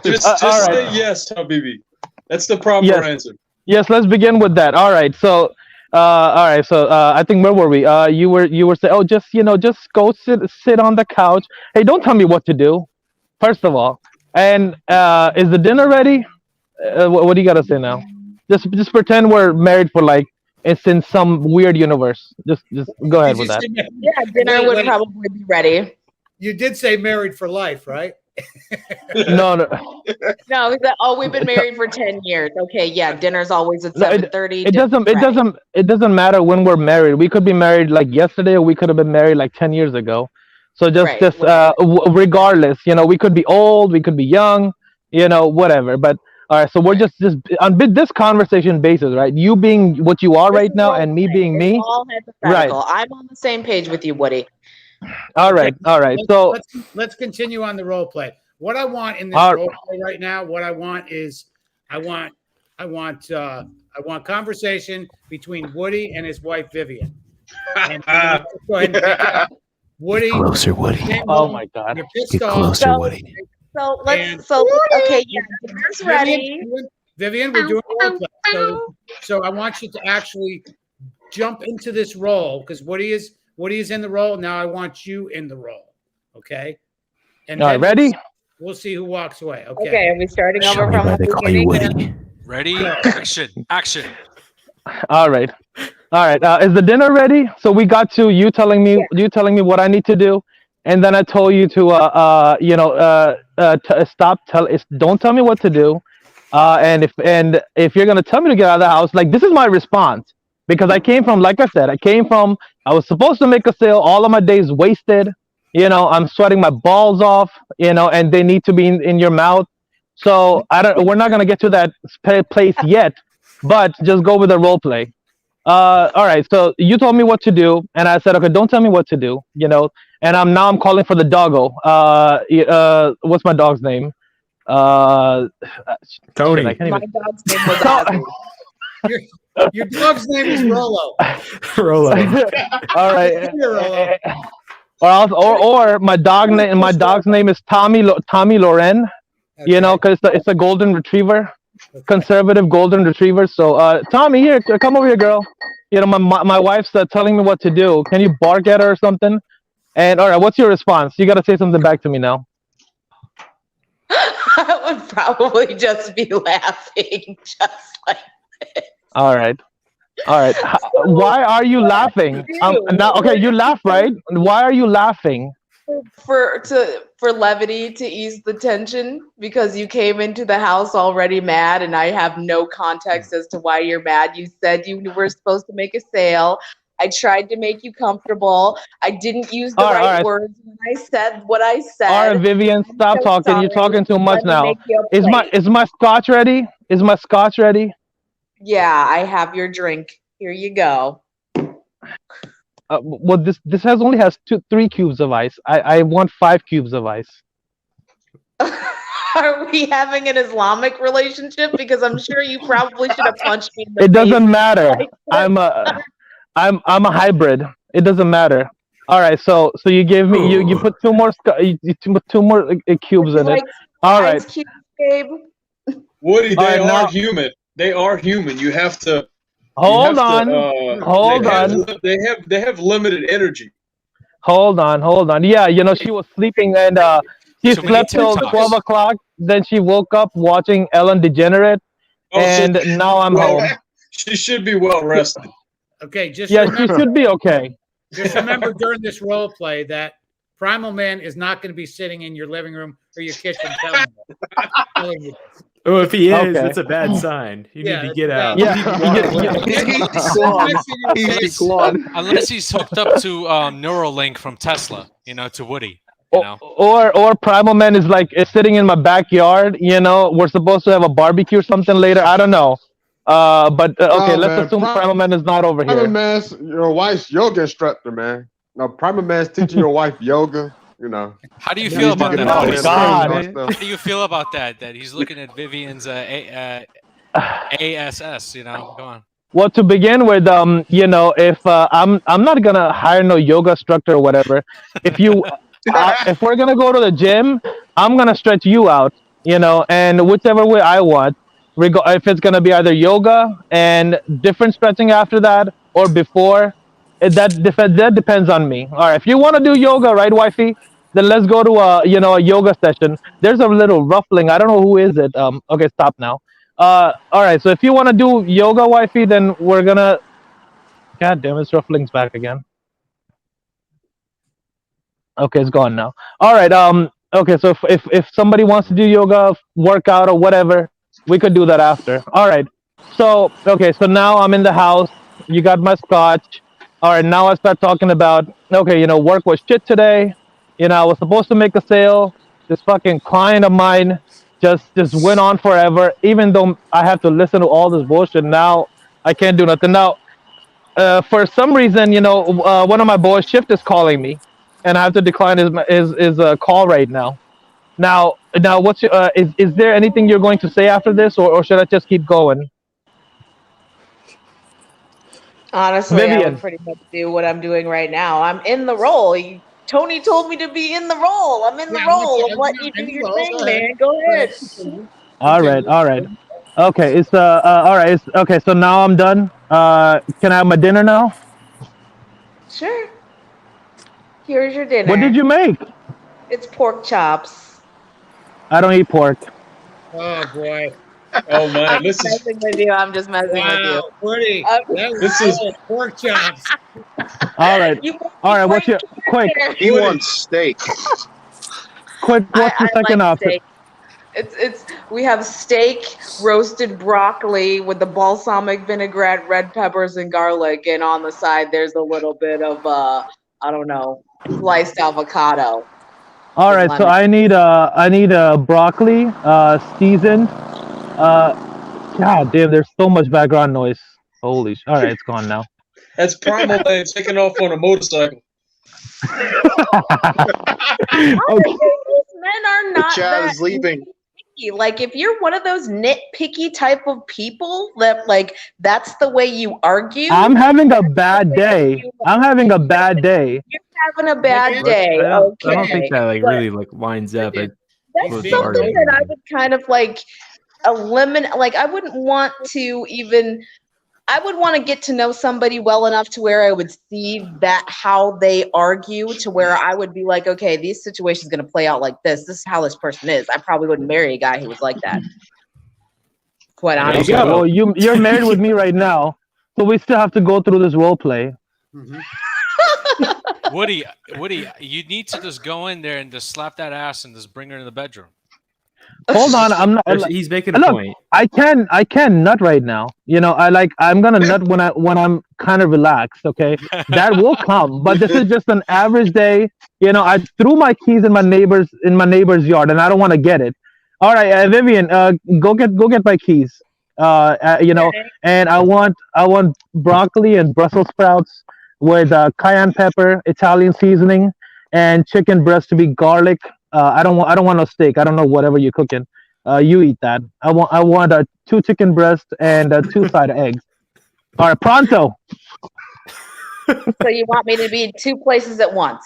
Just say yes, Habibi. That's the proper answer. Yes, let's begin with that. All right. So, I think where were we? You were saying, oh, just go sit on the couch. Hey, don't tell me what to do. First of all, and is the dinner ready? What do you gotta say now? Just pretend we're married for like it's in some weird universe. Just go ahead with that. Yeah, dinner would probably be ready. You did say married for life, right? No. No, we've been married for 10 years. Okay, yeah, dinner's always at 7:30. It doesn't matter when we're married. We could be married like yesterday, or we could have been married like 10 years ago. So regardless, we could be old, we could be young, whatever. But all right, so we're just on this conversation basis, right? You being what you are right now, and me being me. All hypothetical. Right. I'm on the same page with you, Woody. All right. So let's continue on the role play. What I want in this role play right now, I want conversation between Woody and his wife Vivian. And go ahead and Woody. Closer, Woody. Oh my God. You're pissed Get off. closer, Woody. Okay, yeah, dinner's ready. Vivian, we're doing role play. So I want you to actually jump into this role because Woody is in the role. Now I want you in the role. Okay. And all right, ready? We'll see who walks away. Okay. Okay, are we starting over Show me from why the they call you beginning? Woody. Ready? Action. All right. Is the dinner ready? So we got to you telling me what I need to do, and then I told you to don't tell me what to do, and if you're gonna tell me to get out of the house, like this is my response because I came from, like I said, I was supposed to make a sale. All of my days wasted. I'm sweating my balls off. And they need to be in your mouth. So we're not gonna get to that place yet, but just go with the role play. All right. So you told me what to do, and I said, okay, don't tell me what to do. And I'm calling for the doggo. What's my dog's name? Tony. My dog's name was Ozzy. Your dog's name is Rolo. Rolo. All right. Or my dog's name is Tommy Loren. Okay. Because it's a golden retriever, conservative golden retriever. So Tommy, here, come over here, girl. My wife's telling me what to do. Can you bark at her or something? And all right, what's your response? You got to say something back to me now. I would probably just be laughing, just like this. All right. Why are you laughing? Now, okay, you laugh, right? Why are you laughing? For levity, to ease the tension, because you came into the house already mad, and I have no context as to why you're mad. You said you were supposed to make a sale. I tried to make you comfortable. I didn't use the right words when I said what I said. All right, Vivian, stop talking. Sorry. You're talking too much now. Is my scotch ready? Is my scotch ready? Yeah, I have your drink. Here you go. Well, this only has 3 cubes of ice. I want 5 cubes of ice. Are we having an Islamic relationship? Because I'm sure you probably should have punched me in the face. It doesn't matter. I'm a hybrid. It doesn't matter. All right, so you gave me you put 2 more put 2 more cubes in it. All right. Cubes, babe? Woody, they are human. They are human. You have to Hold have on. to, Hold on. they have limited energy. Hold on. Yeah, she was sleeping and she Too many slept till TikToks. 12 o'clock. Then she woke up watching Ellen DeGenerate, and now I'm home. She should be well rested. Okay, just Yeah, remember, she should be okay. just remember during this role play that Primal Man is not going to be sitting in your living room or your kitchen telling you this. Oh, if he is, Okay. it's a bad sign. You Yeah, need to it's get bad. out. Yeah, You need to walk away. Unless he's hooked up to Neuralink from Tesla, to Woody. Or Primal Man is sitting in my backyard. We're supposed to have a barbecue or something later. I don't know. But okay, let's assume Primal Man is not over Primal here. Man's your wife's yoga instructor, man. No, Primal Man's teaching your wife yoga. How do you feel about that? Oh, God. How do you feel about that? That he's looking at Vivian's ASS. Come on. Well, to begin with, if I'm not gonna hire no yoga instructor or whatever. If we're gonna go to the gym, I'm gonna stretch you out, and whichever way I want. If it's gonna be either yoga and different stretching after that or before, that depends on me. All right, if you want to do yoga, right, wifey? Then let's go to a yoga session. There's a little ruffling. I don't know who is it. Okay, stop now. All right. So if you want to do yoga, wifey, then we're gonna. God damn, it's ruffling's back again. Okay, it's gone now. All right. Okay. So if somebody wants to do yoga, workout or whatever, we could do that after. All right. So okay. So now I'm in the house. You got my scotch. All right. Now I start talking about work was shit today. I was supposed to make a sale. This fucking client of mine just went on forever. Even though I have to listen to all this bullshit, now I can't do nothing. Now, for some reason, one of my boys' shift is calling me, and I have to decline his call right now. Now, what's your, is there anything you're going to say after this, or should I just keep going? Honestly, I Vivian. would pretty much do what I'm doing right now. I'm in the role. Tony told me to be in the role. I'm in the role. I'm letting you do your thing, man. Go ahead. All right. Okay, it's all right. Okay, so now I'm done. Can I have my dinner now? Sure. Here's your dinner. What did you make? It's pork chops. I don't eat pork. Oh boy. Oh man, I'm just messing with you. I'm just messing with you. Woody, this is pork chops. All right. All right. What's your quick? He wants steak. Quick. What's the second option? Steak. It's we have steak, roasted broccoli with the balsamic vinaigrette, red peppers, and garlic, and on the side there's a little bit of I don't know, sliced avocado. All right. So I need a broccoli, seasoned. God damn, there's so much background noise. Holy all right, it's gone now. That's Primal Man taking off on a motorcycle. Okay. Men are not Chad is leaving. nitpicky. Like if you're one of those nitpicky type of people that that's the way you argue. I'm having a bad day. I'm having a bad day. You're having a bad day. I don't think that But really lines up. that's something that I would kind of eliminate. I wouldn't want to even. I would want to get to know somebody well enough to where I would see that how they argue to where I would be like, okay, this situation's going to play out like this. This is how this person is. I probably wouldn't marry a guy who was like that. Quite honestly. Yeah, well, you're married with me right now, so we still have to go through this role play. Mm-hmm. Woody, you need to just go in there and just slap that ass and just bring her in the bedroom. Hold on, I'm not. He's making a point. I can nut right now. I'm gonna nut when I'm kind of relaxed. Okay, that will come. But this is just an average day. I threw my keys in my neighbor's yard, and I don't want to get it. All right, Vivian, go get my keys. And I want broccoli and Brussels sprouts with cayenne pepper, Italian seasoning, and chicken breast to be garlic. I don't want no steak. I don't know whatever you're cooking. You eat that. I want 2 chicken breasts and 2 side eggs. All right, pronto. So you want me to be in 2 places at once?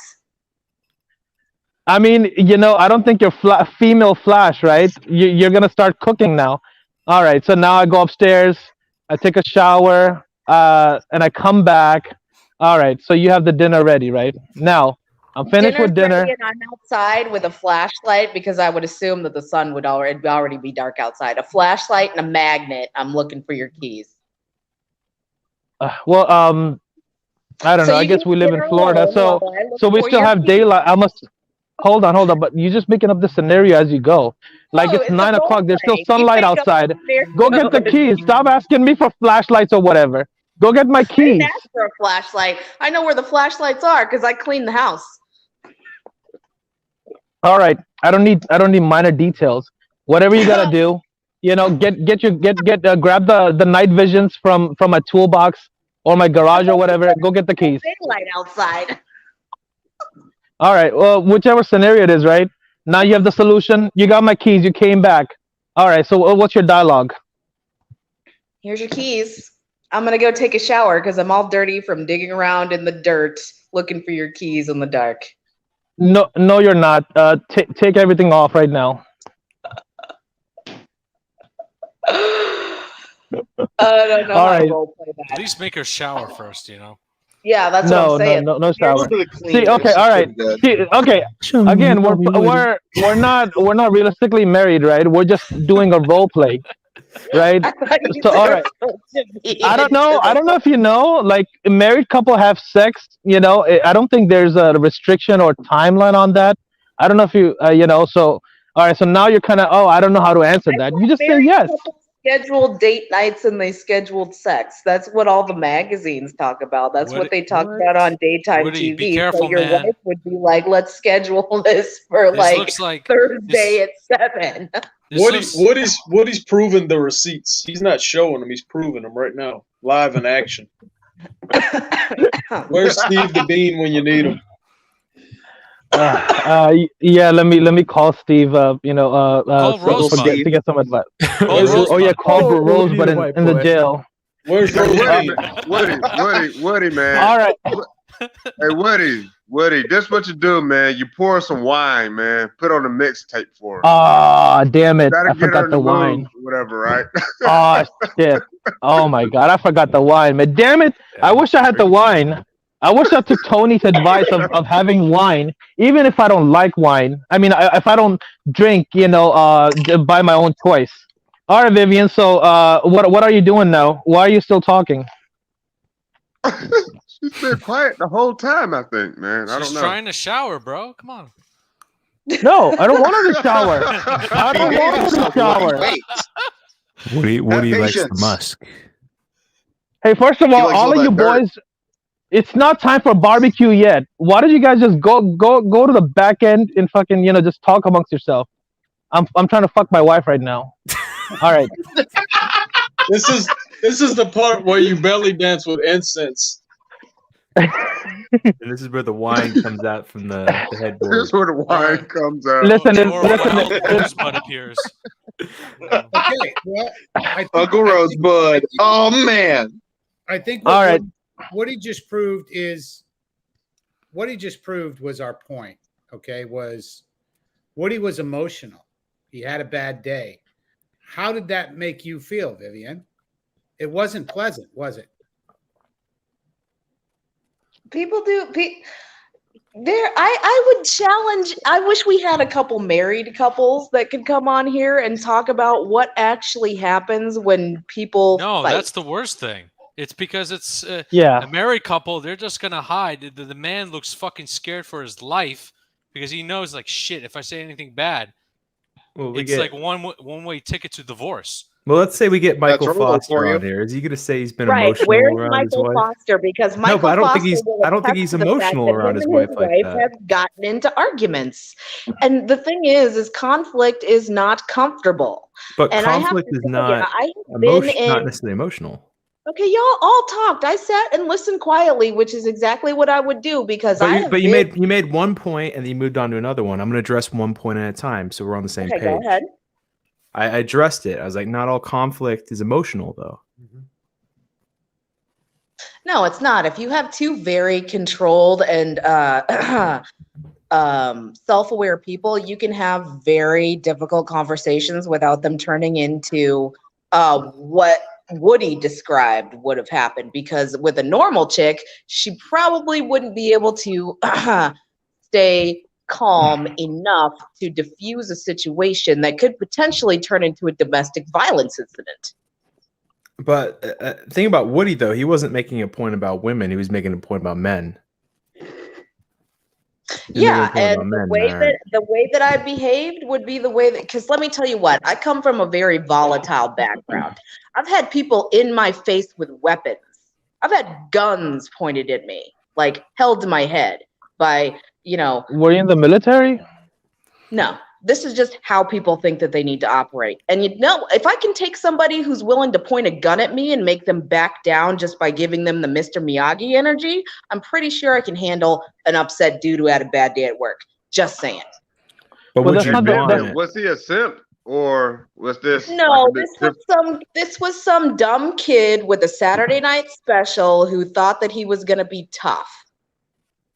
I mean, I don't think you're female Flash, right? You're gonna start cooking now. All right, so now I go upstairs. I take a shower. and I come back. All right, so you have the dinner ready, right? Now I'm finished with dinner. Ready and I'm outside with a flashlight because I would assume that the sun would already be dark outside. A flashlight and a magnet. I'm looking for your keys. Well, I don't know. I guess we live in Florida, so we still have daylight. I must hold on. But you're just making up the scenario as you go. Like it's 9 o'clock. There's still sunlight outside. Go get the keys. Stop asking me for flashlights or whatever. Go get my keys. I didn't ask for a flashlight. I know where the flashlights are because I cleaned the house. All right. I don't need minor details. Whatever you gotta do, grab the night visions from my toolbox or my garage or whatever. Go get the keys. Daylight outside. All right. Well, whichever scenario it is, right? Now you have the solution. You got my keys. You came back. All right. So what's your dialogue? Here's your keys. I'm gonna go take a shower because I'm all dirty from digging around in the dirt looking for your keys in the dark. No, you're not. Take everything off right now. I don't know how to role play that. At least make her shower first, Yeah, that's what I'm saying. No shower. See, okay, all right. See, okay. Again, we're not realistically married, right? We're just doing a role play, right? So all right. I don't know if you know, like a married couple have sex. I don't think there's a restriction or timeline on that. I don't know if you, So all right. So now you're kind of, I don't know how to answer that. You just say yes. Scheduled date nights and they scheduled sex. That's what all the magazines talk about. That's what they talk about on daytime Woody, TV. be careful, so your man. wife would be like, "Let's schedule this for looks like Thursday at 7." Woody's proving the receipts. He's not showing them. He's proving them right now, live in action. Where's Steve the Bean when you need him? Yeah, let me call Steve. Call Rosebud to get some advice. Call for Rosebud in the jail. Where's Woody, man. All right. Hey, Woody, this what you do, man. You pour some wine, man. Put on a mixtape for her. Ah, damn it! Gotta I get her forgot in the mood, wine. whatever, right? Oh shit! Oh my god, I forgot the wine, man. Damn it! I wish I had the wine. I wish I took Tony's advice of having wine, even if I don't like wine. I mean, if I don't drink, by my own choice. All right, Vivian. So, what are you doing now? Why are you still talking? She's been quiet the whole time, I think, man. I don't know. She's trying to shower, bro. Come on. No, I don't want her to shower. I don't want her to shower. Woody likes the musk. Hey, first of all of you boys, it's not time for barbecue yet. Why don't you guys just go to the back end and fucking just talk amongst yourself? I'm trying to fuck my wife right now. All right. This is the part where you belly dance with incense. And this is where the wine comes out from the headboard. Here's where the wine comes out. Listen, Rosebud appears. Okay, well, Uncle Rosebud. Oh man. I think all right. What he just proved was our point. Okay, was Woody was emotional. He had a bad day. How did that make you feel, Vivian? It wasn't pleasant, was it? People do. I would challenge. I wish we had a couple married couples that could come on here and talk about what actually happens when people. No, fight. that's the worst thing. It's because it's a married couple. They're just gonna hide. The man looks fucking scared for his life because he knows, like, shit. If I say anything bad, it's like one way ticket to divorce. Well, let's say we get Michael Foster on here. Is he going to say he's been emotional Where's around his Michael wife? Foster? Because Michael but I don't Foster think he's emotional around his wife like that. Have gotten into arguments, and the thing is conflict is not comfortable. But and conflict is not not necessarily emotional. Okay, y'all all talked. I sat and listened quietly, which is exactly what I would do because you made one point and then you moved on to another one. I'm going to address one point at a time, so we're on the same page. Go ahead. I addressed it. I was like, not all conflict is emotional, though. No, it's not. If you have two very controlled and self-aware people, you can have very difficult conversations without them turning into what Woody described would have happened, because with a normal chick, she probably wouldn't be able to stay calm enough to diffuse a situation that could potentially turn into a domestic violence incident. But think about Woody, though. He wasn't making a point about women. He was making a point about men. Yeah, and the way that I behaved would be the way that, because let me tell you what, I come from a very volatile background. I've had people in my face with weapons. I've had guns pointed at me, like held to my head by, Were you in the military? No, this is just how people think that they need to operate. And if I can take somebody who's willing to point a gun at me and make them back down just by giving them the Mr. Miyagi energy, I'm pretty sure I can handle an upset dude who had a bad day at work. Just saying. But was he a simp, or was this? No, this was some dumb kid with a Saturday night special who thought that he was going to be tough.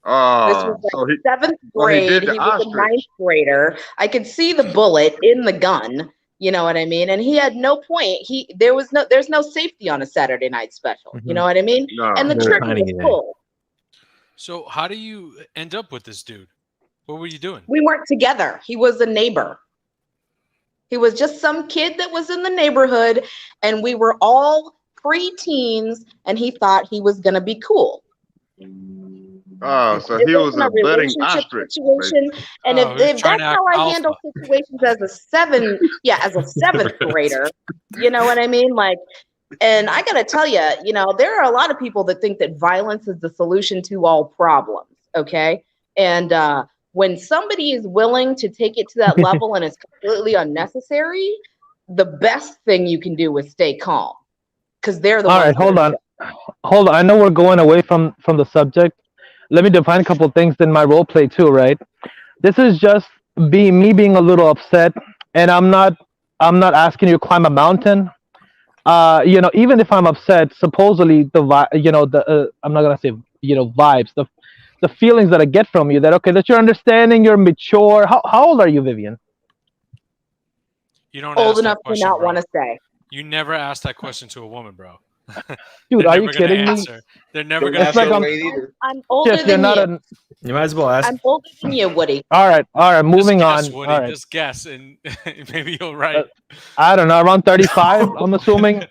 This was like seventh grade. He was a ninth grader. I could see the bullet in the gun. You know what I mean? And he had no point. There's no safety on a Saturday night special. You know what I mean? No, and the trigger was pulled. So how do you end up with this dude? What were you doing? We weren't together. He was a neighbor. He was just some kid that was in the neighborhood, and we were all pre-teens, and he thought he was gonna be cool. Oh, so he was a budding ostrich situation. And if that's how I handle situations as a seventh grader, you know what I mean? Like, and I gotta tell you, there are a lot of people that think that violence is the solution to all problems. Okay, and when somebody is willing to take it to that level and it's completely unnecessary, the best thing you can do is stay calm, because they're the All ones. right, hold on. I know we're going away from the subject. Let me define a couple of things in my role play too, right? This is just me being a little upset, and I'm not asking you to climb a mountain. Even if I'm upset, supposedly I'm not gonna say vibes, the feelings that I get from you, that you're understanding, you're mature. How old are you, Vivian? You don't old enough to not want to say. You never ask that question to a woman, bro. Dude, are you kidding me? They're never gonna answer. I'm older than you. You might as well ask. I'm older than you, Woody. All right. Moving on. Woody, all right. Just guess, and maybe you're right. I don't know. Around 35. I'm assuming.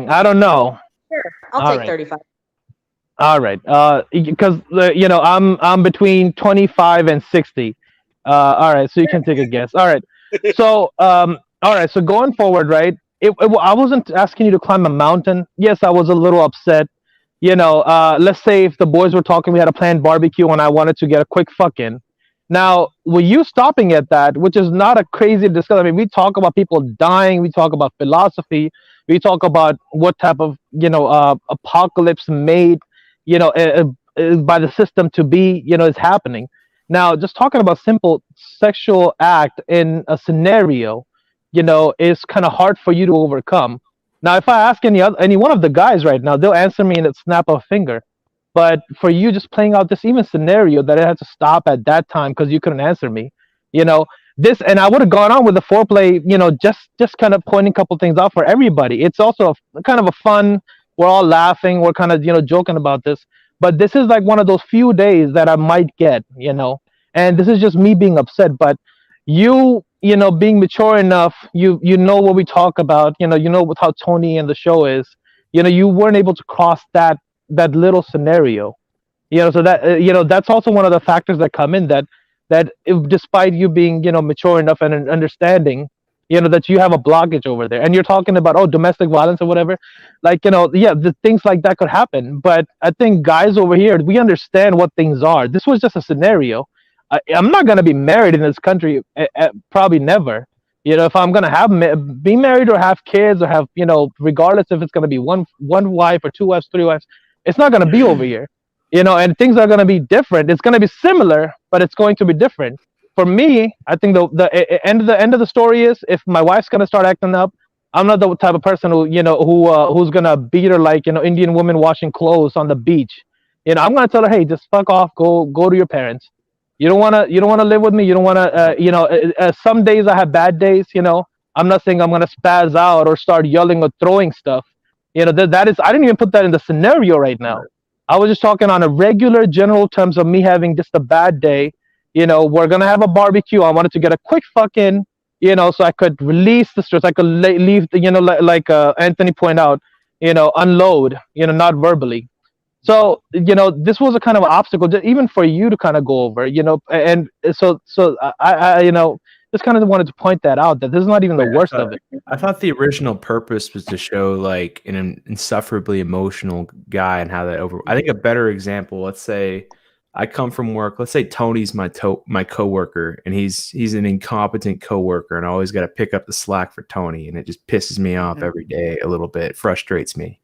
I don't know. Sure, I'll take 35. All right. Because I'm between 25 and 60. All right. So you can take a guess. All right. So all right. So going forward, right? I wasn't asking you to climb a mountain. Yes, I was a little upset. Let's say if the boys were talking, we had a planned barbecue, and I wanted to get a quick fuck in. Now, were you stopping at that, which is not a crazy discussion? I mean, we talk about people dying. We talk about philosophy. We talk about what type of, apocalypse made, by the system to be, is happening. Now, just talking about simple sexual act in a scenario, is kind of hard for you to overcome. Now, if I ask any one of the guys right now, they'll answer me in a snap of a finger. But for you, just playing out this even scenario that I had to stop at that time because you couldn't answer me, this, and I would have gone on with the foreplay, just kind of pointing a couple things out for everybody. It's also kind of a fun. We're all laughing. We're kind of joking about this. But this is like one of those few days that I might get, and this is just me being upset. But you being mature enough, you know what we talk about, with how Tony and the show is, you weren't able to cross that little scenario, so that, that's also one of the factors that come in that if, despite you being, mature enough and understanding, that you have a blockage over there, and you're talking about, domestic violence or whatever, the things like that could happen. But I think guys over here, we understand what things are. This was just a scenario. I'm not going to be married in this country, probably never. If I'm going to be married or have kids or have, regardless if it's going to be one wife or two wives, three wives, it's not going to be over here, and things are going to be different. It's going to be similar, but it's going to be different. For me, I think the end of the story is, if my wife's going to start acting up, I'm not the type of person who's going to beat her like, Indian woman washing clothes on the beach. I'm going to tell her, hey, just fuck off, go to your parents. You don't want to live with me. You don't want to, some days I have bad days, I'm not saying I'm gonna spaz out or start yelling or throwing stuff. You know, that is, I didn't even put that in the scenario right now. I was just talking on a regular general terms of me having just a bad day. You know, we're gonna have a barbecue. I wanted to get a quick fuck in, you know, so I could release the stress. I could leave, you know, like Anthony pointed out, you know, unload, you know, not verbally. So, you know, this was a kind of obstacle, even for you to kind of go over, you know, and so I you know, just kind of wanted to point that out, that this is not even the worst of it. I thought the original purpose was to show like an insufferably emotional guy and how that I think a better example, let's say I come from work, let's say Tony's my coworker, and he's an incompetent coworker, and I always got to pick up the slack for Tony, and it just pisses me off every day a little bit, frustrates me.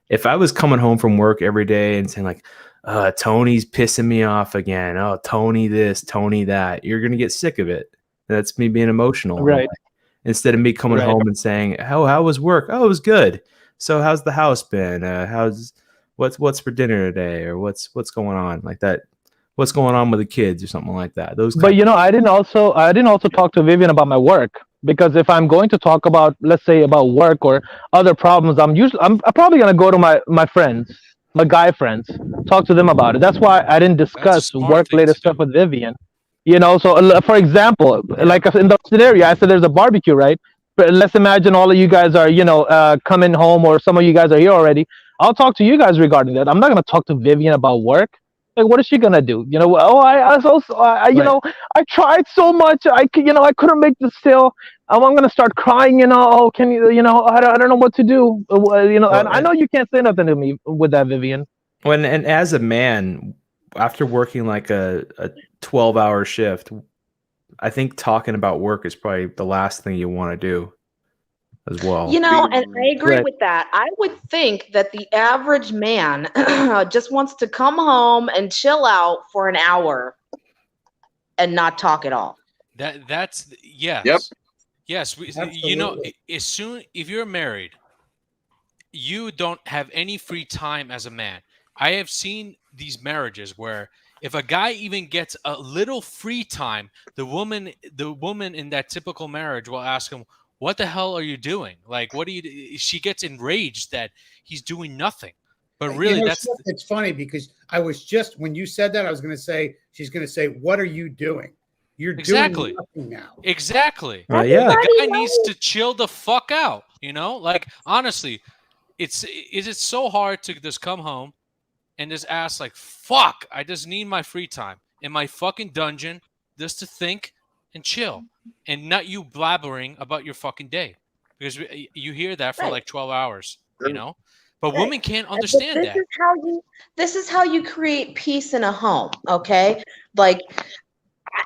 If I was coming home from work every day and saying like, Tony's pissing me off again. Oh, Tony this, Tony that. You're going to get sick of it. That's me being emotional. Right. Instead of me coming home and saying, how was work? Oh, it was good. So how's the house been? What's for dinner today? Or what's going on like that? What's going on with the kids or something like that? But you know, I didn't also talk to Vivian about my work, because if I'm going to talk about, let's say, about work or other problems, I'm probably going to go to my friends, my guy friends, talk to them about it. That's why I didn't discuss work-related stuff with Vivian. You know, so for example, like in the scenario, I said there's a barbecue, right? But let's imagine all of you guys are, you know, coming home, or some of you guys are here already. I'll talk to you guys regarding that. I'm not going to talk to Vivian about work. Like, what is she gonna do? You know, you know, I tried so much. I couldn't make the sale. I'm gonna start crying. You know, oh, can you? You know, I don't know what to do. You know, and I know you can't say nothing to me with that, Vivian. And as a man, after working like a 12-hour shift, I think talking about work is probably the last thing you want to do as well. You know, and I agree with that. I would think that the average man just wants to come home and chill out for an hour and not talk at all. That's yes. Yep. Yes, you know, as soon if you're married, you don't have any free time as a man. I have seen these marriages where if a guy even gets a little free time, the woman in that typical marriage will ask him, what the hell are you doing? Like, what do you? She gets enraged that he's doing nothing. But really, you know, it's funny because I was just, when you said that, I was going to say, she's going to say, what are you doing? You're doing nothing now. Exactly. Yeah. The guy needs to chill the fuck out. You know, like, honestly, is it so hard to just come home and just ask like, fuck, I just need my free time in my fucking dungeon just to think and chill, and not you blabbering about your fucking day, because you hear that for like 12 hours, you know. But women can't understand that. This is how you create peace in a home, okay? Like,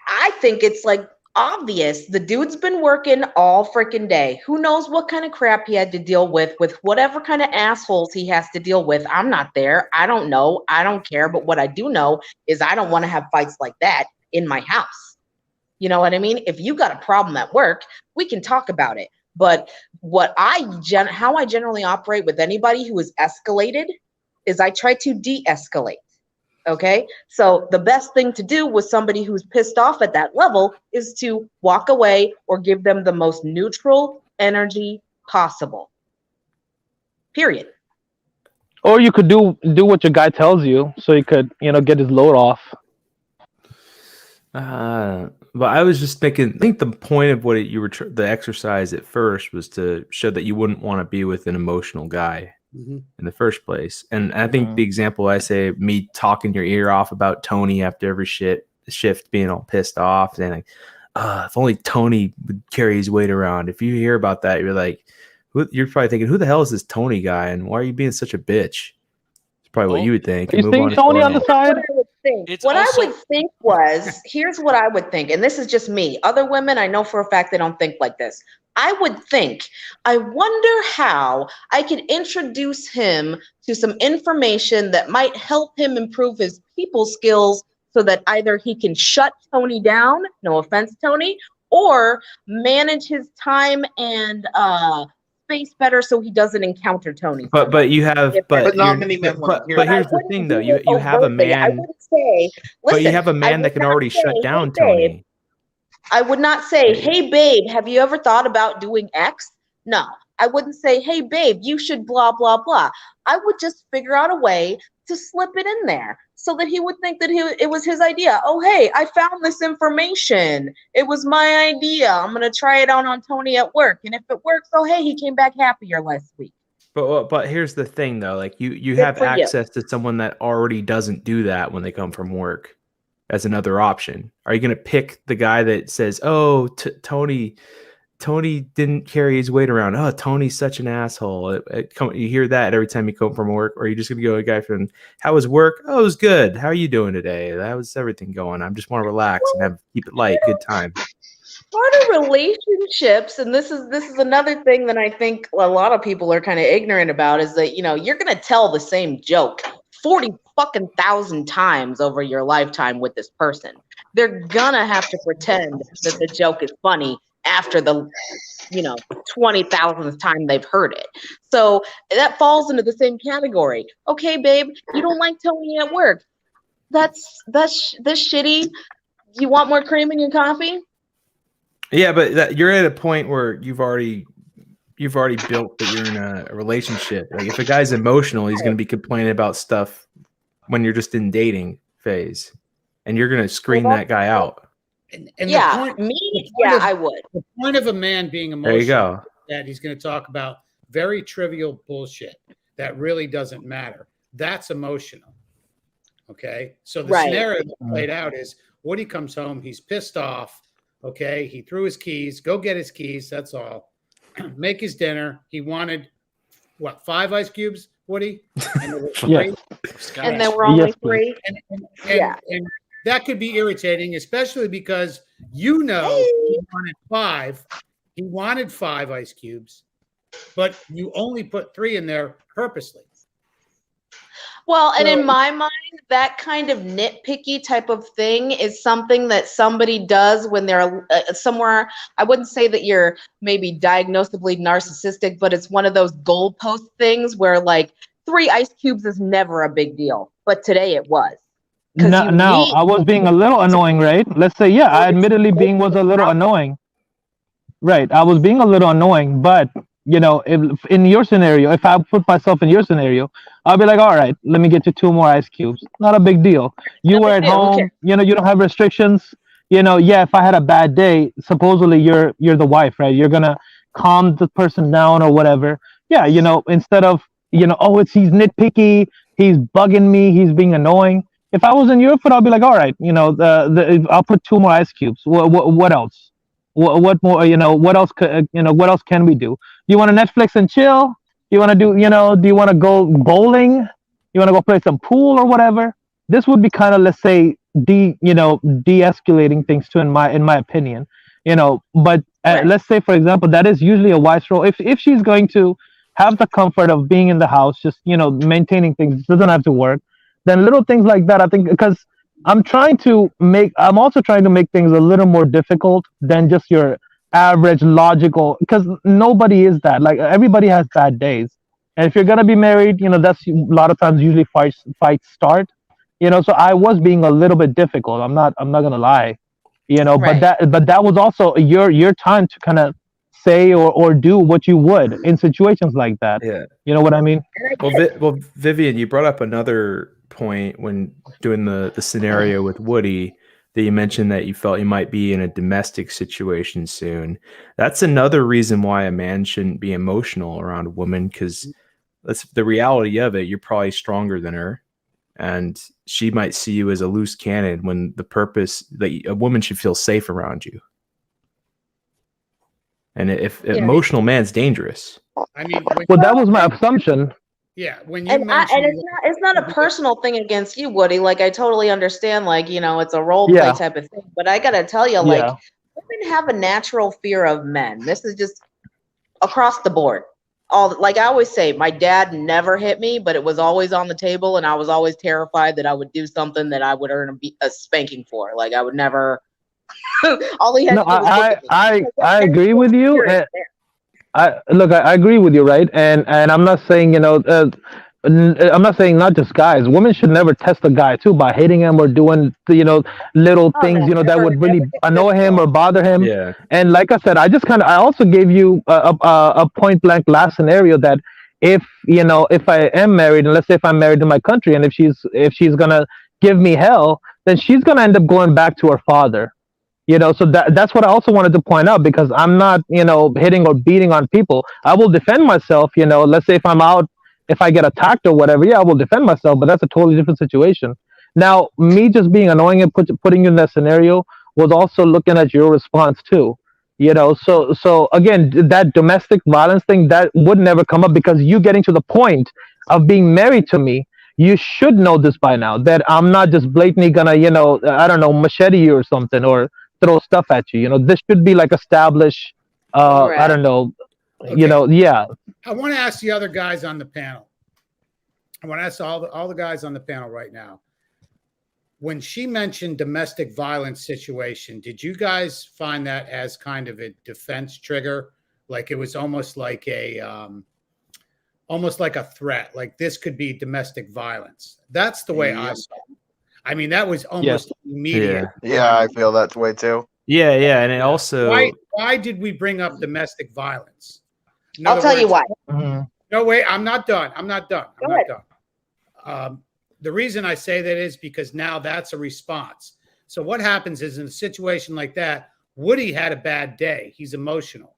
I think it's like obvious. The dude's been working all freaking day. Who knows what kind of crap he had to deal with whatever kind of assholes he has to deal with. I'm not there. I don't know. I don't care. But what I do know is I don't want to have fights like that in my house. You know what I mean? If you got a problem at work, we can talk about it. But how I generally operate with anybody who is escalated is I try to de-escalate. Okay? So the best thing to do with somebody who's pissed off at that level is to walk away or give them the most neutral energy possible. Period. Or you could do what your guy tells you, so he could, you know, get his load off. But I was just thinking, I think the point of what the exercise at first was to show that you wouldn't want to be with an emotional guy in the first place. And I think the example I say, me talking your ear off about Tony after every shift, being all pissed off, and like, if only Tony would carry his weight around. If you hear about that, you're like, you're probably thinking, who the hell is this Tony guy, and why are you being such a bitch? It's probably what you would think. You think Tony on the side? I would think was, here's what I would think, and this is just me. Other women, I know for a fact they don't think like this. I would think, I wonder how I could introduce him to some information that might help him improve his people skills so that either he can shut Tony down, no offense, Tony, or manage his time and space better so he doesn't encounter Tony. But not many men. But here's the thing, though. You have a man. I wouldn't say. Listen, but you have a man that can already shut down Tony. I would not say, hey, babe, have you ever thought about doing X? No, I wouldn't say, hey, babe, you should blah, blah, blah. I would just figure out a way to slip it in there so that he would think that it was his idea. Oh, hey, I found this information. It was my idea. I'm going to try it out on Tony at work. And if it works, oh, hey, he came back happier last week. But here's the thing though, like you Good have for you. access to someone that already doesn't do that when they come from work as another option. Are you going to pick the guy that says, "Oh, Tony didn't carry his weight around. Oh, Tony's such an asshole." You hear that every time you come from work, or are you just going to go to a guy from, "How was work? Oh, it was good. How are you doing today? That was everything going. I just want to relax and keep it light, good time." Part of relationships, and this is another thing that I think a lot of people are kind of ignorant about, is that you're gonna tell the same joke 40,000 times over your lifetime with this person. They're gonna have to pretend that the joke is funny after the 20,000th time they've heard it. So that falls into the same category. Okay, babe, you don't like Tony at work. That's shitty. You want more cream in your coffee? Yeah, but you're at a point where you've already built that you're in a relationship. Like if a guy's emotional, he's going to be complaining about stuff when you're just in dating phase, and you're going to screen that guy out. And yeah, I would. The point of a man being emotional, there you go, that he's going to talk about very trivial bullshit that really doesn't matter. That's emotional. Okay, so the scenario that played out is Woody comes home, he's pissed off. Okay, he threw his keys. Go get his keys. That's all. Make his dinner. He wanted 5 ice cubes, Woody? And there were only 3. And that could be irritating, especially because he wanted 5. He wanted 5 ice cubes, but you only put 3 in there purposely. Well, and in my mind, that kind of nitpicky type of thing is something that somebody does when they're somewhere. I wouldn't say that you're maybe diagnosably narcissistic, but it's one of those goalpost things where like 3 ice cubes is never a big deal. But today it was. Now, I was being a little annoying, right? Let's say, I admittedly was a little annoying. Right. I was being a little annoying, but if in your scenario, if I put myself in your scenario, I'll be like, all right, let me get you 2 more ice cubes. Not a big deal. You were at home, you don't have restrictions. If I had a bad day, supposedly you're the wife, right? You're gonna calm the person down or whatever. Yeah, instead of he's nitpicky, he's bugging me, he's being annoying. If I was in your foot, I'll be like, all right, I'll put 2 more ice cubes. What else? What more? What else? What else can we do? Do you want to Netflix and chill? You want to do? Do you want to go bowling? You want to go play some pool or whatever? This would be kind of, let's say, de-escalating things too, in my opinion. But let's say, for example, that is usually a wise role. If she's going to have the comfort of being in the house, just maintaining things, doesn't have to work, then little things like that, I think, because I'm also trying to make things a little more difficult than just your average logical, because nobody is that. Like, everybody has bad days. And if you're going to be married, that's a lot of times usually fights start, so I was being a little bit difficult. I'm not going to lie, but that was also your time to kind of say or do what you would in situations like that. Yeah. You know what I mean? Well, Vivian, you brought up another point when doing the scenario with Woody, that you mentioned that you felt you might be in a domestic situation soon. That's another reason why a man shouldn't be emotional around a woman, because that's the reality of it. You're probably stronger than her, and she might see you as a loose cannon when the purpose that a woman should feel safe around you. And if emotional man's dangerous. I mean, that was my assumption. Yeah, when you it's not a personal thing against you, Woody. Like, I totally understand, like, it's a role play type of thing. But I gotta tell you, like, women have a natural fear of men. This is just across the board. Like I always say, my dad never hit me, but it was always on the table, and I was always terrified that I would do something that I would earn a spanking for. Like, I would never. All he had to do was I agree with you. I agree with you, right? And I'm not saying I'm not saying not just guys. Women should never test a guy too by hitting him or doing little things that would really annoy him or bother him. Yeah. And like I said, I also gave you a point blank last scenario that if I am married, and let's say if I'm married in my country, and if she's gonna give me hell, then she's gonna end up going back to her father. So that's what I also wanted to point out, because I'm not hitting or beating on people. I will defend myself. Let's say if I get attacked or whatever, I will defend myself, but that's a totally different situation. Now, me just being annoying and putting you in that scenario was also looking at your response too. So again, that domestic violence thing, that would never come up, because you getting to the point of being married to me, you should know this by now, that I'm not just blatantly gonna, I don't know, machete you or something, or throw stuff at you. This should be like established, I don't know, yeah. I want to ask the other guys on the panel. I want to ask all the guys on the panel right now. When she mentioned domestic violence situation, did you guys find that as kind of a defense trigger? Like it was almost like a threat, like this could be domestic violence. That's the way I saw it. I mean, that was almost immediate. Yeah, I feel that way too. Yeah, and it also. Why did we bring up domestic violence? I'll tell you why. No, wait, I'm not done. I'm not done. Go ahead. The reason I say that is because now that's a response. So what happens is, in a situation like that, Woody had a bad day. He's emotional.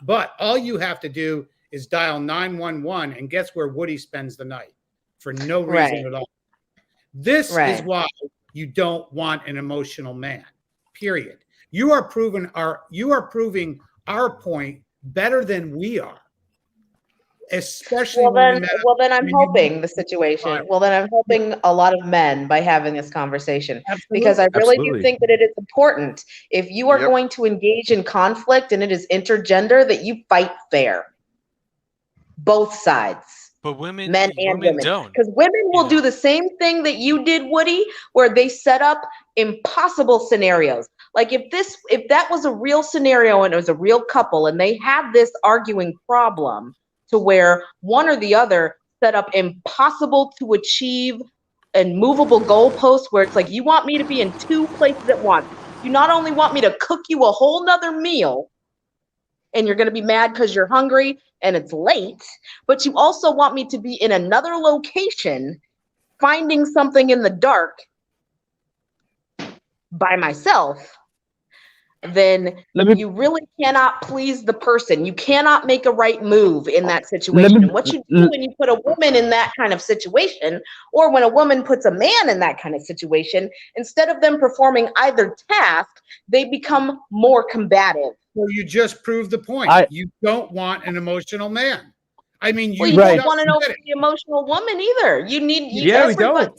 But all you have to do is dial 911, and guess where Woody spends the night? For no reason at all. This is why you don't want an emotional man. Period. You are proving our point better than we are. Especially well, then I'm helping the situation. Well, then I'm helping a lot of men by having this conversation. Absolutely. Because I really do think that it is important, if you are going to engage in conflict and it is intergender, that you fight fair. Both sides. But men and women don't. Because women will do the same thing that you did, Woody, where they set up impossible scenarios. Like if that was a real scenario and it was a real couple and they had this arguing problem, to where one or the other set up impossible to achieve and movable goalposts, where it's like, you want me to be in two places at once. You not only want me to cook you a whole nother meal and you're going to be mad because you're hungry and it's late, but you also want me to be in another location finding something in the dark by myself, then you really cannot please the person. You cannot make a right move in that situation. And what you do when you put a woman in that kind of situation, or when a woman puts a man in that kind of situation, instead of them performing either task, they become more combative. Well, you just proved the point. You don't want an emotional man. I mean, you don't want an emotional woman either. You need. We don't.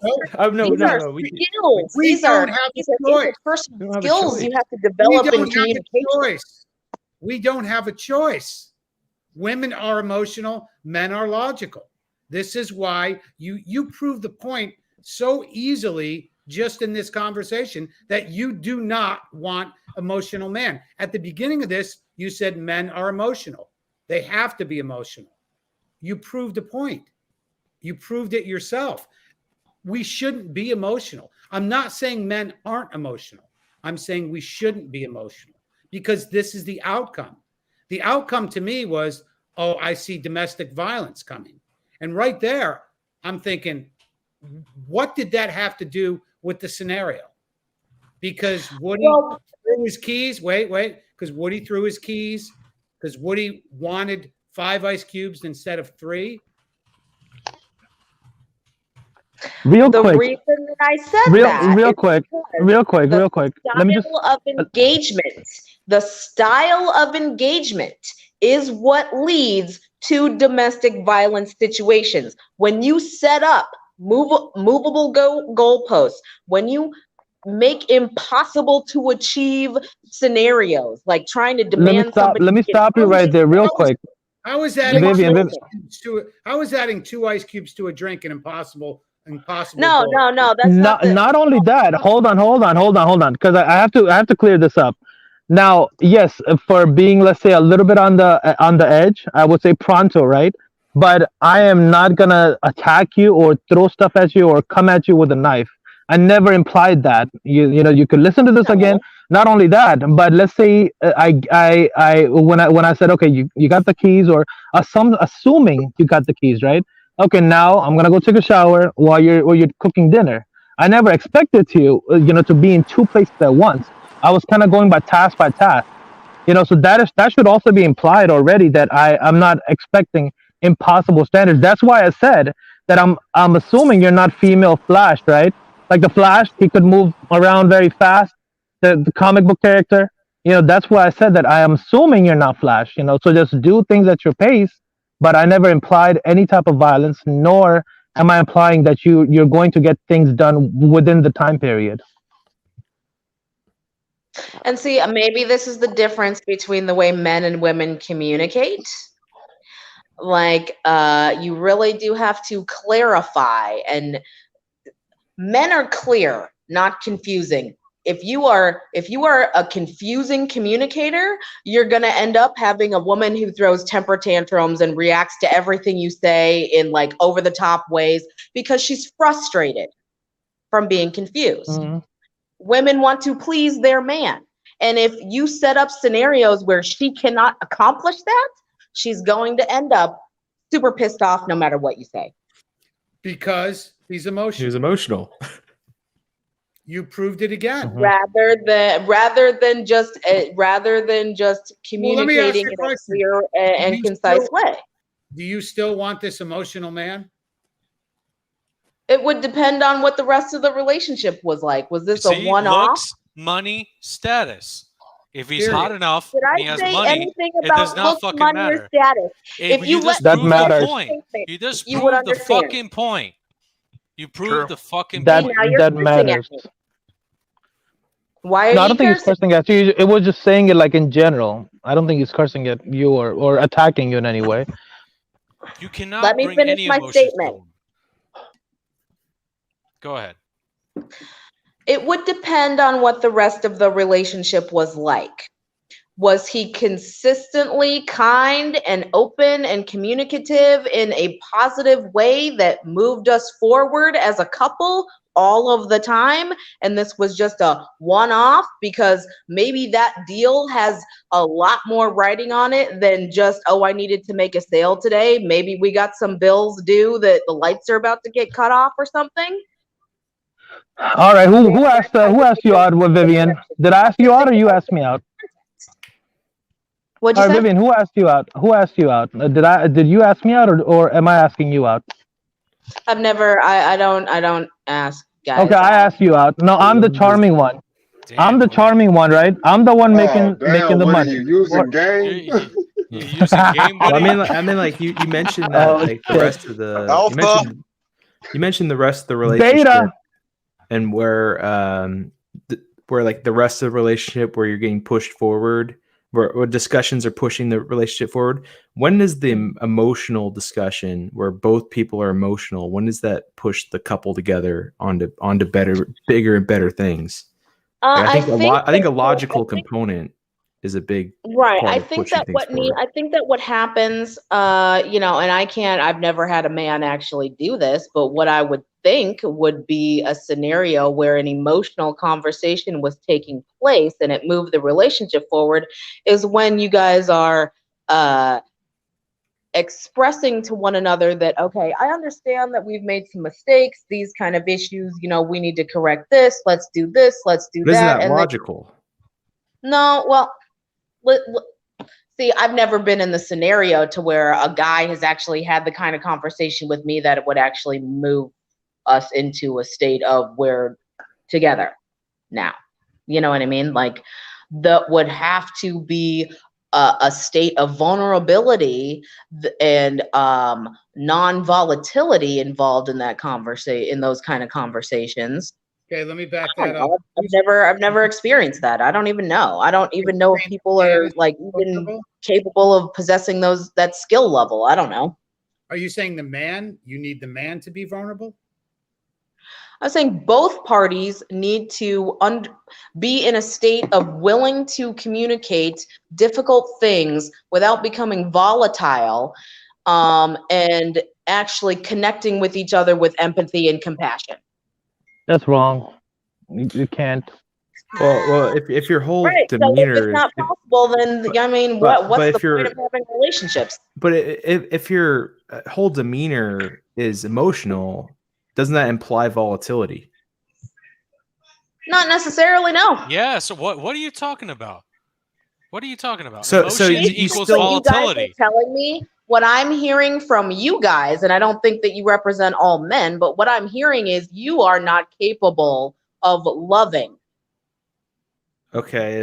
These are personal skills you have to develop in communication. We don't have a choice. Women are emotional. Men are logical. This is why you prove the point so easily just in this conversation that you do not want emotional man. At the beginning of this, you said men are emotional. They have to be emotional. You proved a point. You proved it yourself. We shouldn't be emotional. I'm not saying men aren't emotional. I'm saying we shouldn't be emotional, because this is the outcome. The outcome to me was, oh, I see domestic violence coming. And right there, I'm thinking, what did that have to do with the scenario? Because Woody threw his keys. Because Woody threw his keys. Because Woody wanted 5 ice cubes instead of 3. The reason that I said real quick. Let me just of engagement. The style of engagement is what leads to domestic violence situations. When you set up movable goalposts, when you make impossible to achieve scenarios, like trying to demand somebody. Let me stop you right there, real quick. How is that Vivian, how is adding 2 ice cubes to a drink an impossible? No. That's not only that. Hold on, because I have to clear this up. Now, yes, for being, let's say, a little bit on the edge, I would say pronto, right? but I am not gonna attack you or throw stuff at you or come at you with a knife. I never implied that. You know, you could listen to this again. Not only that, but let's say when I said, okay, you got the keys, or assuming you got the keys, right? Okay, now I'm gonna go take a shower while you're cooking dinner. I never expected to to be in two places at once. I was kind of going by task, so that should also be implied already, that I'm not expecting impossible standards. That's why I said that I'm assuming you're not female Flash, right? Like the Flash, he could move around very fast. The comic book character, that's why I said that I am assuming you're not Flash. So just do things at your pace. But I never implied any type of violence, nor am I implying that you're going to get things done within the time period. And see, maybe this is the difference between the way men and women communicate. Like, you really do have to clarify, and men are clear, not confusing. If you are a confusing communicator, you're going to end up having a woman who throws temper tantrums and reacts to everything you say in like over the top ways because she's frustrated from being confused. Mm-hmm. Women want to please their man. And if you set up scenarios where she cannot accomplish that, she's going to end up super pissed off no matter what you say. Because he's emotional. He was emotional. You proved it again. Mm-hmm. Rather than just communicating in a clear and concise way. Do you still want this emotional man? It would depend on what the rest of the relationship was like. Was this a one-off? Looks, money, status. If he's hot enough, he has money. It does not fucking matter. If you just prove the point, you just prove the fucking point. You prove the fucking point. That matters. Why? No, I don't think he's cursing at you. It was just saying it like in general. I don't think he's cursing at you or attacking you in any way. You cannot. Let me finish my statement. Go ahead. It would depend on what the rest of the relationship was like. Was he consistently kind and open and communicative in a positive way that moved us forward as a couple all of the time? And this was just a one-off because maybe that deal has a lot more writing on it than just, oh, I needed to make a sale today. Maybe we got some bills due that the lights are about to get cut off or something. All right, who asked you out with Vivian? Did I ask you out or you asked me out? What'd you say? Vivian, who asked you out? Who asked you out? Did you ask me out or am I asking you out? I've never. I don't ask guys. Okay, I asked you out. No, I'm the charming one. Damn, I'm the charming one, right? I'm the one making the money. You using game? I mean, like you mentioned that like the rest of the you mentioned the rest of the relationship. Data. And where like the rest of the relationship where you're getting pushed forward, where discussions are pushing the relationship forward. When is the emotional discussion where both people are emotional? When does that push the couple together onto bigger and better things? Like, I think a logical component is a big right. part I of think that what happens, and I've never had a man actually do this, but what I would think would be a scenario where an emotional conversation was taking place and it moved the relationship forward is when you guys are expressing to one another that, okay, I understand that we've made some mistakes, these kind of issues, we need to correct this, let's do this, let's do that. Isn't that logical? No, well, see, I've never been in the scenario to where a guy has actually had the kind of conversation with me that it would actually move us into a state of we're together now. You know what I mean? Like that would have to be a state of vulnerability and non-volatility involved in that in those kind of conversations. Okay, let me back that up. I've never experienced that. I don't even know. I don't even know if people are like even capable of possessing that skill level. I don't know. Are you saying you need the man to be vulnerable? I'm saying both parties need to be in a state of willing to communicate difficult things without becoming volatile, and actually connecting with each other with empathy and compassion. That's wrong. You can't. Well, if your whole Right. So demeanor if it's not possible, then I mean, what's the point of having relationships? But if your whole demeanor is emotional, doesn't that imply volatility? Not necessarily, no. Yeah. So what are you talking about? What are you talking about? So Emotions equals volatility. You guys are telling me what I'm hearing from you guys, and I don't think that you represent all men, but what I'm hearing is you are not capable of loving. Okay,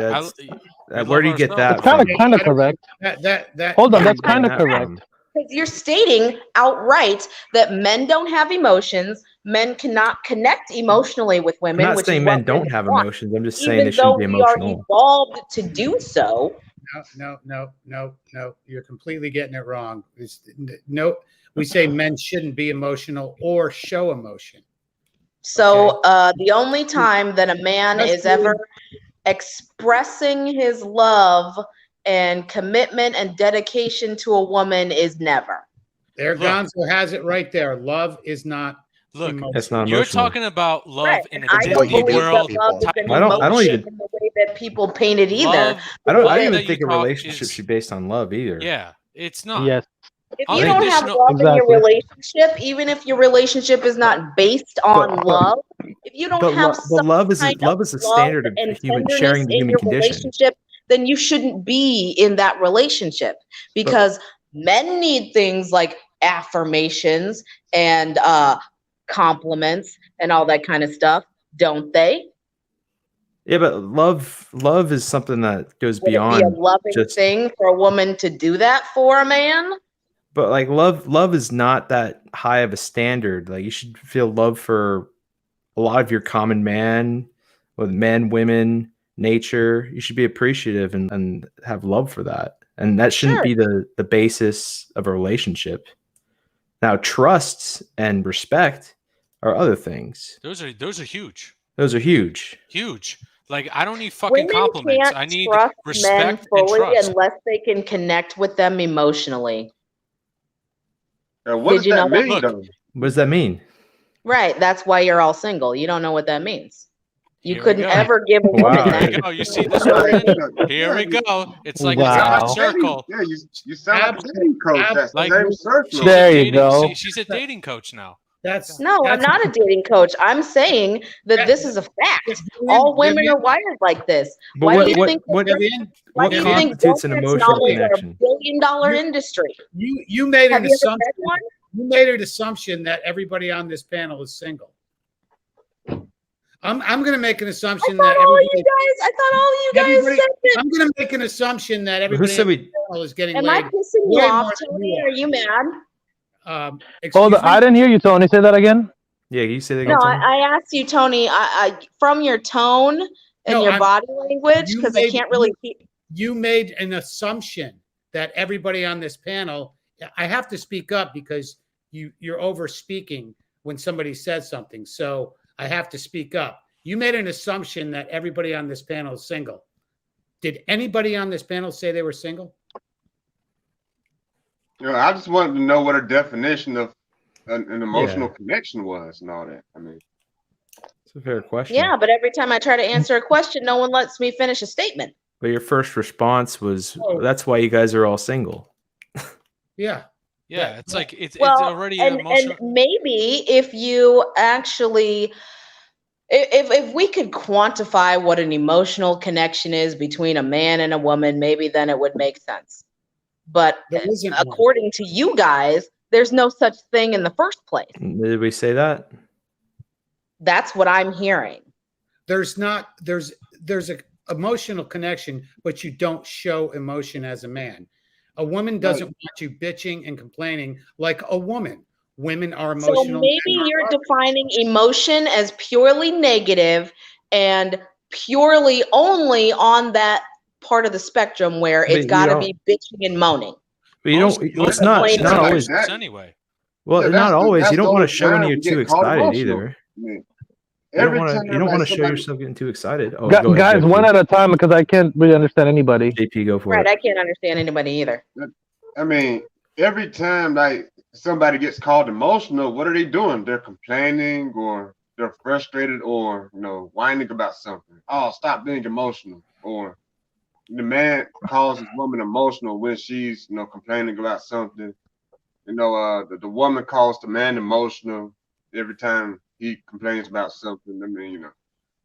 where do you get that? It's kind of correct. Hold on, that's kind of correct. Because you're stating outright that men don't have emotions, men cannot connect emotionally with women. I'm not saying men don't have emotions. I'm just saying they even though shouldn't be we are emotional. evolved to do so. No. You're completely getting it wrong. We say men shouldn't be emotional or show emotion. So the only time that a man is ever expressing his love and commitment and dedication to a woman is never. There, Gonzo has it right there. Love is not. Look, it's not you're emotional. talking about love in a I don't Disney believe world. that love is an I don't emotion even- in the way that people paint it either. I don't Love even that think you a talk relationship should be based on love either. Yeah, it's not. Yes. If you don't have love in your relationship, even if your relationship is not based on love, if you don't have some love is kind a of standard of and human tenderness sharing the in human your condition. relationship, then you shouldn't be in that relationship, because men need things like affirmations and compliments and all that kind of stuff, don't they? Yeah, but love is something that goes Would it beyond be a loving just. thing for a woman to do that for a man? But like love is not that high of a standard. Like you should feel love for a lot of your common man, with men, women, nature. You should be appreciative and have love for that. And that shouldn't be the basis of a relationship. Now, trust and respect are other things. Those are huge. Those are huge. Huge. Like, I don't need fucking Women compliments. can't I need trust men respect and fully trust. unless they can connect with them emotionally. What Did does you that know that? mean, though? What does that mean? Right. That's why you're all single. You don't know what that means. You Here we couldn't go. ever give a woman Here that. we go. You see this woman? Here we go. It's like it's Wow. a circle. Yeah, you sound like a dating coach. That's Like, the same circle. There you go. She's a dating coach now. I'm not a dating coach. I'm saying that this is a fact. All women are wired like this. But Why what- do you what- think? what- Why what do you think constitutes an romance emotional novels are a connection? billion-dollar industry? You made Have an you ever assumption. read one? You made an assumption that everybody on this panel is single. I'm going to make an assumption that everybody. I thought all you guys said that. I'm going to make an assumption that everybody said on we- this panel is getting Am laid. I pissing you way off, more than Tony? you Are you mad? Hold Hold on, I didn't hear you, Tony. Say that again. Yeah, you say that No, again. Tony? I asked you, Tony, I from your tone and No, your I'm- body language, you because I made- can't really hear. You made an assumption that everybody on this panel. I have to speak up because you're over speaking when somebody says something. So I have to speak up. You made an assumption that everybody on this panel is single. Did anybody on this panel say they were single? I just wanted to know what a definition of an emotional connection was and all that. I mean, It's a fair question. Yeah, but every time I try to answer a question, no one lets me finish a statement. But your first response was, "That's why you guys are all single." Yeah. Yeah, it's like it's Well, already and emotional. maybe if you actually, if we could quantify what an emotional connection is between a man and a woman, maybe then it would make sense. But according to you guys, there's no such thing in the first place. Did we say that? That's what I'm hearing. There's a emotional connection, but you don't show emotion as a man. A woman doesn't want you bitching and complaining like a woman. Women are emotional. So maybe you're defining emotion as purely negative and purely only on that part of the spectrum where it's But got to you be bitching and moaning. But you don't. Well, it's not. It's not always. Anyway. Well, Yeah, not always. that's You don't the want whole to show when time you're we too get called excited emotional. either. I mean, You don't every want time to. You don't want to show somebody- yourself getting too excited. Oh, go ahead, Guys, JP. one at a time because I can't really understand anybody. JP, go for Right, it. I can't understand anybody either. I mean, every time like somebody gets called emotional, what are they doing? They're complaining or they're frustrated or whining about something. Oh, stop being emotional. Or the man calls his woman emotional when she's complaining about something. The woman calls the man emotional every time he complains about something. I mean,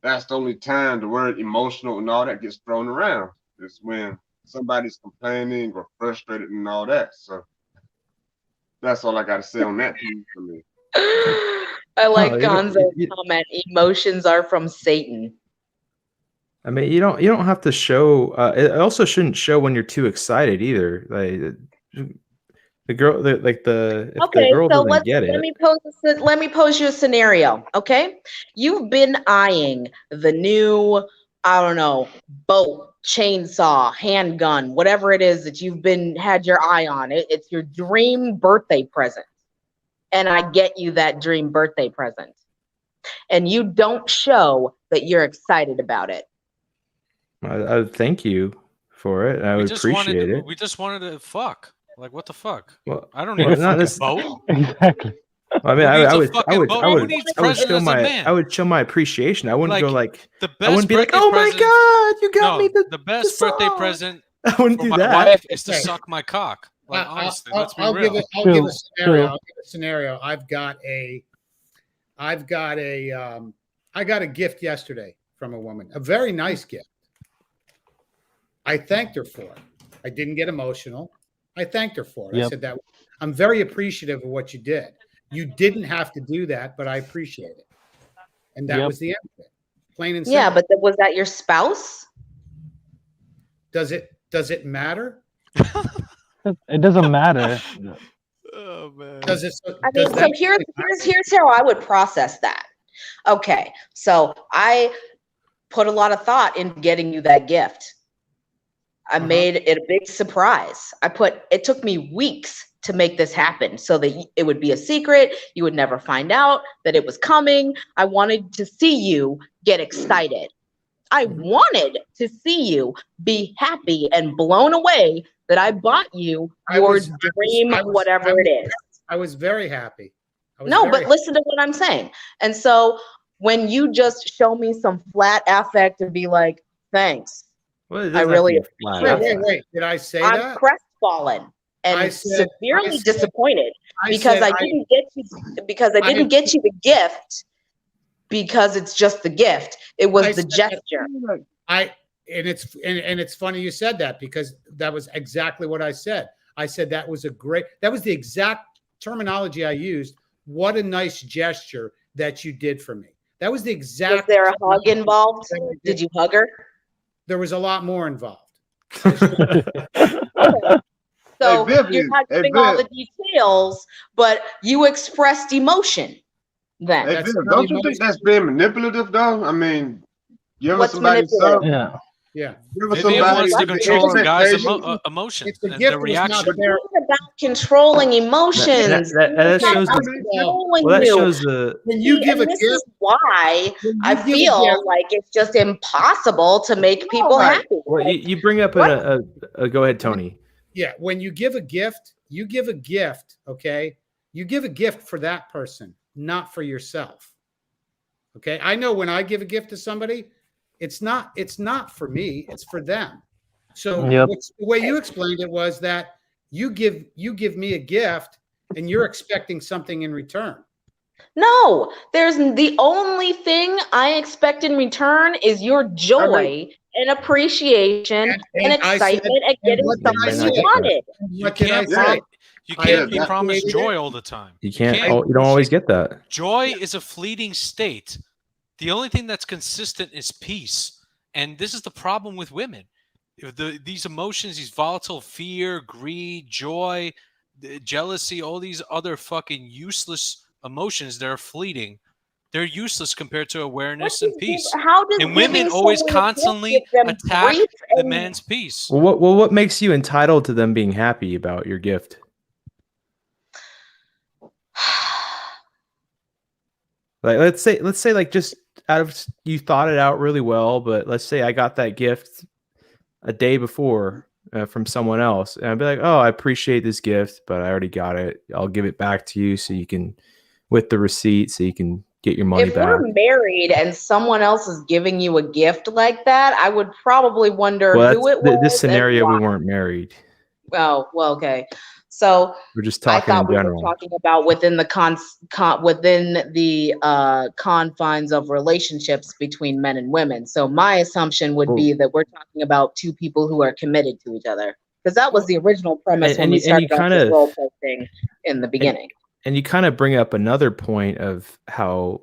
that's the only time the word emotional and all that gets thrown around. It's when somebody's complaining or frustrated and all that. So that's all I got to say on that piece for me. I like Gonzo's comment. Emotions are from Satan. I mean, you don't have to show. It also shouldn't show when you're too excited either. Like the girl, if the girl So doesn't get it. let me pose you a scenario. Okay, you've been eyeing the new, I don't know, boat, chainsaw, handgun, whatever it is that you've had your eye on. It's your dream birthday present, and I get you that dream birthday present, and you don't show that you're excited about it. I thank you for it. I would appreciate it. We just wanted to fuck. Like, what the fuck? Well, I don't need a fucking boat. Exactly. I mean, I would show my appreciation. I wouldn't go like, I wouldn't be like, oh my god, you got me the best birthday present. I wouldn't do my that. Wife is to suck my cock. Like, honestly, let's be real. I'll give a scenario. I got a gift yesterday from a woman, a very nice gift. I thanked her for it. I didn't get emotional. I thanked her for it. Yep. I said that I'm very appreciative of what you did. You didn't have to do that, but I appreciate it. And that was the end of it. Plain and simple. Yeah, but was that your spouse? Does it matter? It doesn't matter. Oh man. So here's how I would process that. Okay, so I put a lot of thought into getting you that gift. I made it a big surprise. It took me weeks to make this happen so that it would be a secret. You would never find out that it was coming. I wanted to see you get excited. I wanted to see you be happy and blown away that I bought you your dream, whatever it is. I was very happy. Listen to what I'm saying. And so when you just show me some flat affect and be like, thanks. Well, I really appreciate wait. Did I say I'm that? crestfallen and severely disappointed because I didn't get you the gift because it's just the gift. It was the gesture. It's funny you said that because that was exactly what I said. I said that was the exact terminology I used. What a nice gesture that you did for me. That was the exact. Was there a hug involved? Did you hug her? There was a lot more involved. Okay. So you're not giving all the details, but you expressed emotion then. Hey, don't you think that's being manipulative though? I mean, give us somebody something. Yeah. Vivian wants to control a guy's emotions and their reaction. It's not about controlling emotions. That shows the. When you give a gift, this is why I feel like it's just impossible to make people happy. Well, you bring up a go ahead, Tony. Yeah, when you give a gift, okay? You give a gift for that person, not for yourself. Okay? I know when I give a gift to somebody, it's not for me, it's for them. So the way you explained it was that you give me a gift and you're expecting something in return. No, the only thing I expect in return is your joy and appreciation and excitement at getting something you wanted. You can't be promised joy all the time. You don't always get that. Joy is a fleeting state. The only thing that's consistent is peace. And this is the problem with women. These emotions, these volatile fear, greed, joy, jealousy, all these other fucking useless emotions that are fleeting, they're useless compared to awareness and peace. And women always constantly attack the man's peace. Well, what makes you entitled to them being happy about your gift? Like let's say like just out of you thought it out really well, but let's say I got that gift a day before from someone else, and I'd be like, "Oh, I appreciate this gift, but I already got it. I'll give it back to you so you can, with the receipt, so you can get your money If back." we're married and someone else is giving you a gift like that, I would probably wonder Well, who it was. this scenario, and we why. weren't married. Oh, well, okay. So We're just I talking in thought we were general. talking about within the confines of relationships between men and women. So my assumption would be that we're talking about two people who are committed to each other, because that was the original premise when we started off this role play thing in the beginning. And you kind of bring up another point of how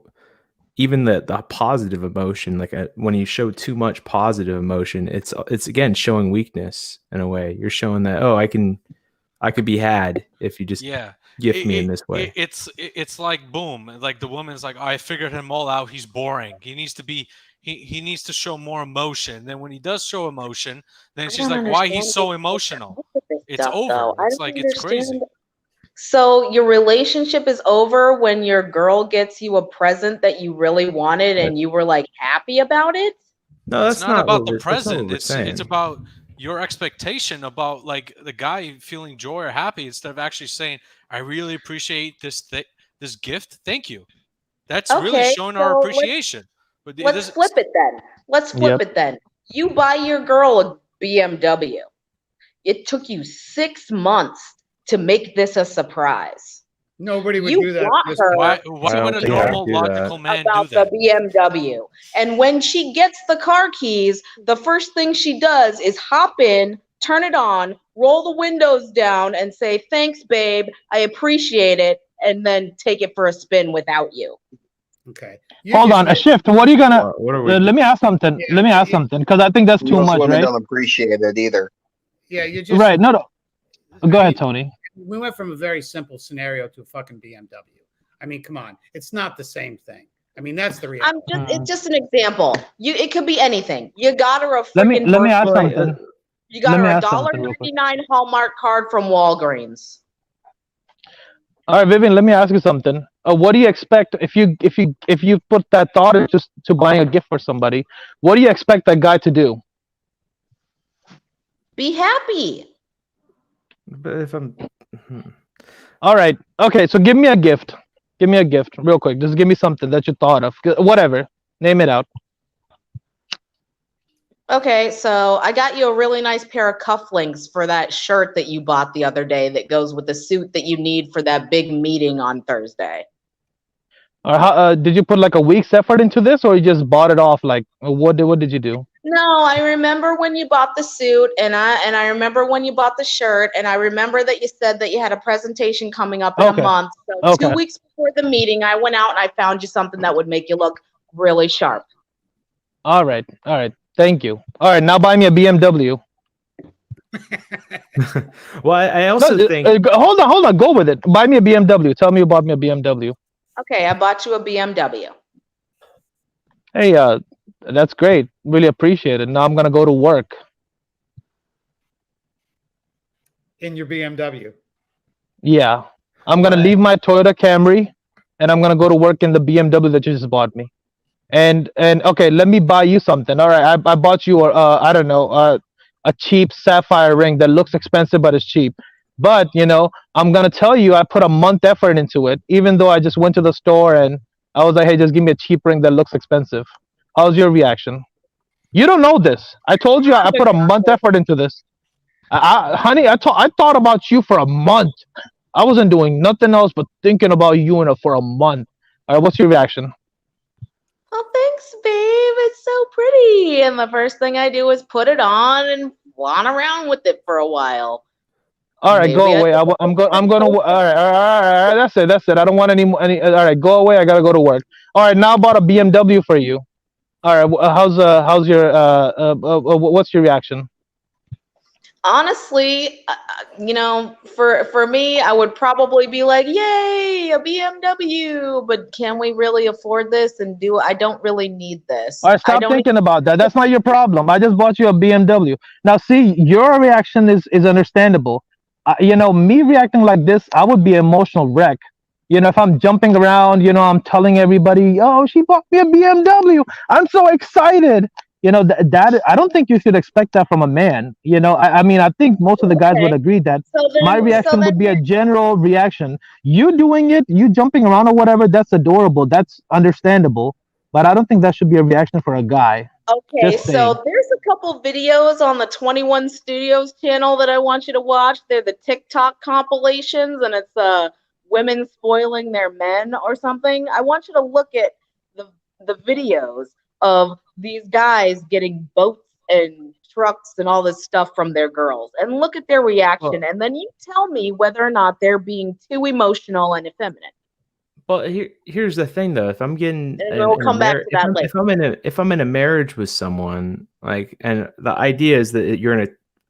even the positive emotion, like when you show too much positive emotion, it's again showing weakness in a way. You're showing that, oh, I could be had if you just gift me in this way. It's like boom, like the woman's like, I figured him all out. He's boring. He needs to be. He needs to show more emotion. Then when he does show emotion, then she's like, why he's so emotional? It's over. It's like it's crazy. So your relationship is over when your girl gets you a present that you really wanted and you were like happy about it? No, that's not about the that's not what present. we're saying. It's about your expectation about like the guy feeling joy or happy instead of actually saying, I really appreciate this gift. Thank you. That's really showing our appreciation. But let's flip it then. Let's flip it then. You buy your girl a BMW. It took you 6 months to make this a surprise. Nobody would you do that. Why would a normal, logical man about do that? the BMW. And when she gets the car keys, the first thing she does is hop in, turn it on, roll the windows down, and say, thanks, babe, I appreciate it, and then take it for a spin without you. Okay. Hold on, a shift. What are you gonna? What are we let me ask something. Let me ask something, because I think that's too Most much, women right? don't appreciate it either. Yeah, you just Right. No. Go ahead, Tony. We went from a very simple scenario to a fucking BMW. I mean, come on, it's not the same thing. I mean, that's the reality. It's just an example. It could be anything. You got her a Let freaking me ask birthday. something. You got Let me her a ask something real quick. $1.99 Hallmark card from Walgreens. All right, Vivian. Let me ask you something. What do you expect if you put that thought into to buying a gift for somebody? What do you expect that guy to do? Be happy. But if I'm All right. Okay. So give me a gift. Give me a gift real quick. Just give me something that you thought of. Whatever. Name it out. Okay, so I got you a really nice pair of cufflinks for that shirt that you bought the other day that goes with the suit that you need for that big meeting on Thursday. Did you put like a week's effort into this, or you just bought it off? Like, what did you do? No, I remember when you bought the suit, and I remember when you bought the shirt, and I remember that you said that you had a presentation coming up in a month. So 2 weeks before the meeting, I went out and I found you something that would make you look really sharp. All right. Thank you. All right, now buy me a BMW. Well, I also think. Hold on. Go with it. Buy me a BMW. Tell me you bought me a BMW. Okay, I bought you a BMW. Hey, that's great. Really appreciate it. Now I'm gonna go to work. In your BMW. Yeah, I'm gonna leave my Toyota Camry, and I'm gonna go to work in the BMW that you just bought me. And okay, let me buy you something. All right, I bought you I don't know, a cheap sapphire ring that looks expensive but is cheap. But I'm gonna tell you, I put a month effort into it, even though I just went to the store and I was like, hey, just give me a cheap ring that looks expensive. How's your reaction? You don't know this. I told you I put a month effort into this. Honey, I thought about you for a month. I wasn't doing nothing else but thinking about you for a month. All right, what's your reaction? Oh, thanks, babe. It's so pretty. And the first thing I do is put it on and flaunt around with it for a while. All right, go away. I'm gonna. All right. That's it. I don't want any. All right, go away. I gotta go to work. All right, now I bought a BMW for you. All right, how's your what's your reaction? Honestly, for me, I would probably be like, yay, a BMW, but can we really afford this and do it? I don't really need this. All right, stop thinking about that. That's not your problem. I just bought you a BMW. Now, see, your reaction is understandable. Me reacting like this, I would be an emotional wreck. If I'm jumping around, I'm telling everybody, oh, she bought me a BMW. I'm so excited. you know, that I don't think you should expect that from a man. You know, I mean, I think most of the guys would agree that my reaction would be a general reaction. You doing it, you jumping around or whatever, that's adorable. That's understandable. But I don't think that should be a reaction for a guy. Okay, Just saying. so there's a couple videos on the 21 Studios channel that I want you to watch. They're the TikTok compilations, and it's women spoiling their men or something. I want you to look at the videos of these guys getting boats and trucks and all this stuff from their girls, and look at their reaction, and then you tell me whether or not they're being too emotional and effeminate. Well, here's the thing though. If I'm getting, And we'll come back to that later. if I'm in a marriage with someone, like, and the idea is that you're in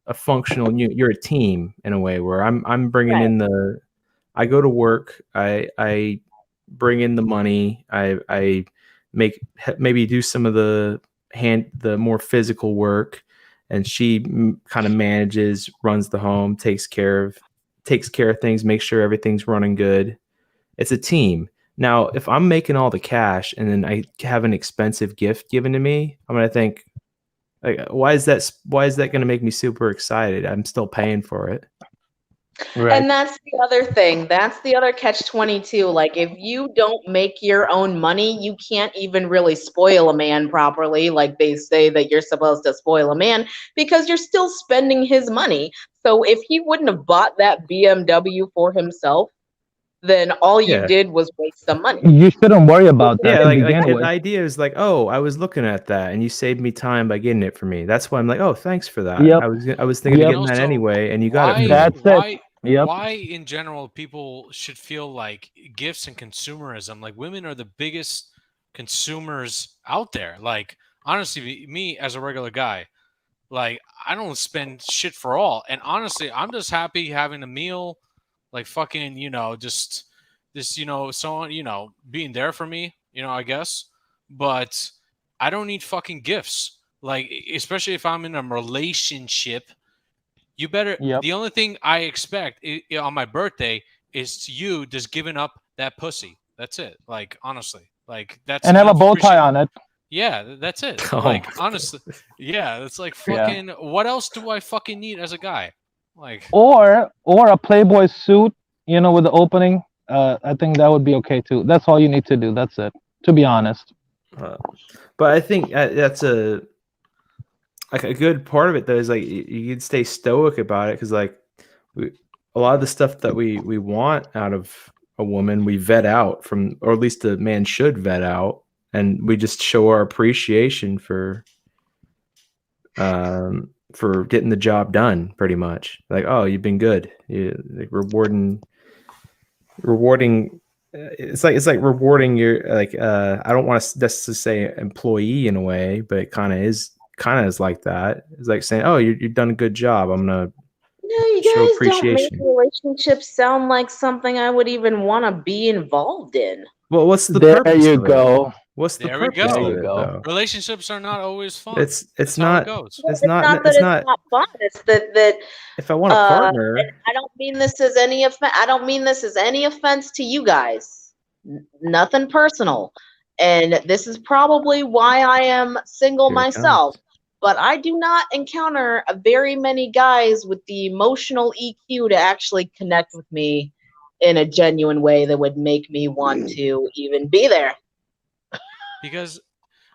a functional, you're a team in a way where I'm bringing in I go to work, I bring in the money, I maybe do some of the more physical work, and she kind of manages, runs the home, takes care of things, makes sure everything's running good. It's a team. Now, if I'm making all the cash and then I have an expensive gift given to me, I'm gonna think, like, why is that going to make me super excited? I'm still paying for it. Right. And that's the other thing. That's the other catch-22. Like, if you don't make your own money, you can't even really spoil a man properly. Like they say that you're supposed to spoil a man because you're still spending his money. So if he wouldn't have bought that BMW for himself, then all you did was waste some money. You shouldn't worry about that. Yeah, like the idea is like, oh, I was looking at that and you saved me time by getting it for me. That's why I'm like, oh, thanks for that. Yep. I was thinking of getting that anyway, and you got it. Why in general people should feel like gifts and consumerism? Like, women are the biggest consumers out there. Like, honestly, me as a regular guy, like, I don't spend shit for all. And honestly, I'm just happy having a meal. Like, fucking, you know, just this, you know, so on, you know, being there for me, you know, I guess. But I don't need fucking gifts. Like, especially if I'm in a relationship, you better. The only thing I expect on my birthday is you just giving up that pussy. That's it. Like, honestly, like, that's, and have a bow tie on it. Yeah, that's it. Oh. Like, honestly, yeah, it's like fucking. What else do I fucking need as a guy? Like, or a Playboy suit, you know, with the opening. I think that would be okay too. That's all you need to do. That's it. To be honest. But I think that's a good part of it though, is like you can stay stoic about it, because like a lot of the stuff that we want out of a woman, we vet out from, or at least a man should vet out, and we just show our appreciation for getting the job done, pretty much. Like, oh, you've been good. Like rewarding. It's like rewarding your, like, I don't want to just to say employee in a way, but it kind of is like that. It's like saying, oh, you've done a good job. I'm gonna you show guys appreciation. don't make relationships sound like something I would even want to be involved in. Well, what's the there purpose? You of go. It? What's the there we purpose? go. Of it, though? Relationships are not always fun. It's That's not. how it goes. It's not fun. It's that if I want a partner, I don't mean this as any offense. I don't mean this as any offense to you guys. Nothing personal. And this is probably why I am single myself. But I do not encounter very many guys with the emotional EQ to actually connect with me in a genuine way that would make me want to even be there. Because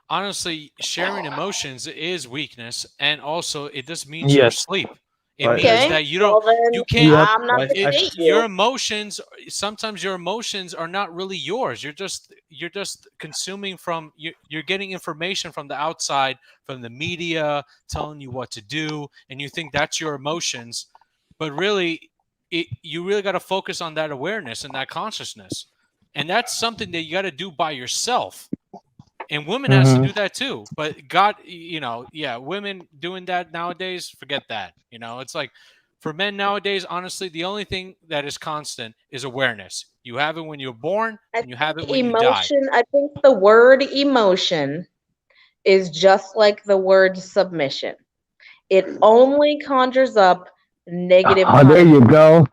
honestly, sharing emotions is weakness, and also it just means you're asleep. It means that you don't, you can't. I'm not gonna date you. Your emotions, sometimes your emotions are not really yours. You're just consuming from. You're getting information from the outside, from the media, telling you what to do, and you think that's your emotions, but really, you really got to focus on that awareness and that consciousness, and that's something that you got to do by yourself. And women has to do that too. But God, you know, women doing that nowadays, forget that. You know, it's like for men nowadays, honestly, the only thing that is constant is awareness. You have it when you're born, and you have it when you die. I think the word emotion is just like the word submission. It only conjures up negative. There you go.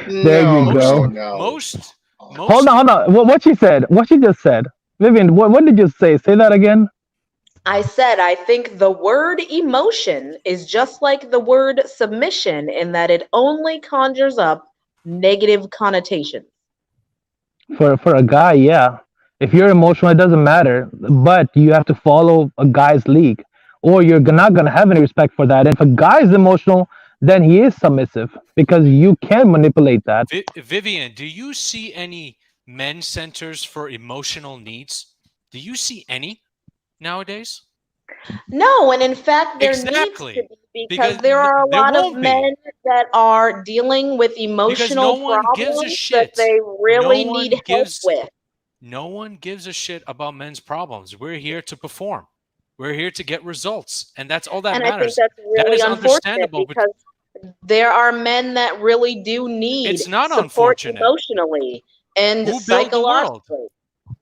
There you go. Most. Hold on. What she said? What she just said? Vivian, what did you say? Say that again. I said, I think the word emotion is just like the word submission in that it only conjures up negative connotations. For a guy, yeah. If you're emotional, it doesn't matter, but you have to follow a guy's league, or you're not gonna have any respect for that. And if a guy's emotional, then he is submissive because you can manipulate that. Vivian, do you see any men centers for emotional needs? Do you see any nowadays? No, and in fact, there Exactly. needs to be because there are a there lot of won't be. men that are dealing with emotional no one gives a problems shit. that they really No one need help gives- with. No one gives a shit about men's problems. We're here to perform. We're here to get results, and that's all that And matters. I think that's That really is unfortunate understandable. because there are men that really do need It's not support unfortunate. emotionally and Who built the world? psychologically.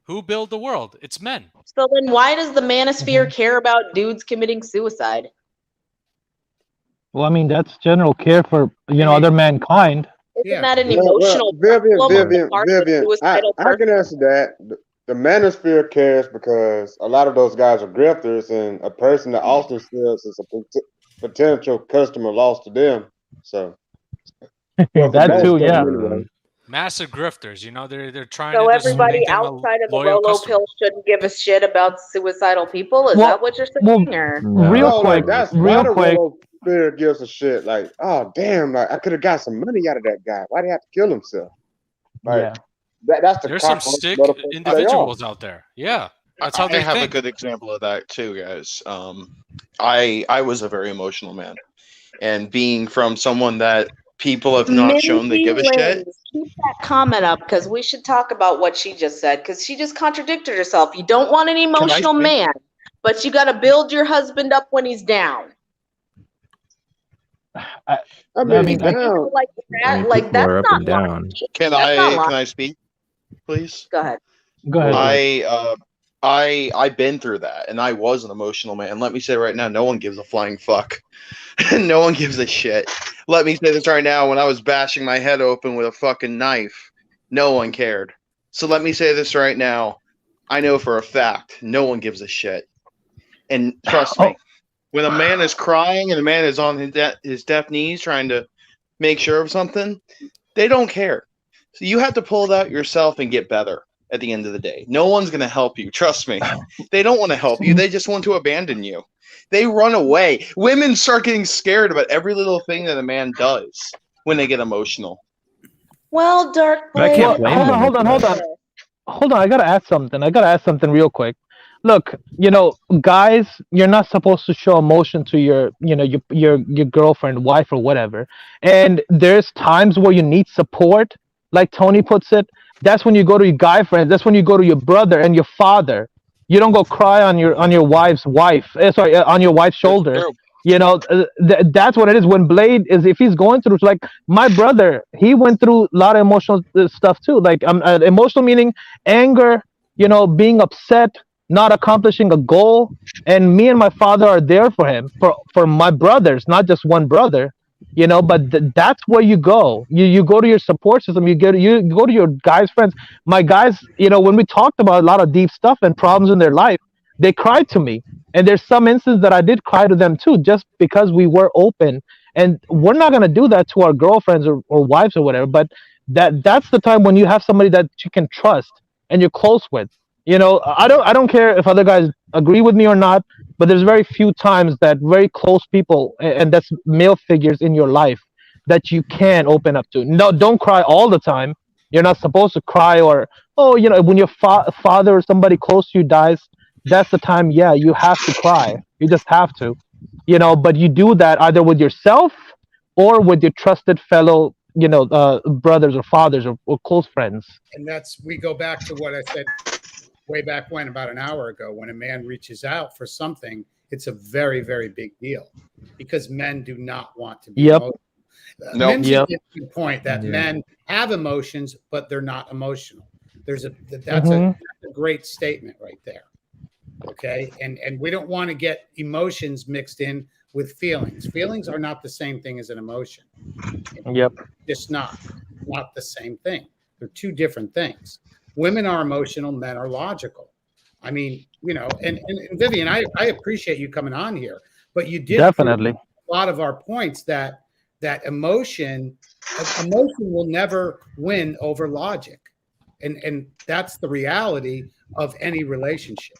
Who built the world? It's men. So then why does the manosphere care about dudes committing suicide? Well, I mean, that's general care for other mankind. Isn't that an Well, emotional Vivian, problem on the part of a Vivian, suicidal I person? can answer that. The manosphere cares because a lot of those guys are grifters, and a person that also sells is a potential customer lost to them. So That too, yeah. Anyway. Massive grifters. They're trying So to just everybody make them outside a of the loyal Rolo customer. pill shouldn't give a shit about suicidal people? Is that what you're saying? Or real quick, that's real why the quick. Rolo spirit gives a shit. Like, oh damn, like I could have got some money out of that guy. Why'd he have to kill himself? Like, Yeah. That's the There's some cockroach sick motherfuckers they individuals out there. Yeah, that's how I they have think. a good example of that too, guys. I was a very emotional man, and being from someone that people have not shown they give a shit. Keep that comment up because we should talk about what she just said because she just contradicted herself. You don't want an emotional speak? man, but you got to build your husband up when he's down. I I mean, mean, down. Like that, like People that's are up not and down. lying. Can That's not I lying. speak, please? Go ahead. Go ahead. I've been through that, and I was an emotional man. Let me say right now, no one gives a flying fuck. No one gives a shit. Let me say this right now. When I was bashing my head open with a fucking knife, no one cared. So let me say this right now. I know for a fact, no one gives a shit. And trust me, when a man is crying and a man is on his deaf knees trying to make sure of something, they don't care. So you have to pull it out yourself and get better at the end of the day. No one's going to help you. Trust me. They don't want to help you. They just want to abandon you. They run away. Women start getting scared about every little thing that a man does when they get emotional. Well, Dark But I Blade. can't blame them. Hold on. I gotta ask something real quick. Look, guys, you're not supposed to show emotion to your girlfriend, wife, or whatever. And there's times where you need support, like Tony puts it. That's when you go to your guy friends. That's when you go to your brother and your father. You don't go cry on your wife's on your wife's shoulder. That's what it is. When Blade is, if he's going through, like my brother, he went through a lot of emotional stuff too. Like emotional meaning anger, being upset, not accomplishing a goal. And me and my father are there for him, for my brothers, not just one brother. But that's where you go. You go to your support system. You go to your guys' friends. My guys, when we talked about a lot of deep stuff and problems in their life, they cried to me. And there's some instances that I did cry to them too, just because we were open. And we're not gonna do that to our girlfriends or wives or whatever. But that's the time when you have somebody that you can trust and you're close with. I don't care if other guys agree with me or not, but there's very few times that very close people, and that's male figures in your life, that you can open up to. No, don't cry all the time. You're not supposed to cry, or when your father or somebody close to you dies, that's the time. Yeah, you have to cry. You just have to, But you do that either with yourself or with your trusted fellow, brothers or fathers or close friends. And we go back to what I said way back when, about an hour ago. When a man reaches out for something, it's a very, very big deal because men do not want to be emotional. Men's a good point that men have emotions, but they're not emotional. That's a great statement right there. Okay, and we don't want to get emotions mixed in with feelings. Feelings are not the same thing as an emotion. Just not the same thing. They're two different things. Women are emotional, men are logical. I mean, you know, and Vivian, I appreciate you coming on here, but you did Definitely. prove a lot of our points that emotion will never win over logic. And that's the reality of any relationship.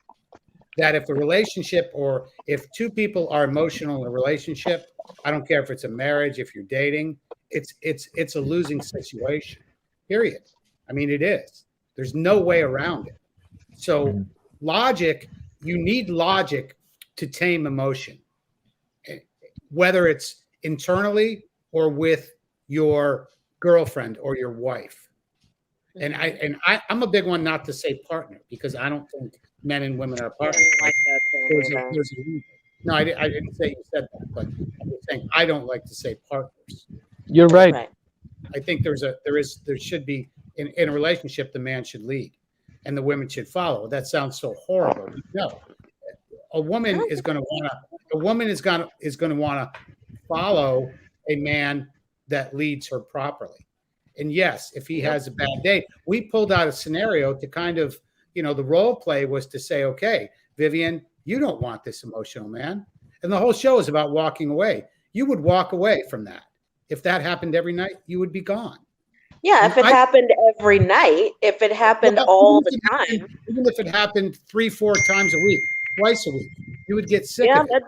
That if a relationship, or if two people are emotional in a relationship, I don't care if it's a marriage, if you're dating, it's a losing situation. Period. I mean, it is. There's no way around it. So logic, you need logic to tame emotion, whether it's internally or with your girlfriend or your wife. And I'm a big one not to say partner, because I don't think men and women are partners. No, I didn't say you said that, but I'm just saying I don't like to say partners. You're right. I think there should be in a relationship, the man should lead and the women should follow. That sounds so horrible. No, a woman is going to want to follow a man that leads her properly. And yes, if he has a bad day, we pulled out a scenario to kind of, you know, the role play was to say, okay, Vivian, you don't want this emotional man. And the whole show is about walking away. You would walk away from that. If that happened every night, you would be gone. Yeah, if it happened every night, if it happened all the time. Even if it happened 3-4 times a week, twice a week, you would get sick of it.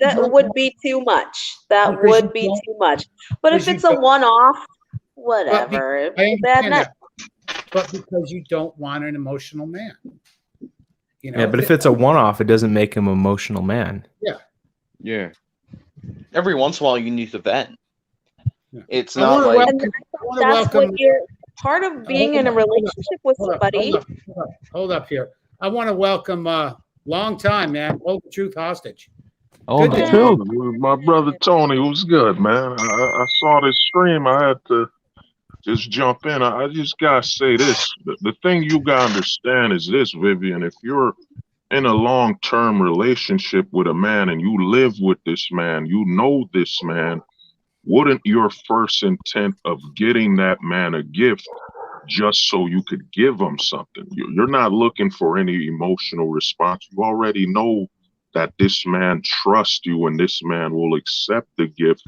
That would be too much. That would be too much. But if it's a one-off, whatever. I understand that. But because you don't want an emotional man. You know, yeah, but if it's a one-off, it doesn't make him an emotional man. Yeah. Yeah. Every once in a while, you need to vent. Yeah. It's not like that's what you're part of being in a relationship with somebody. Hold up here. I want to welcome long time, man. Hold the truth hostage. Oh, the truth. My brother Tony, who's good, man. I saw this stream. I had to just jump in. I just gotta say this. The thing you gotta understand is this, Vivian. If you're in a long-term relationship with a man and you live with this man, you know this man, wouldn't your first intent of getting that man a gift just so you could give him something? You're not looking for any emotional response. You already know that this man trusts you and this man will accept the gift.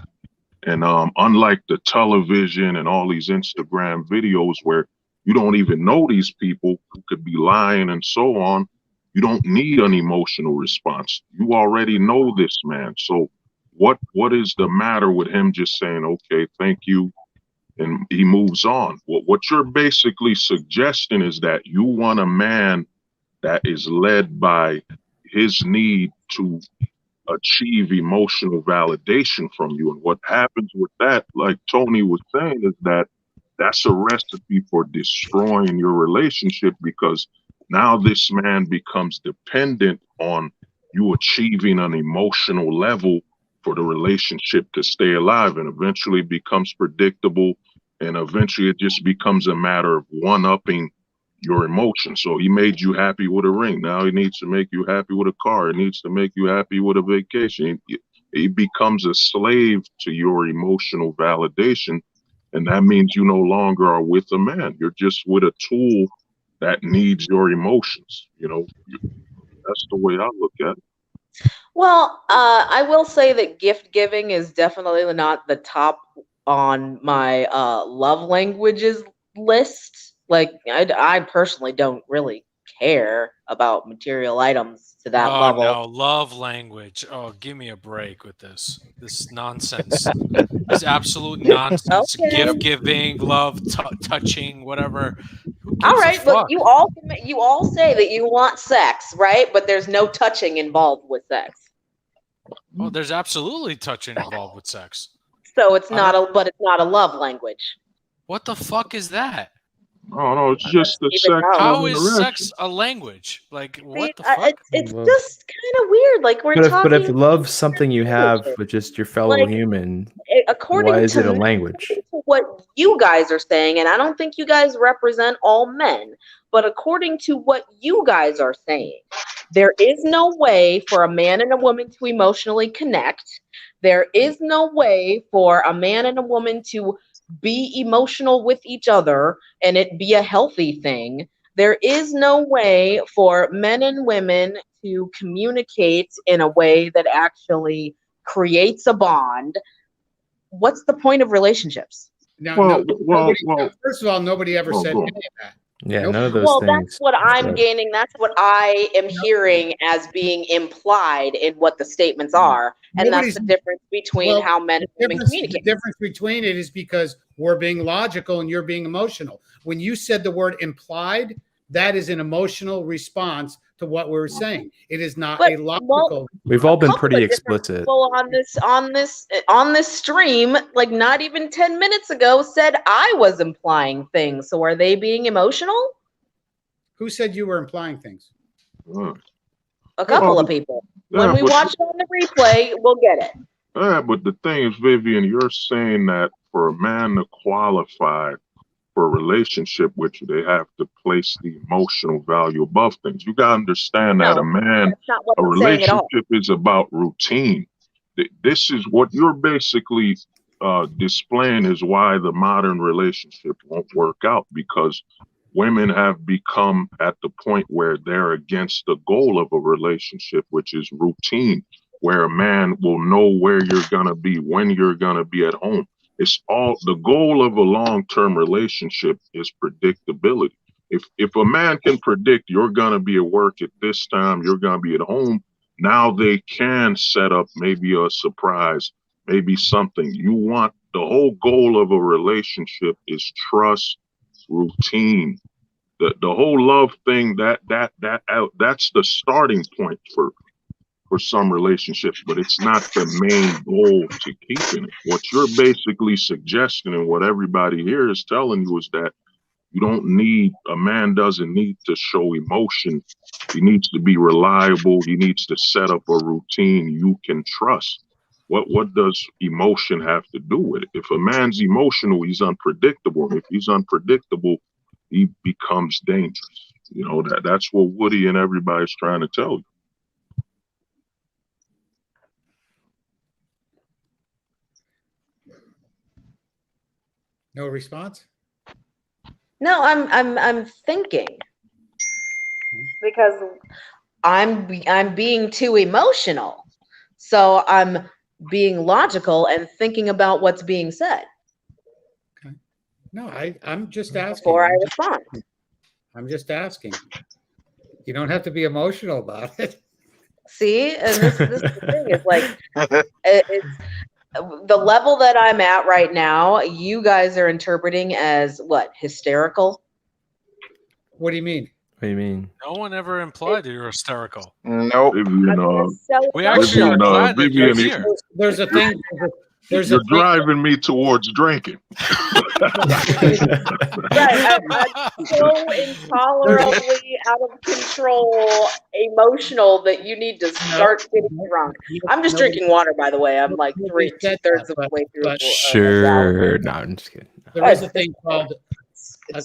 And unlike the television and all these Instagram videos where you don't even know these people who could be lying and so on, you don't need an emotional response. You already know this man. So what is the matter with him just saying, okay, thank you, and he moves on? What you're basically suggesting is that you want a man that is led by his need to achieve emotional validation from you. And what happens with that, like Tony was saying, is that that's a recipe for destroying your relationship, because now this man becomes dependent on you achieving an emotional level for the relationship to stay alive, and eventually becomes predictable, and eventually it just becomes a matter of one-upping your emotions. So he made you happy with a ring. Now he needs to make you happy with a car. He needs to make you happy with a vacation. He becomes a slave to your emotional validation, and that means you no longer are with a man. You're just with a tool that needs your emotions. You know, that's the way I look at it. Well, I will say that gift giving is definitely not the top on my love languages list. Like, I personally don't really care about material items to that level. No, love language. Oh, give me a break with this. This nonsense. This absolute nonsense. Okay. Gift giving, love, touching, whatever. All right, but you all say that you want sex, right? But there's no touching involved with sex. Oh, there's absolutely touching involved with sex. So it's not but it's not a love language. What the fuck is that? Oh no, it's just the sex. How is sex a language? Like, what the fuck? It's just kind of weird. Like, we're talking. But if love's something you have with just your fellow human, according why is to it a language? What you guys are saying, and I don't think you guys represent all men, but according to what you guys are saying, there is no way for a man and a woman to emotionally connect. There is no way for a man and a woman to be emotional with each other and it be a healthy thing. there is no way for men and women to communicate in a way that actually creates a bond. What's the point of relationships? Now, first of all, nobody ever said any of that. Yeah, Nope. none of those Well, things. that's what I'm But- gaining. That's what I am hearing as being implied in what the statements are. And Nobody's- that's the difference between how men and women communicate. The difference between it is because we're being logical and you're being emotional. When you said the word implied, that is an emotional response to what we're saying. It is not a logical. We've all been couple pretty of different explicit. people on this stream, like not even 10 minutes ago, said I was implying things. So are they being emotional? Who said you were implying things? A couple of people. When we watch it on the replay, we'll get it. Yeah, but the thing is, Vivian, you're saying that for a man to qualify for a relationship with you, they have to place the emotional value above things. You gotta understand that a man, a relationship is about routine. This is what you're basically displaying is why the modern relationship won't work out, because women have become at the point where they're against the goal of a relationship, which is routine, where a man will know where you're going to be, when you're going to be at home. It's all the goal of a long-term relationship is predictability. If a man can predict you're going to be at work at this time, you're going to be at home, now they can set up maybe a surprise, maybe something you want. The whole goal of a relationship is trust, routine. The whole love thing, that's the starting point for some relationships, but it's not the main goal to keeping it. What you're basically suggesting and what everybody here is telling you is that a man doesn't need to show emotion. He needs to be reliable. He needs to set up a routine you can trust. What does emotion have to do with it? If a man's emotional, he's unpredictable. If he's unpredictable, he becomes dangerous. You know, that's what Woody and everybody's trying to tell you. No response? No, I'm thinking because I'm being too emotional. So I'm being logical and thinking about what's being said. No, I'm just asking. Before I respond. I'm just asking. You don't have to be emotional about it. See, and this is the thing is like it's the level that I'm at right now. You guys are interpreting as what? Hysterical? What do you mean? What do you mean? No one ever implied that you're hysterical. Nope. We actually are glad that you're Vivian, here. There's a thing. You're driving me towards drinking. Right, I'm so intolerably out of control, emotional that you need to start getting drunk. I'm just drinking water, by the way. I'm like 2/3 of the way through. Sure. No, I'm just kidding. There is a thing called a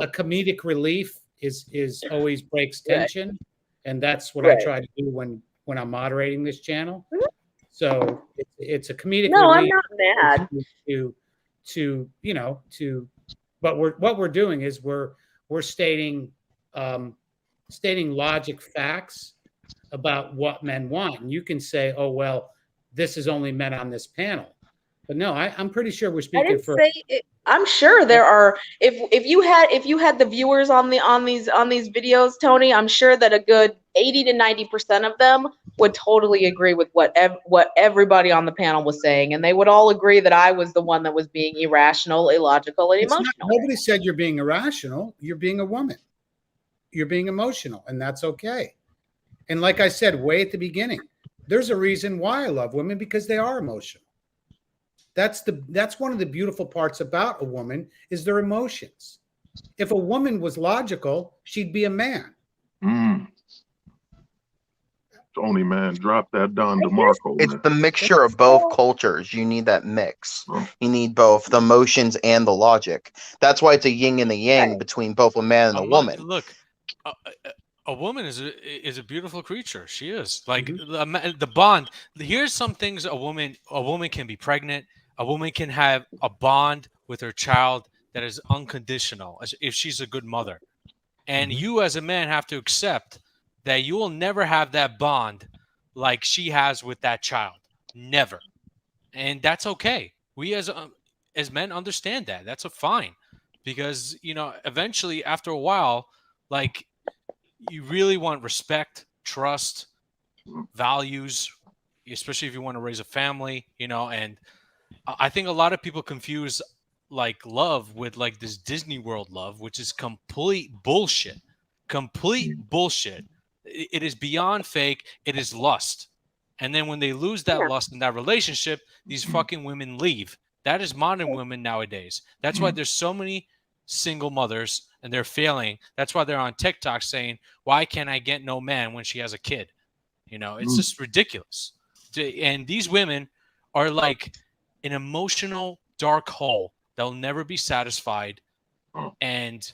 comedic relief is always breaks tension, and that's what I try to do when I'm moderating this channel. So it's a comedic No, relief. I'm not mad. But what we're doing is we're stating logic facts about what men want. And you can say, oh well, this is only men on this panel. But no, I'm pretty sure we're speaking for. I'm sure there are. If you had the viewers on these videos, Tony, I'm sure that a good 80 to 90% of them would totally agree with what everybody on the panel was saying, and they would all agree that I was the one that was being irrational, illogical, and emotional. Nobody said you're being irrational. You're being a woman. You're being emotional, and that's okay. And like I said way at the beginning, there's a reason why I love women, because they are emotional. That's one of the beautiful parts about a woman is their emotions. If a woman was logical, she'd be a man. Tony, man, drop that Don DeMarco. It's the mixture of both cultures. You need that mix. You need both the emotions and the logic. That's why it's a yin and a yang between both a man and a woman. Look, a woman is a beautiful creature. She is like the bond. Here's some things a woman can be pregnant. A woman can have a bond with her child that is unconditional, if she's a good mother. And you as a man have to accept that you will never have that bond like she has with that child. Never. And that's okay. We as men understand that. That's a fine. Because, you know, eventually after a while, like, you really want respect, trust, values, especially if you want to raise a family, you know. And I think a lot of people confuse like love with like this Disney World love, which is complete bullshit. Complete bullshit. It is beyond fake. It is lust. And then when they lose that lust in that relationship, these fucking women leave. That is modern women nowadays. That's why there's so many single mothers and they're failing. That's why they're on TikTok saying, why can't I get no man when she has a kid? You know, it's just ridiculous. And these women are like an emotional dark hole that'll never be satisfied, and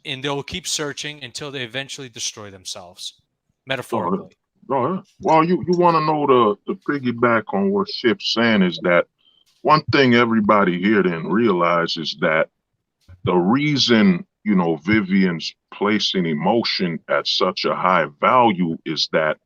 they'll keep searching until they eventually destroy themselves, metaphorically. Well, you want to know the piggyback on what Ship's saying is that one thing everybody here didn't realize is that the reason, you know, Vivian's placing emotion at such a high value is that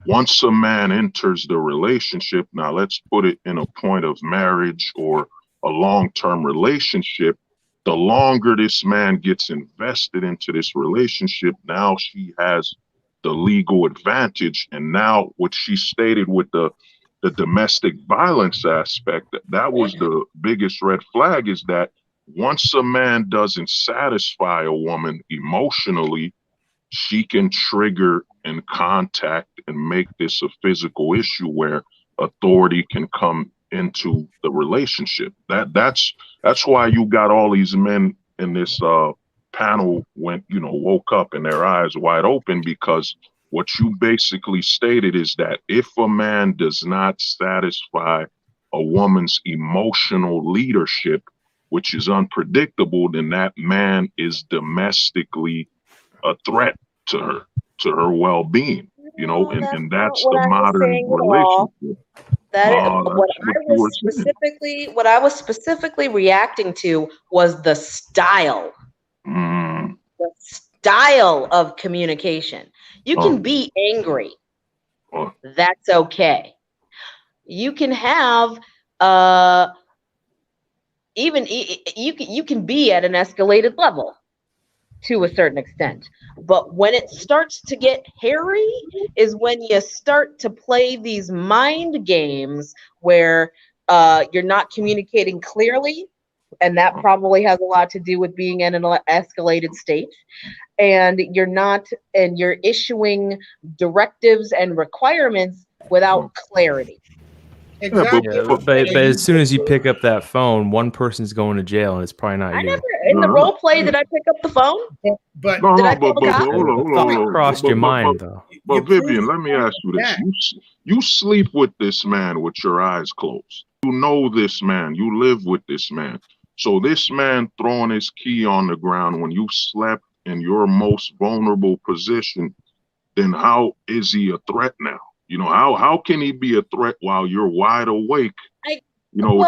once a man enters the relationship, now let's put it in a point of marriage or a long-term relationship, the longer this man gets invested into this relationship, now she has the legal advantage. And now what she stated with the domestic violence aspect, that was the biggest red flag, is that once a man doesn't satisfy a woman emotionally, she can trigger and contact and make this a physical issue where authority can come into the relationship. That's why you got all these men in this panel woke up and their eyes wide open, because what you basically stated is that if a man does not satisfy a woman's emotional leadership, which is unpredictable, then that man is domestically a threat to her well-being, you know, and that's the modern relationship. What I was specifically reacting to was the style. The style of communication. You can be angry. That's okay. You can have you can be at an escalated level to a certain extent. But when it starts to get hairy is when you start to play these mind games where you're not communicating clearly. And that probably has a lot to do with being in an escalated state. And you're issuing directives and requirements without clarity. Exactly. Yeah, but as soon as you pick up that phone, one person's going to jail, and it's probably not you. In the role play, did I pick up the phone? But did I call the cops? hold on. Crossed your mind, though. But Vivian, let me ask you this: you sleep with this man with your eyes closed. You know this man. You live with this man. So this man throwing his key on the ground when you slept in your most vulnerable position, then how is he a threat now? You know, how can he be a threat while you're wide awake, with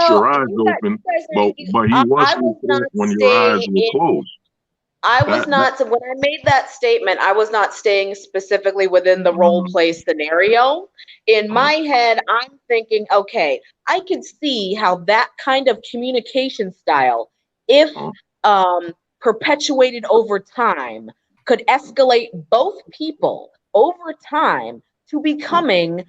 your eyes open, but he wasn't when your eyes were closed? I was not, so when I made that statement, I was not staying specifically within the role play scenario. In my head, I'm thinking, okay, I can see how that kind of communication style, if perpetuated over time, could escalate both people over time to becoming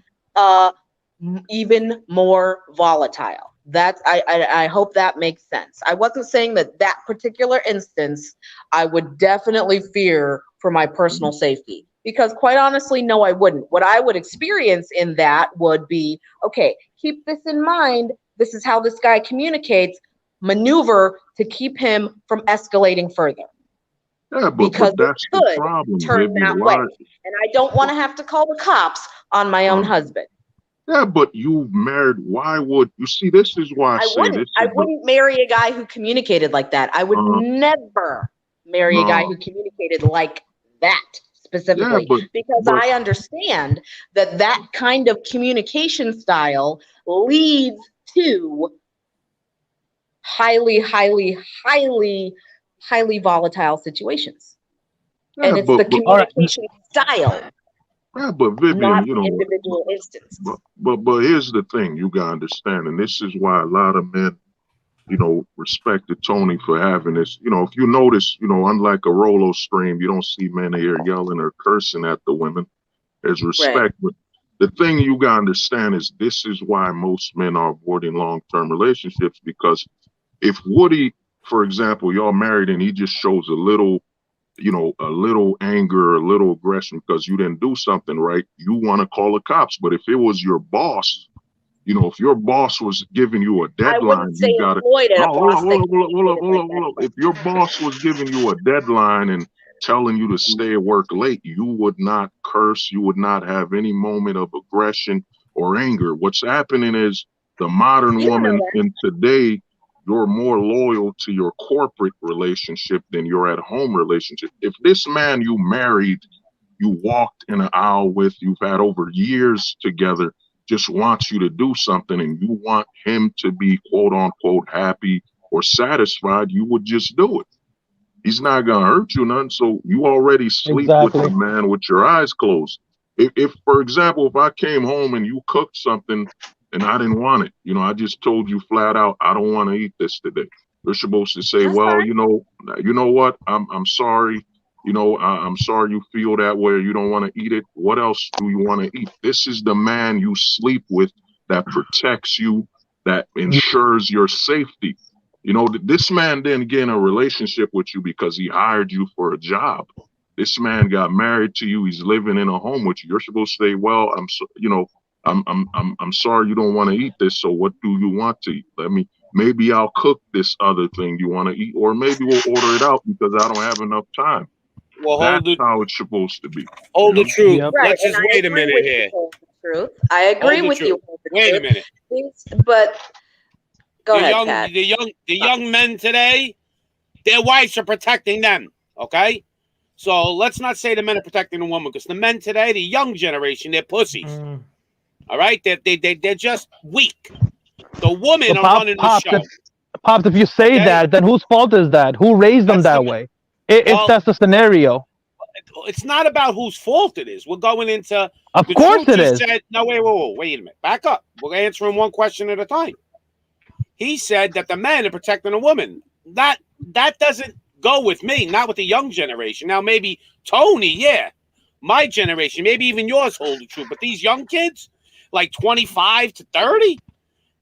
even more volatile. That's I hope that makes sense. I wasn't saying that particular instance I would definitely fear for my personal safety, because quite honestly, no, I wouldn't. What I would experience in that would be, okay, keep this in mind. This is how this guy communicates. Maneuver to keep him from escalating further. Yeah, because that's the problem. Turn that way, and I don't want to have to call the cops on my own husband. Yeah, but you married. Why would you see? This is why I say this. I wouldn't marry a guy who communicated like that. I would never marry a guy who communicated like that specifically, because I understand that kind of communication style leads to highly, highly, highly, highly volatile situations. And Yeah, it's the but communication style, yeah, but Vivian, not you the know, individual instance. but here's the thing you gotta understand, and this is why a lot of men, you know, respected Tony for having this. You know, if you notice, you know, unlike a Rolo stream, you don't see men here yelling or cursing at the women. There's respect, but the thing you gotta understand is this is why most men are avoiding long-term relationships, because if Woody, for example, y'all married and he just shows a little, you know, a little anger, a little aggression because you didn't do something right, you want to call the cops. But if it was your boss, you know, if your boss was giving you a I deadline, wouldn't say you got to, employed at a boss that hold up. If your boss was giving you a deadline and telling you to stay at work late, you would not curse. You would not have any moment of aggression or anger. What's happening is the modern woman in today, you're more loyal to your corporate relationship than your at home relationship. If this man you married, you walked in an aisle with, you've had over years together, just wants you to do something and you want him to be quote unquote happy or satisfied, you would just do it. He's not gonna hurt you none. So you already sleep with the man with your eyes closed. If for example, if I came home and you cooked something and I didn't want it, you know, I just told you flat out, I don't want to eat this today. You're supposed to say, well, you know what? I'm sorry. You know, I'm sorry you feel that way. You don't want to eat it. What else do you want to eat? This is the man you sleep with that protects you, that ensures your safety. You know, this man didn't get in a relationship with you because he hired you for a job. This man got married to you. He's living in a home with you. You're supposed to say, well, I'm sorry you don't want to eat this. So what do you want to eat? Maybe I'll cook this other thing you want to eat, or maybe we'll order it out because I don't have enough time. Well, that's how it's supposed to be. Hold the truth. Right, Let's just wait a minute here. Truth. I agree with you. Wait a minute. But go ahead, Pat. The young men today, their wives are protecting them. Okay, so let's not say the men are protecting the woman, because the men today, the young generation, they're pussies. All right, they're just weak. The women are running the show. Pops, if you say that, then whose fault is that? Who raised them that way? If that's the scenario. It's not about whose fault it is. We're going into. Of course it is. No, wait a minute. Back up. We're answering one question at a time. He said that the men are protecting the woman. That doesn't go with me, not with the young generation. Now, maybe Tony, yeah. My generation, maybe even yours hold the truth. But these young kids, like 25 to 30,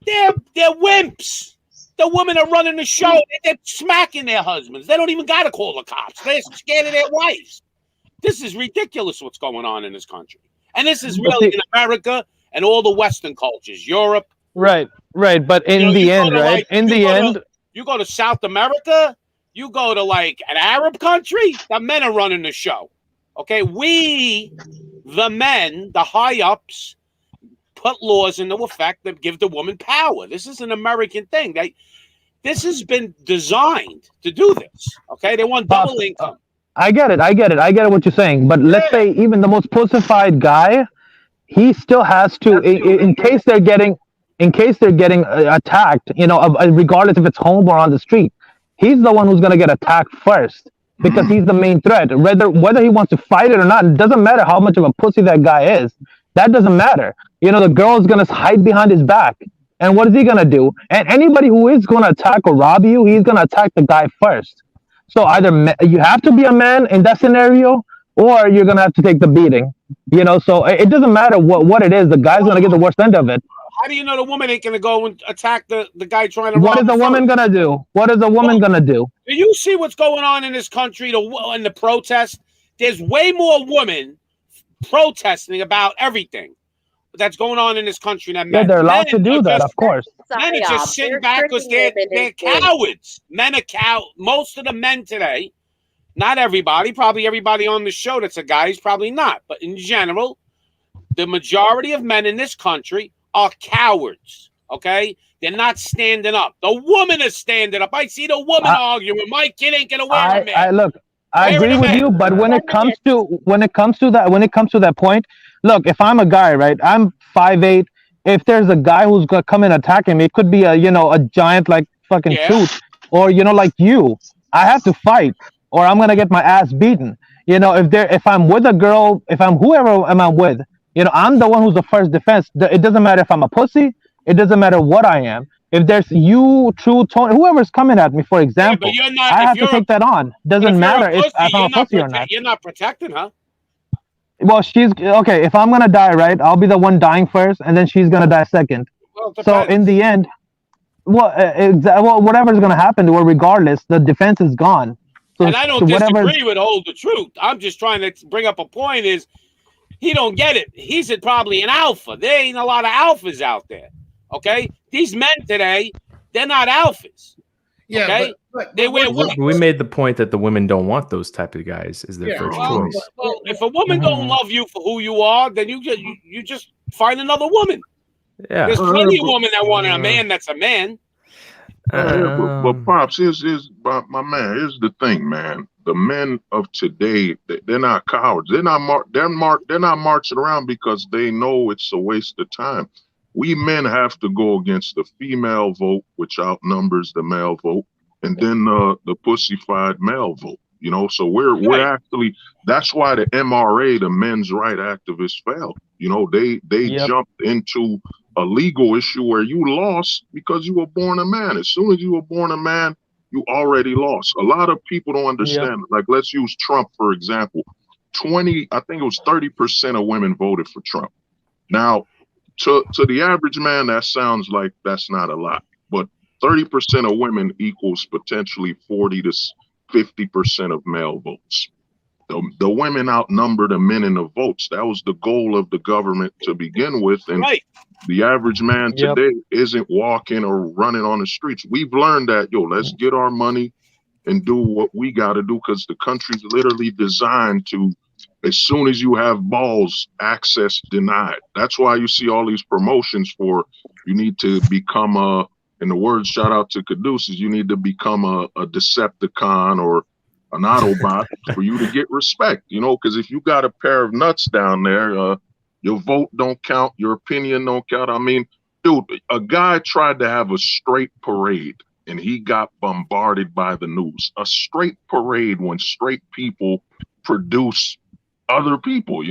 they're wimps. The women are running the show. They're smacking their husbands. They don't even got to call the cops. They're scared of their wives. This is ridiculous what's going on in this country. And this is really in America and all the Western cultures, Europe. Right. But in the end, right? You go to South America, you go to like an Arab country, the men are running the show. Okay, we, the men, the high-ups, put laws into effect that give the woman power. This is an American thing. This has been designed to do this. Okay, they want double income. I get it what you're saying. But let's say even the most pussified guy, he still has to, in case they're getting attacked, you know, regardless if it's home or on the street, he's the one who's going to get attacked first because he's the main threat. Whether he wants to fight it or not, it doesn't matter how much of a pussy that guy is. That doesn't matter. You know, the girl's going to hide behind his back. And what is he going to do? And anybody who is going to attack or rob you, he's going to attack the guy first. So either you have to be a man in that scenario, or you're going to have to take the beating. You know, so it doesn't matter what it is. The guy's going to get the worst end of it. How do you know the woman ain't going to go and attack the guy trying to rob? What is the woman going to do? What is the woman going to do? Do you see what's going on in this country in the protest? There's way more women protesting about everything that's going on in this country than men. Yeah, they're allowed to do that, of course. Men are just sitting back because they're cowards. Men are cowards. Most of the men today, not everybody, probably everybody on the show that's a guy is probably not, but in general, the majority of men in this country are cowards, okay? They're not standing up. The woman is standing up. I see the woman arguing. My kid ain't gonna wear a man. I agree with you, but when it comes to that point, look, if I'm a guy, right? I'm 5'8". If there's a guy who's gonna come and attacking me, it could be a giant like fucking Yeah. truth. Or like you, I have to fight, or I'm gonna get my ass beaten. If I'm with a girl, if I'm whoever I'm with, I'm the one who's the first defense. It doesn't matter if I'm a pussy. It doesn't matter what I am. If there's you, True, Tony, whoever's coming at me, for example, but you're not. I If have to you're take that on. but Doesn't if you're a matter if pussy, I'm a pussy or not. you're not protecting her. Well, she's okay. If I'm gonna die, right, I'll be the one dying first, and then she's gonna die second. Well, it So depends. in the end, whatever's gonna happen to her, regardless, the defense is gone. So, And I don't disagree with hold the truth. I'm just trying to bring up a point. Is he don't get it? He's probably an alpha. There ain't a lot of alphas out there. Okay, these men today, they're not alphas. Yeah, okay, they wear wigs. We made the point that the women don't want those type of guys as their first choice. Well, if a woman don't love you for who you are, then you just find another woman. Yeah, There's plenty of women that want a man that's a man. But Pops, here's my man. Here's the thing, man. The men of today, they're not cowards. They're not marching around because they know it's a waste of time. We men have to go against the female vote, which outnumbers the male vote, and then the pussified male vote. So we're actually, that's why the MRA, the men's right activists, failed. They jumped into a legal issue where you lost because you were born a man. As soon as you were born a man, you already lost. A lot of people don't understand. Like, let's use Trump, for example. I think it was 30% of women voted for Trump. Now, to the average man, that sounds like that's not a lot. But 30% of women equals potentially 40 to 50% of male votes. The women outnumber the men in the votes. That was the goal of the government to begin with. And the average man today isn't walking or running on the streets. We've learned that, let's get our money and do what we got to do, because the country's literally designed to, as soon as you have balls, access denied. That's why you see all these promotions for, you need to become in the words, shout out to Caduceus, you need to become a Decepticon or an Autobot for you to get respect, because if you got a pair of nuts down there, your vote don't count, your opinion don't count. I mean, dude, a guy tried to have a straight parade and he got bombarded by the news. A straight parade when straight people produce other people,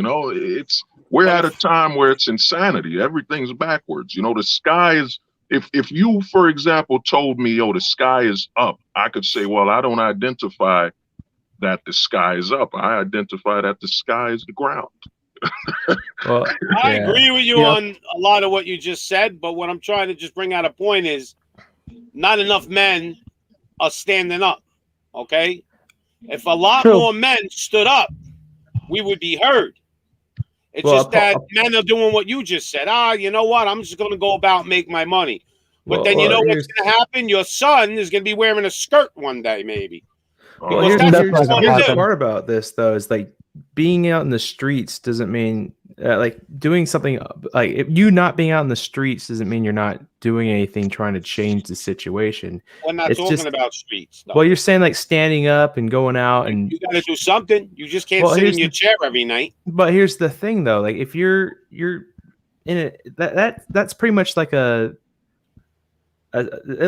we're at a time where it's insanity. Everything's backwards. The sky is, if you, for example, told me, the sky is up, I could say, well, I don't identify that the sky is up. I identify that the sky is the ground. I agree with you on a lot of what you just said, but what I'm trying to just bring out a point is not enough men are standing up. Okay? If a lot more men stood up, we would be heard. It's just that men are doing what you just said. You know what? I'm just going to go about make my money. But then you know what's going to happen? Your son is going to be wearing a skirt one day, maybe. Well, here's the part about this, though, is like being out in the streets doesn't mean like doing something like if you not being out in the streets doesn't mean you're not doing anything trying to change the situation. We're not talking about streets. Well, you're saying like standing up and going out and you got to do something. You just can't sit in your chair every night. But here's the thing, though, like if you're in it, that's pretty much like it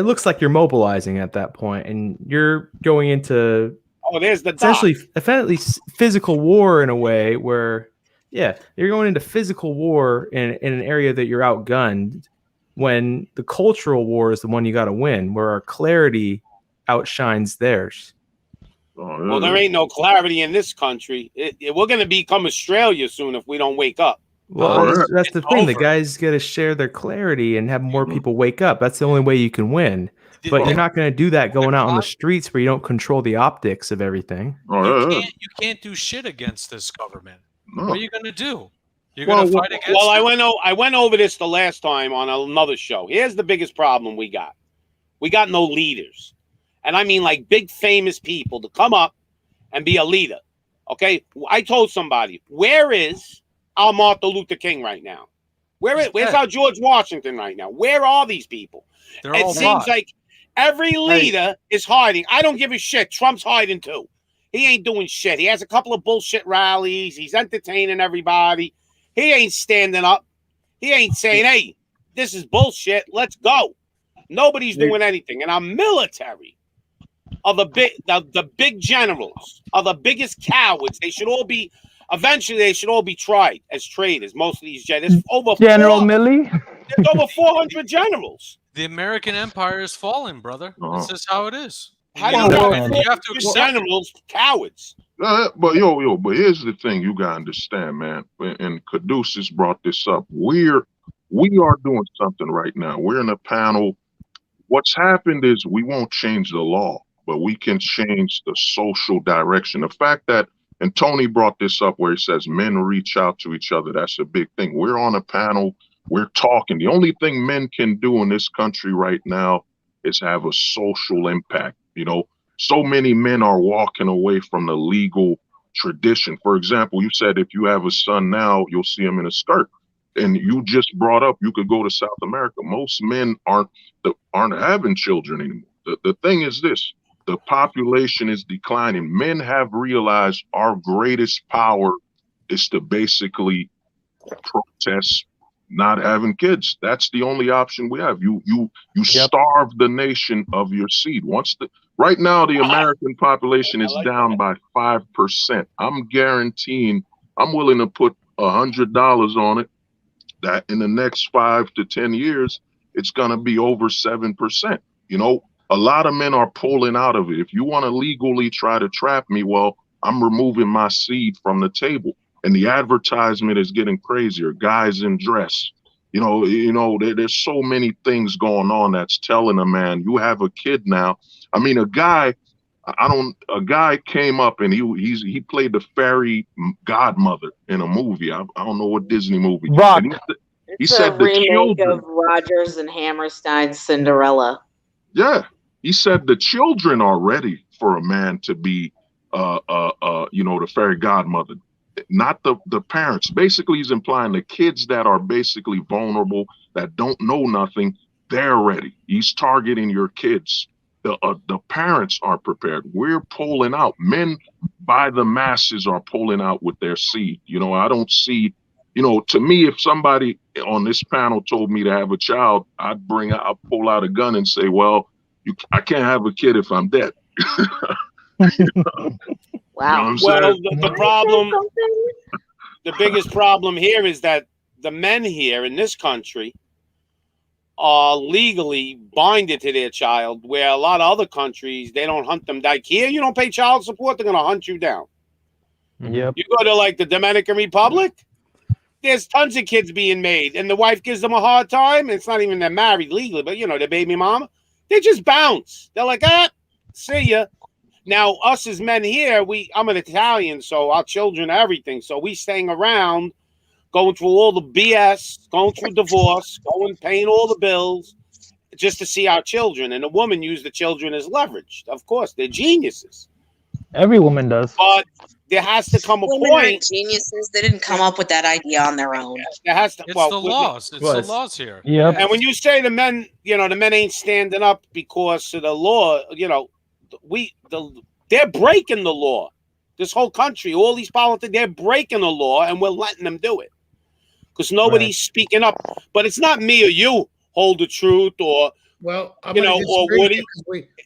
looks like you're mobilizing at that point, and you're going into there's the essentially physical war in a way where, you're going into physical war in an area that you're outgunned, when the cultural war is the one you got to win, where our clarity outshines theirs. Well, there ain't no clarity in this country. We're going to become Australia soon if we don't wake up. Well, that's the thing. The guys got to share their clarity and have more people wake up. That's the only way you can win. But you're not going to do that going out on the streets where you don't control the optics of everything. You can't do shit against this government. What are you going to do? You're going to fight against it? I went over this the last time on another show. Here's the biggest problem we got. We got no leaders. And I mean like big famous people to come up and be a leader. Okay? I told somebody, where is our Martin Luther King right now? Where's our George Washington right now? Where are these people? It seems like every leader is hiding. I don't give a shit. Trump's hiding too. He ain't doing shit. He has a couple of bullshit rallies. He's entertaining everybody. He ain't standing up. He ain't saying, hey, this is bullshit. Let's go. Nobody's doing anything. And our military are the big generals, are the biggest cowards. They should all be, eventually they should all be tried as traitors. Most of these generals, General Milley. There's over 400 generals. The American Empire is falling, brother. This is how it is. How do you have to accept generals cowards? But but here's the thing you gotta understand, man. And Caduceus brought this up. We are doing something right now. We're in a panel. What's happened is we won't change the law, but we can change the social direction. The fact that, and Tony brought this up where he says men reach out to each other, that's a big thing. We're on a panel, we're talking. The only thing men can do in this country right now is have a social impact. You know, so many men are walking away from the legal tradition. For example, you said if you have a son now, you'll see him in a skirt. And you just brought up, you could go to South America. Most men aren't having children anymore. The thing is this, the population is declining. Men have realized our greatest power is to basically protest not having kids. That's the only option we have. You starve the nation of your seed. Right now, the American population is down by 5%. I'm guaranteeing, I'm willing to put $100 on it, that in the next 5 to 10 years, it's going to be over 7%. You know, a lot of men are pulling out of it. If you want to legally try to trap me, well, I'm removing my seed from the table. And the advertisement is getting crazier. Guys in dress. You know, there's so many things going on that's telling a man, you have a kid now. I mean, a guy came up and he played the fairy godmother in a movie. I don't know what Disney movie. Rock. He said the children of Rodgers and Hammerstein's Cinderella. Yeah, he said the children are ready for a man to be, the fairy godmother, not the parents. Basically, he's implying the kids that are basically vulnerable, that don't know nothing, they're ready. He's targeting your kids. The parents are prepared. We're pulling out. Men by the masses are pulling out with their seed. You know, I don't see, to me, if somebody on this panel told me to have a child, I'll pull out a gun and say, well, I can't have a kid if I'm dead. Wow. Well, the problem, the biggest problem here is that the men here in this country are legally binded to their child, where a lot of other countries, they don't hunt them down. Here, you don't pay child support, they're going to hunt you down. Yep. You go to like the Dominican Republic, there's tons of kids being made, and the wife gives them a hard time. It's not even they're married legally, but their baby mama, they just bounce. They're like, see ya. Now, us as men here, I'm an Italian, so our children are everything. So we staying around, going through all the BS, going through divorce, paying all the bills, just to see our children. And the woman used the children as leverage. Of course, they're geniuses. Every woman does. But there has to come a Women point. aren't geniuses. They didn't come up with that idea on their own. There has to. It's the laws. It's the laws here. Yep. And when you say the men, the men ain't standing up because of the law, they're breaking the law. This whole country, all these politics, they're breaking the law, and we're letting them do it because nobody's speaking up. But it's not me or you hold the truth, or or Woody.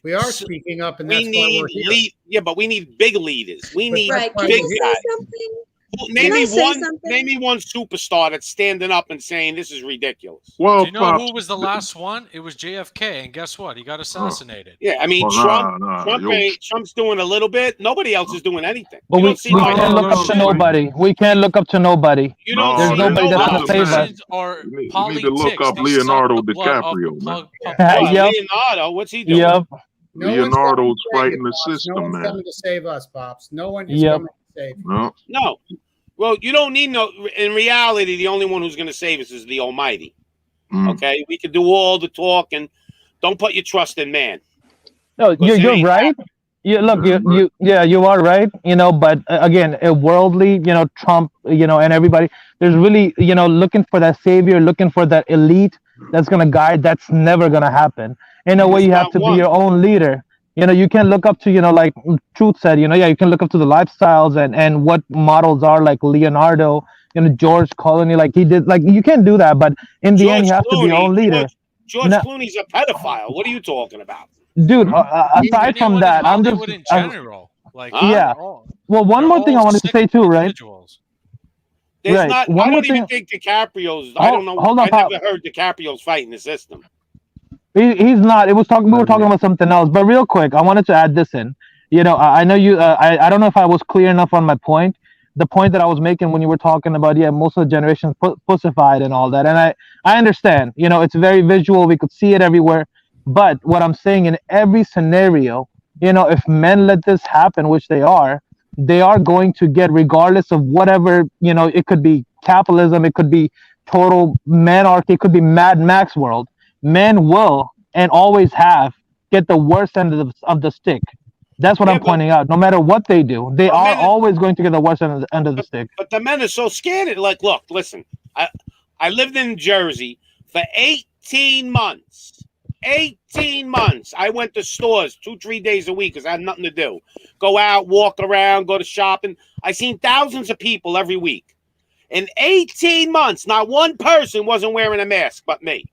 We are speaking up, and that's we why need we're here. Yeah, but we need big leaders. We need Can big I say guys. something? Name Can I me say one. something? Name me one superstar that's standing up and saying this is ridiculous. Well, Do you know who was the last one? It was JFK, and guess what? He got assassinated. Yeah, I mean Trump's doing a little bit. Nobody else is doing anything. But You we don't see can't look up to nobody. We can't look up to nobody. You don't There's see nobody that's going to save us. Politicians or You need to politics. look up They suck Leonardo the blood off DiCaprio, the man. What, Yep. Leonardo, what's he doing? Yep. No one's Leonardo's coming to save fighting you, the Pops. system, No one's man. coming to save us, Pops. No one is Yep. coming to save you. No. Well, you don't need no. In reality, the only one who's going to save us is the Almighty. Okay, we can do all the talk, and don't put your trust in man. No, you're right. You are right. But again, worldly, Trump, and everybody, there's really, looking for that savior, looking for that elite that's gonna guide. That's never gonna happen. In a way, you have to be your own leader. You can look up to, like Truth said, you can look up to the lifestyles and what models are like Leonardo, George Colony, like he did. Like you can't do that, but in the end, you have to be your own leader. George Clooney's a pedophile. What are you talking about? Dude, aside from that, I'm just in general. Like, yeah. Well, one more thing I wanted to say too, right? There's Right. not. One I more don't even thing- think DiCaprio's. I don't know. hold on, I Pop. never heard DiCaprio's fighting the system. He's not. It was talking. We were talking about something else. But real quick, I wanted to add this in. You know, I know you. I don't know if I was clear enough on my point. The point that I was making when you were talking about most of the generations pussified and all that, and I understand. You know, it's very visual. We could see it everywhere. But what I'm saying, in every scenario, you know, if men let this happen, which they are going to get, regardless of whatever. You know, it could be capitalism, it could be total manarchy, it could be Mad Max world. Men will and always have get the worst end of the stick. That's what I'm pointing out. No matter what they do, they are always going to get the worst end of the stick. But the men are so scared. Like, look, listen. I lived in Jersey for 18 months. 18 months. I went to stores 2-3 days a week because I had nothing to do. Go out, walk around, go to shopping. I seen thousands of people every week. In 18 months, not one person wasn't wearing a mask but me.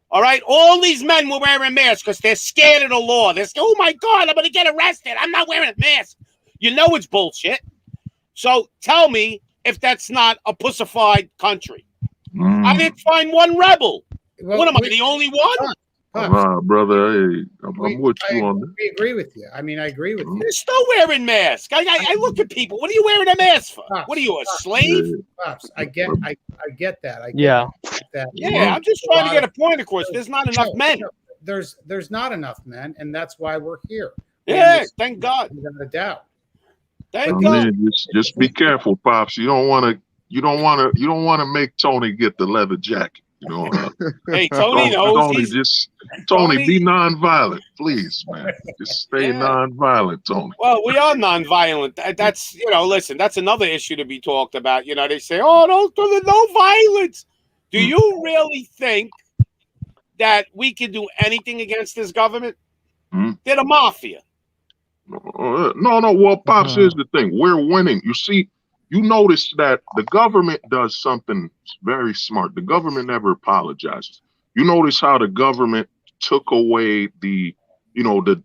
All right? All these men were wearing masks because they're scared of the law. They're scared, oh, my God, I'm going to get arrested. I'm not wearing a mask. You know it's bullshit. So tell me if that's not a pussified country. I didn't find one rebel. Well, what am I, the only one? Brother, hey, I'm with you on that. We agree with you. I mean, I agree with you. They're still wearing masks. I look at people. What are you wearing a mask for? What are you, a slave? Pops, I get that. I get Yeah. that. Yeah, I'm just trying to get a point across. There's not enough men. There's not enough men, and that's why we're here. Yeah, thank God. Without a doubt. Thank God. Just be careful, Pops. You don't want to make Tony get the leather jacket. You know, hey, Tony knows. Tony, be nonviolent, please, man. Just stay nonviolent, Tony. Well, we are nonviolent. That's, listen, that's another issue to be talked about. You know, they say, oh, no violence. Do you really think that we can do anything against this government? They're the mafia. No. Well, Pops, here's the thing. We're winning. You see, you notice that the government does something very smart. The government never apologizes. You notice how the government took away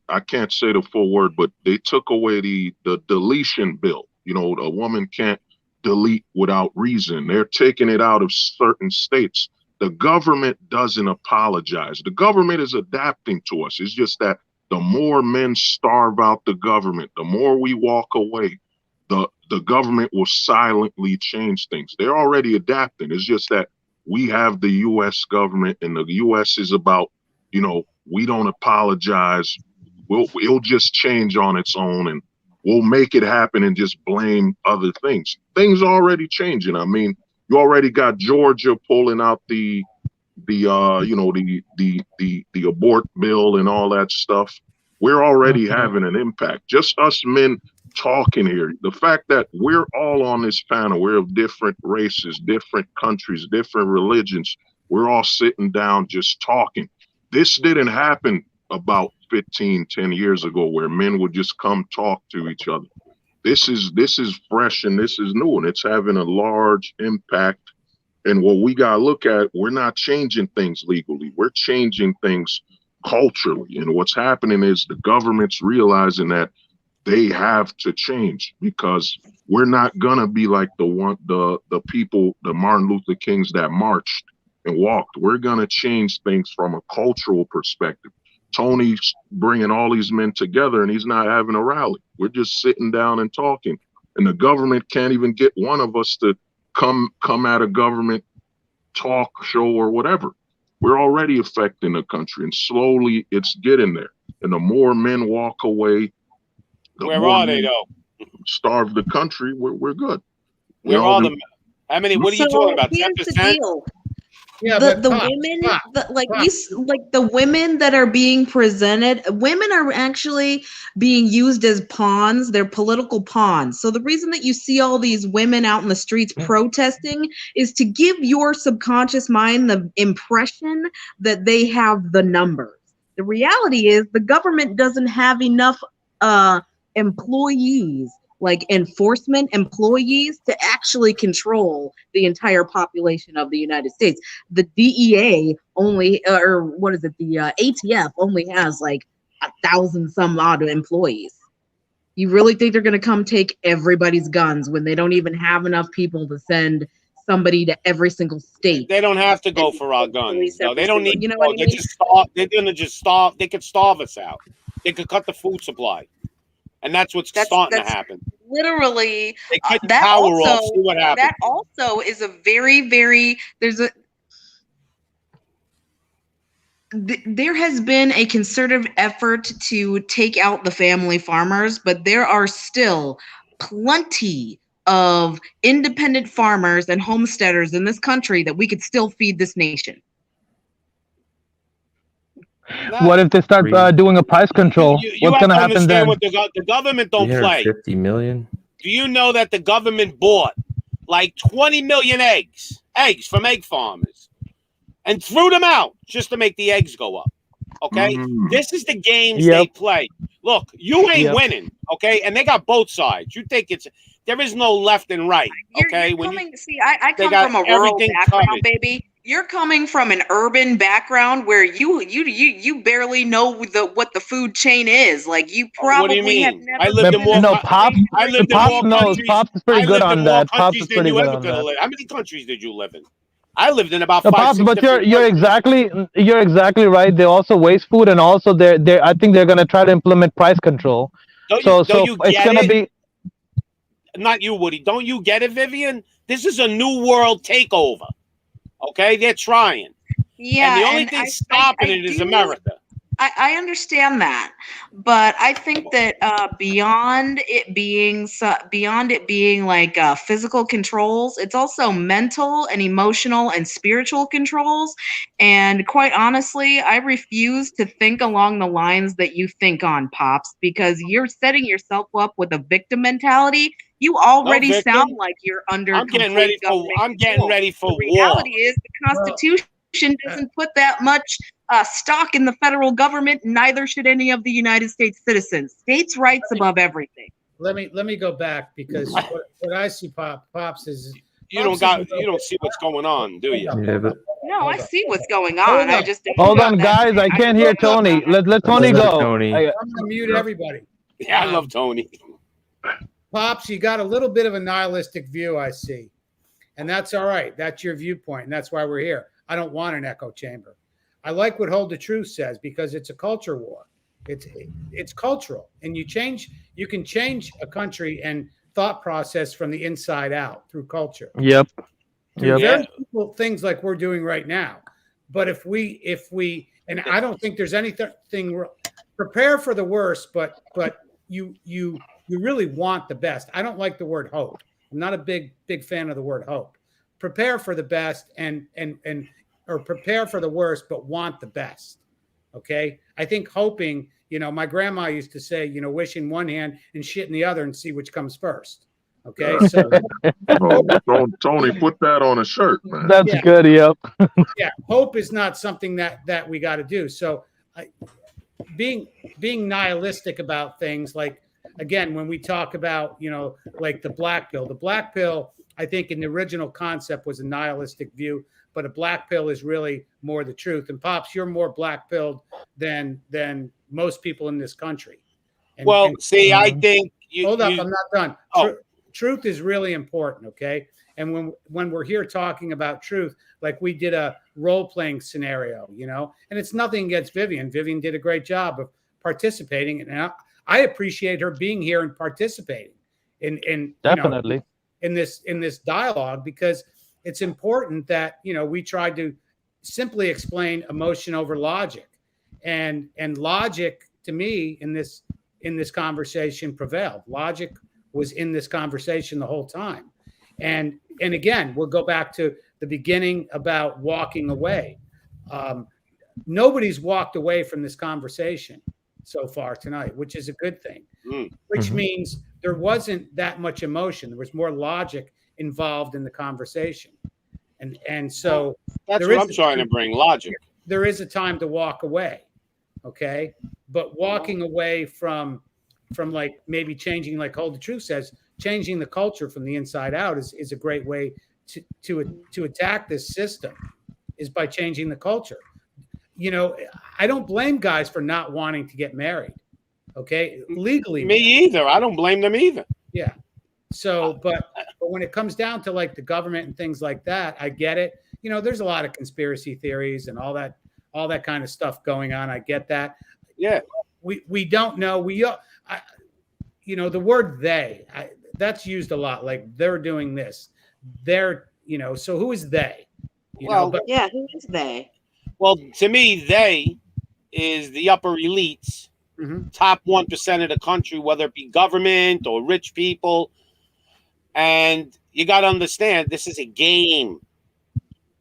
I can't say the full word, but they took away the deletion bill. You know, a woman can't delete without reason. They're taking it out of certain states. The government doesn't apologize. The government is adapting to us. It's just that the more men starve out the government, the more we walk away, the government will silently change things. They're already adapting. It's just that we have the U.S. government, and the U.S. is about, we don't apologize. It'll just change on its own, and we'll make it happen and just blame other things. Things are already changing. I mean, you already got Georgia pulling out the abort bill and all that stuff. We're already having an impact. Just us men talking here. The fact that we're all on this panel, we're of different races, different countries, different religions. We're all sitting down just talking. This didn't happen about 10 years ago where men would just come talk to each other. This is fresh and this is new, and it's having a large impact. And what we got to look at, we're not changing things legally. We're changing things culturally. And what's happening is the government's realizing that they have to change, because we're not going to be like the people, the Martin Luther Kings that marched and walked. We're going to change things from a cultural perspective. Tony's bringing all these men together and he's not having a rally. We're just sitting down and talking. And the government can't even get one of us to come at a government talk show or whatever. We're already affecting the country, and slowly it's getting there. And the more men walk away, where are they though? Starve the country. We're good. Where are them? How many? What are you talking about? 10%? Yeah, the women, the women that are being presented, women are actually being used as pawns. They're political pawns. So the reason that you see all these women out in the streets protesting is to give your subconscious mind the impression that they have the numbers. The reality is the government doesn't have enough employees like enforcement employees to actually control the entire population of the United States. The DEA only, or what is it? The ATF only has like 1,000 some odd employees. You really think they're going to come take everybody's guns when they don't even have enough people to send somebody to every single state? They don't have to go for our guns. No, they don't need. You know to what I go. mean? They're gonna just starve. They could starve us out. They could cut the food supply, and that's what's starting to happen. Literally, They cut the that power also off. See what happens. that also is a very there has been a concerted effort to take out the family farmers, but there are still plenty of independent farmers and homesteaders in this country that we could still feed this nation. What if they start doing a price control? You What's have going to to happen understand then? what the government don't play. 350 million. Do you know that the government bought like 20 million eggs from egg farmers and threw them out just to make the eggs go up? Okay, this is the games they play. Look, you ain't winning, okay? And they got both sides. You think there is no left and right, okay? I come from a rural background, baby. You're coming from an urban background where you barely know what the food chain is. Like you probably what do you mean? have never. I lived in more. Pops knows. Pops is pretty good on that. Pops is pretty good on that. How many countries did you live in? I lived in about 5, Pops, 6 but you're exactly right. They also waste food, and also I think they're gonna try to implement price control. Don't you it's gonna be. Not you, Woody. Don't you get it, Vivian? This is a new world takeover. Okay, they're trying. Yeah, and the only thing stopping it is America. I understand that, but I think that beyond it being like physical controls, it's also mental and emotional and spiritual controls. And quite honestly, I refuse to think along the lines that you think on, Pops, because you're setting yourself up with a victim mentality. You already sound like you're under. I'm getting ready for war. The reality is the Constitution doesn't put that much stock in the federal government. Neither should any of the United States citizens. States' rights above everything. Let me go back, because what I see, Pops is you don't see what's going on, do you? No, I see what's going on. I just don't. Hold on, guys. I can't hear Tony. Let Tony go. Tony. I'm gonna mute everybody. Yeah, I love Tony. Pops, you got a little bit of a nihilistic view, I see. And that's all right. That's your viewpoint, and that's why we're here. I don't want an echo chamber. I like what Hold the Truth says, because it's a culture war. It's cultural, and you can change a country and thought process from the inside out through culture. Yep. Very simple things like we're doing right now. But if we and I don't think there's anything prepare for the worst, but you really want the best. I don't like the word hope. I'm not a big fan of the word hope. Prepare for the best or prepare for the worst, but want the best. Okay. I think hoping, my grandma used to say, wish in one hand and shit in the other and see which comes first. Okay. So Tony, put that on a shirt, man. That's good. Yep. Yeah. Hope is not something that we got to do. So being nihilistic about things, like, again, when we talk about, like the black pill, I think in the original concept was a nihilistic view, but a black pill is really more the truth. And Pops, you're more black pilled than most people in this country. I think hold up, I'm not done. Truth is really important, okay? And when we're here talking about truth, like we did a role-playing scenario, and it's nothing against Vivian. Vivian did a great job of participating, and I appreciate her being here and participating in definitely in this dialogue, because it's important that we try to simply explain emotion over logic, and logic to me in this conversation prevailed. Logic was in this conversation the whole time, and again, we'll go back to the beginning about walking away. Nobody's walked away from this conversation so far tonight, which is a good thing, which means there wasn't that much emotion. There was more logic involved in the conversation. And so that's what I'm trying to bring, logic. There is a time to walk away. Okay. But walking away from from like maybe changing, like Hold the Truth says, changing the culture from the inside out is a great way to attack this system, is by changing the culture. You know, I don't blame guys for not wanting to get married. Okay, legally. Me either. I don't blame them either. Yeah. So, but when it comes down to like the government and things like that, I get it. You know, there's a lot of conspiracy theories and all that kind of stuff going on. I get that. Yeah. We don't know. You know, the word they, that's used a lot. Like they're doing this. They're, you know, so who is they? You know, but yeah, who is they? Well, to me, they is the upper elites, top 1% of the country, whether it be government or rich people. And you got to understand, this is a game.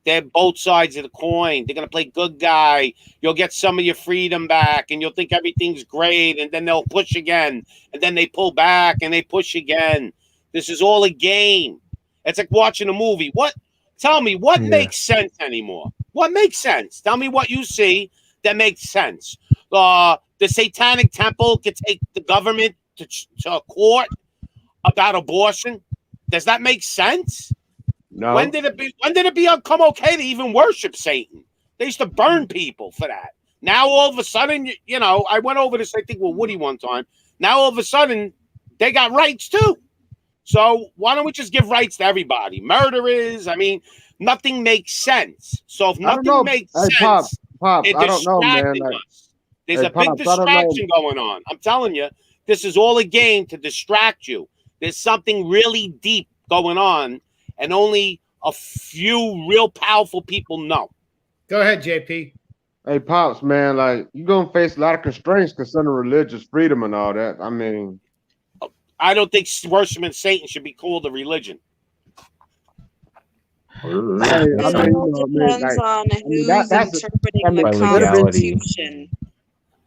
They're both sides of the coin. They're going to play good guy. You'll get some of your freedom back, and you'll think everything's great, and then they'll push again, and then they pull back, and they push again. This is all a game. It's like watching a movie. Tell me, what makes sense anymore? What makes sense? Tell me what you see that makes sense. The Satanic Temple could take the government to court about abortion. Does that make sense? No. When did it become okay to even worship Satan? They used to burn people for that. Now all of a sudden, you know, I went over this, I think, with Woody one time. Now all of a sudden, they got rights too. So why don't we just give rights to everybody? Murderers, I mean, nothing makes sense. So if nothing makes sense, Pops, it's I don't know, man. distracting us. There's a big Pops, distraction going on. I'm telling you, this is all a game to distract you. There's something really deep going on, and only a few real powerful people know. Go ahead, JP. Hey, Pops, man, like, you're going to face a lot of constraints concerning religious freedom and all that. I mean, I don't think worshiping Satan should be called a religion. It all depends on who's interpreting the Constitution.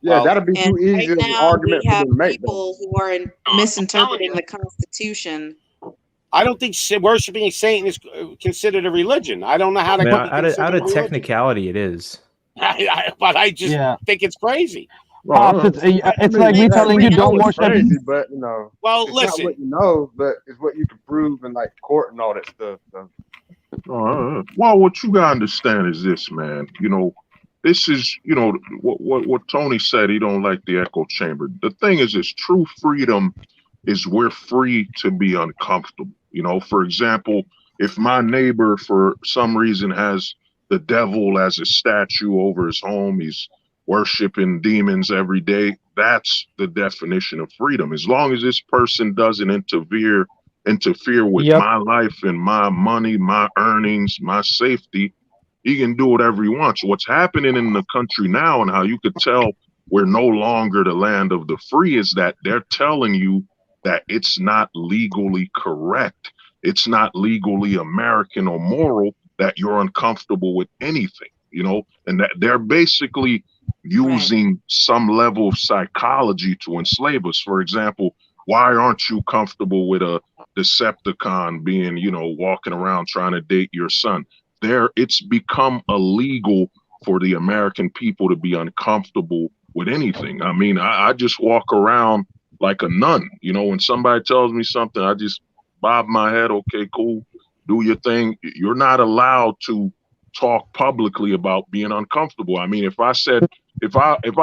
Yeah, that'd be too easy right of an now, argument we for have them to make. people who are misinterpreting the Constitution. I don't think worshiping Satan is considered a religion. I don't know how to. Out of technicality, it is. But I just think it's crazy. Pops, it's like me telling you don't worship. Crazy, but you know, well, it's listen. not what you know, but it's what you can prove in like court and all that stuff. So. Well, what you gotta understand is this, man. You know, this is, you know, what Tony said. He don't like the echo chamber. The thing is, true freedom is we're free to be uncomfortable. You know, for example, if my neighbor for some reason has the devil as a statue over his home, he's worshiping demons every day, that's the definition of freedom. As long as this person doesn't interfere with my life and my money, my earnings, my safety, he can do whatever he wants. What's happening in the country now, and how you could tell we're no longer the land of the free, is that they're telling you that it's not legally correct. It's not legally American or moral that you're uncomfortable with anything, you know, and that they're basically using some level of psychology to enslave us. For example, why aren't you comfortable with a Decepticon being, you know, walking around trying to date your son? It's become illegal for the American people to be uncomfortable with anything. I mean, I just walk around like a nun. You know, when somebody tells me something, I just bob my head. Okay, cool. Do your thing. You're not allowed to talk publicly about being uncomfortable. I mean, if I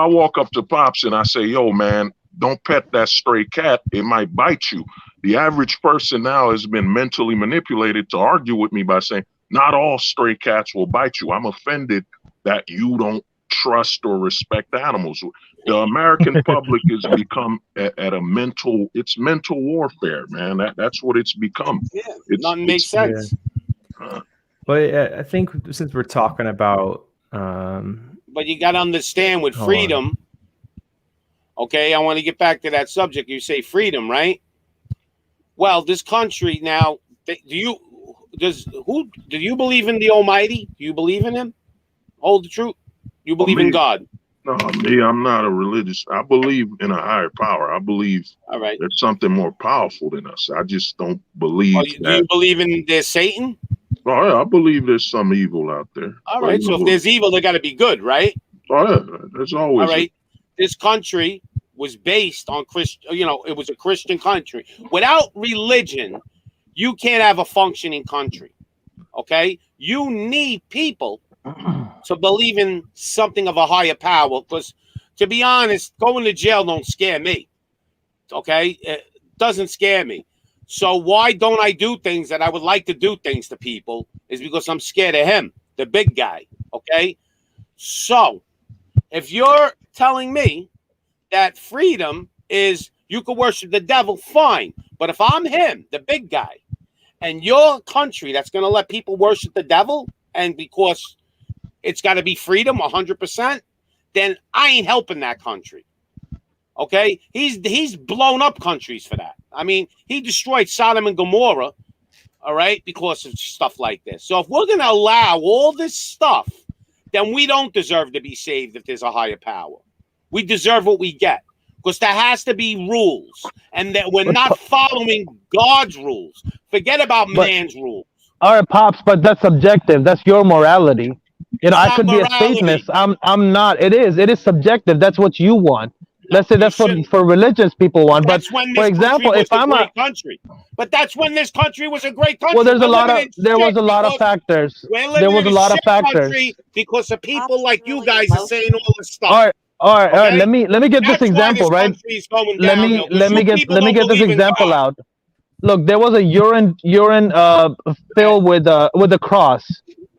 walk up to Pops and I say, yo, man, don't pet that stray cat, it might bite you. The average person now has been mentally manipulated to argue with me by saying, not all stray cats will bite you. I'm offended that you don't trust or respect animals. The American public has become at a mental warfare, man. That's what it's become. Yeah, nothing makes sense. But I think since we're talking about, but you got to understand with freedom. Okay, I want to get back to that subject. You say freedom, right? Well, this country now. Do you believe in the Almighty? Do you believe in Him? Hold the truth. You believe in God? No, me, I'm not a religious. I believe in a higher power. I believe there's something more powerful than us. I just don't believe that. Do you believe in there's Satan? Oh, yeah, I believe there's some evil out there. All right. So if there's evil, they got to be good, right? Oh, yeah. There's always. All right. This country was based on Christian. You know, it was a Christian country. Without religion, you can't have a functioning country. Okay, you need people to believe in something of a higher power. Because, to be honest, going to jail don't scare me. Okay, it doesn't scare me. So why don't I do things that I would like to do things to people? Is because I'm scared of him, the big guy. Okay, so if you're telling me that freedom is you can worship the devil, fine. But if I'm him, the big guy, and your country that's going to let people worship the devil, and because it's got to be freedom 100%, then I ain't helping that country. Okay? He's blown up countries for that. I mean, he destroyed Sodom and Gomorrah, all right, because of stuff like this. So if we're going to allow all this stuff, then we don't deserve to be saved if there's a higher power. We deserve what we get. Because there has to be rules, and that we're not following God's rules. Forget about man's rules. All right, Pops, but that's subjective. That's your morality. You know, I could be a Satanist. I'm not. It is subjective. That's what you want. Let's say that's what for religious people want. But for example, if I'm a country, but that's when this country was a great country. Well, there was a lot of factors. There was a lot of factors because of people like you guys are saying all this stuff. All right. Let me get this example, right? Let me get this example out. Look, there was a urine filled with a cross.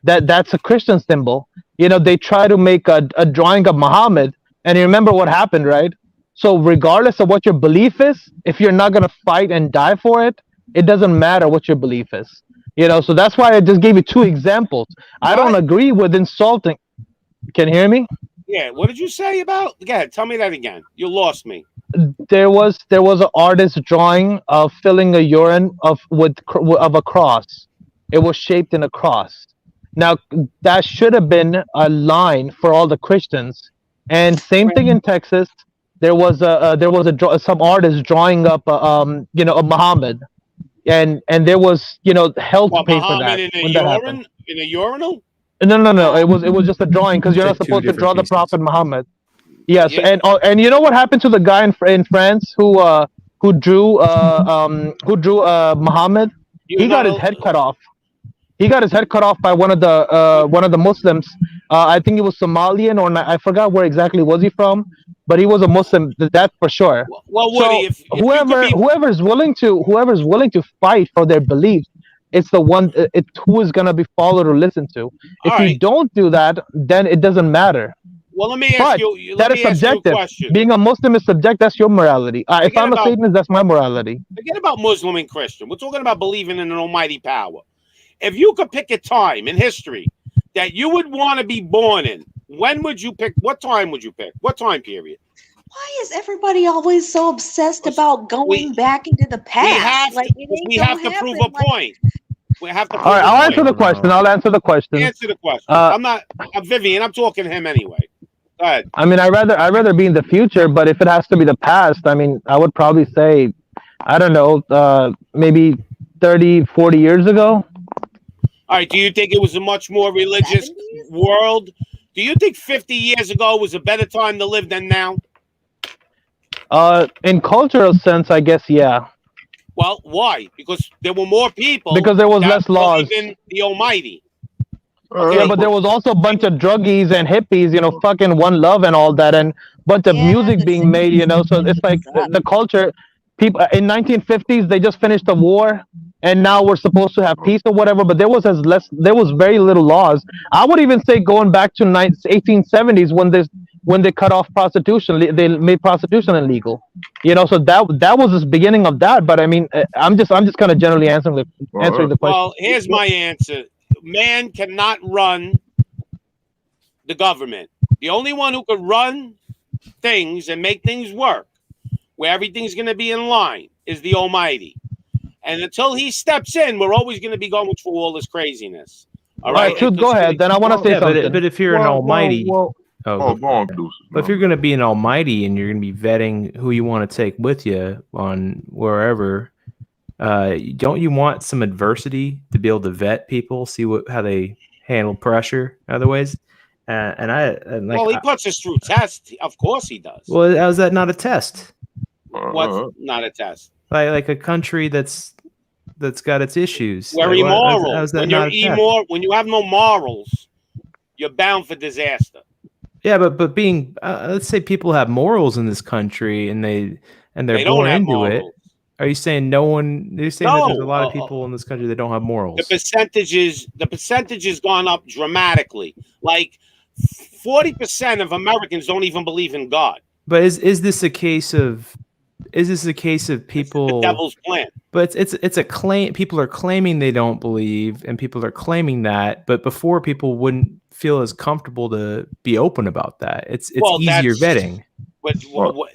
That's a Christian symbol. You know, they try to make a drawing of Muhammad, and you remember what happened, right? So regardless of what your belief is, if you're not gonna fight and die for it, it doesn't matter what your belief is. You know, so that's why I just gave you two examples. I don't agree with insulting. Can you hear me? Yeah, what did you say about? Go ahead, tell me that again. You lost me. There was an artist drawing of filling a urine of a cross. It was shaped in a cross. Now that should have been a line for all the Christians. And same thing in Texas. There was some artist drawing up a Muhammad, and there was health pay for that when that happened. In a urinal? No. It was just a drawing because you're not supposed to draw the Prophet Muhammad. Yes, yeah. And you know what happened to the guy in France who drew Muhammad? He got his head cut off. He got his head cut off by one of the Muslims. I think he was Somalian or I forgot where exactly was he from, but he was a Muslim. That's for sure. Well, Woody, so whoever's willing to fight for their beliefs, it's the one. It's who is gonna be followed or listened to. If you don't do that, then it doesn't matter. Well, let me ask you. That is subjective. Being a Muslim is subjective. That's your morality. If I'm a Satanist, that's my morality. Forget about Muslim and Christian. We're talking about believing in an almighty power. If you could pick a time in history that you would want to be born in, when would you pick? What time would you pick? What time period? Why is everybody always so obsessed about going back into the past? We have to prove a point. We have to. All right, I'll answer the question. Answer the question. I'm Vivian. I'm talking to him anyway. Go ahead. I mean, I'd rather be in the future, but if it has to be the past, I mean, I would probably say, I don't know, maybe 30, 40 years ago. All right. Do you think it was a much more religious world? Do you think 50 years ago was a better time to live than now? In cultural sense, I guess, yeah. Well, why? Because there were more people. Because there was less laws. In the Almighty. Yeah, but there was also a bunch of druggies and hippies, fucking one love and all that, and bunch of music being made, So it's like the culture. People in 1950s, they just finished the war, and now we're supposed to have peace or whatever. But there was very little laws. I would even say going back to 1870s when they cut off prostitution, they made prostitution illegal. So that was the beginning of that. But I mean, I'm just kind of generally answering the question. Well, here's my answer. Man cannot run the government. The only one who could run things and make things work, where everything's going to be in line, is the Almighty. And until he steps in, we're always going to be going through all this craziness. All right, go ahead. Then I want to say something. But if you're an Almighty, go on, Deuces. But if you're going to be an Almighty and you're going to be vetting who you want to take with you on wherever. Don't you want some adversity to be able to vet people, see how they handle pressure other ways? Well, he puts us through tests. Of course he does. Well, how is that not a test? What's not a test? Like a country that's got its issues. We're Like, immoral. how's that When not you're a test? when you have no morals, you're bound for disaster. Yeah, but being let's say people have morals in this country and they're They don't born have into it. morals. Are you saying no one? You're saying that there's a lot of No, people in this country that don't have morals? the percentage has gone up dramatically. Like 40% of Americans don't even believe in God. But is this a case of people? The devil's plan. But it's a claim. People are claiming they don't believe, and people are claiming that. But before, people wouldn't feel as comfortable to be open about that. It's easier vetting. But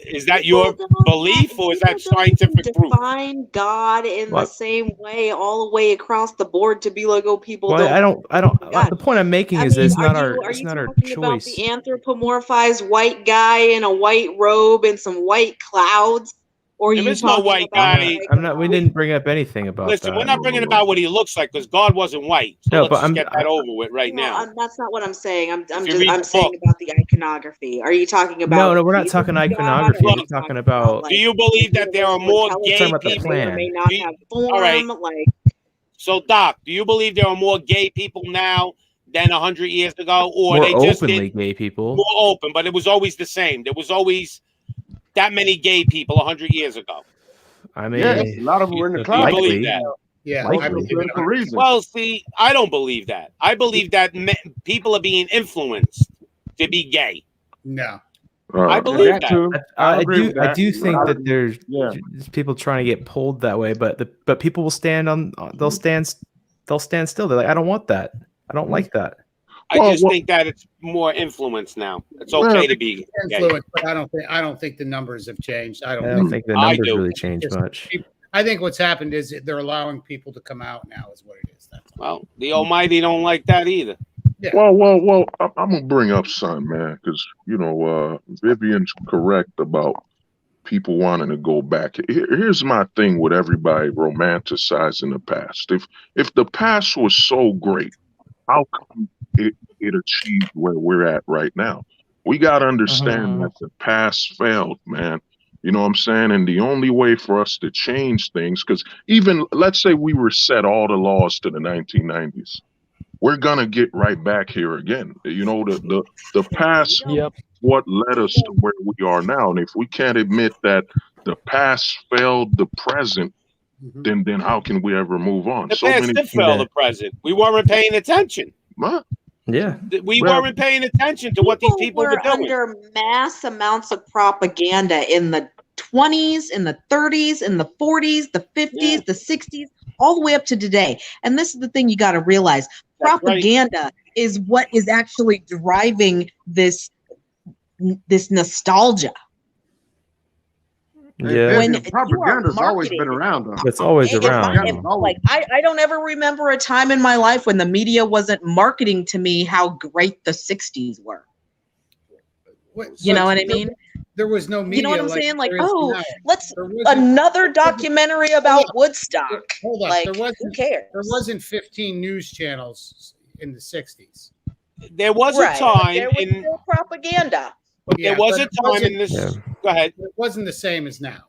is that your belief, or is that scientific proof? Define God in the same way all the way across the board to be like, oh, people Well, don't. I don't. The point I'm making is it's not our Talking about choice. the anthropomorphized white guy in a white robe and some white clouds, or There you is no white guy. I'm not. We didn't bring up anything about Listen, that. we're not bringing about what he looks like because God wasn't white. So No, let's but just get that over with right now. That's not what I'm saying. I'm you read I'm the saying book. about the iconography. Are you talking about? No, we're not talking iconography. We're talking about. Do you believe that there are more gay talking about the people? plan. May not have form, All right. like. So, Doc, do you believe there are more gay people now than 100 years ago, or More they just openly did gay people. more open? But it was always the same. There was always that many gay people 100 years ago. I mean, Yes, a lot of them were in the Do you closet. believe that? Yeah, Most I of them believe for it. reason. Well, see, I don't believe that. I believe that people are being influenced to be gay. No. I believe that. I agree with that. do think I that would- there's yeah. people trying to get pulled that way, but people will stand on. They'll stand still. They're like, I don't want that. I don't like that. I just think that it's more influence now. It's okay to be gay. Influence, but I don't think the numbers have changed. I I don't think the numbers really changed much. I think what's happened is they're allowing people to come out now. Is what it is. Well, the Almighty don't like that either. Yeah. Well, I'm gonna bring up something, man, because Vivian's correct about people wanting to go back. Here's my thing with everybody romanticizing the past. If the past was so great, how come it achieved where we're at right now? We gotta understand that the past failed, man. You know what I'm saying? And the only way for us to change things, because even let's say we reset all the laws to the 1990s, we're gonna get right back here again. You know, the past, what led us to where we are now. And if we can't admit that the past failed the present, then how can we ever move on? The past did fail the present. We weren't paying attention. What? Yeah. We weren't paying attention to what these people were doing. Under mass amounts of propaganda in the 20s, in the 30s, in the 40s, the 50s, the 60s, all the way up to today. And this is the thing you got to realize. Propaganda is what is actually driving this nostalgia. Yeah. When Propaganda's always been around, though. It's always around. Like I don't ever remember a time in my life when the media wasn't marketing to me how great the 60s were. You know what I mean? There was no media. You know what I'm saying? Like, oh, let's There wasn't- another documentary about Woodstock. Hold on. Like, who who cares? There wasn't 15 news channels in the 60s. There was Right, a but time there was in still propaganda. there was a but it time wasn't- in this. Go ahead. It wasn't the same as now.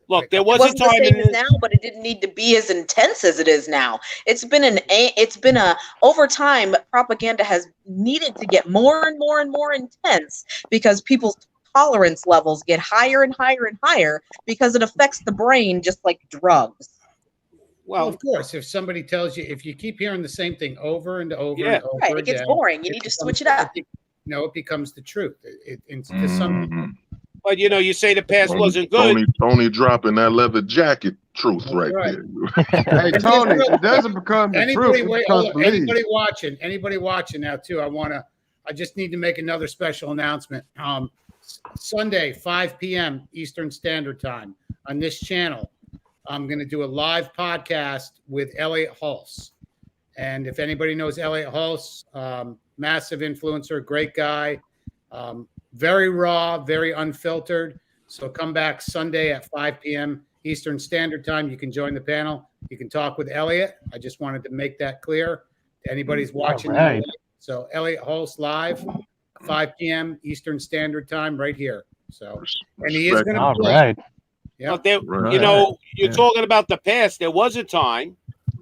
Look, there It was a wasn't the time same in as now, but it didn't need to be as intense as it is now. It's been over time, propaganda has needed to get more and more and more intense because people's tolerance levels get higher and higher and higher because it affects the brain just like drugs. Well, of course, if somebody tells you, if you keep hearing the same thing over and over Yeah. and over Right, it gets again, boring. You need to switch it up. It becomes the truth. To some people. But you say the past wasn't good. Tony dropping that leather jacket truth right there. Hey, Tony, it doesn't become the truth. It becomes belief. Anybody watching now too. I just need to make another special announcement. Sunday, 5 p.m. Eastern Standard Time on this channel, I'm going to do a live podcast with Elliot Hulse. And if anybody knows Elliot Hulse, massive influencer, great guy, very raw, very unfiltered. So come back Sunday at 5 p.m. Eastern Standard Time. You can join the panel. You can talk with Elliot. I just wanted to make that clear to anybody's watching. Right. So Elliot hosts live, 5 p.m. Eastern Standard Time, right here. So, and he is going to. All right. Yeah. But there, you know, you're talking about the past. There was a time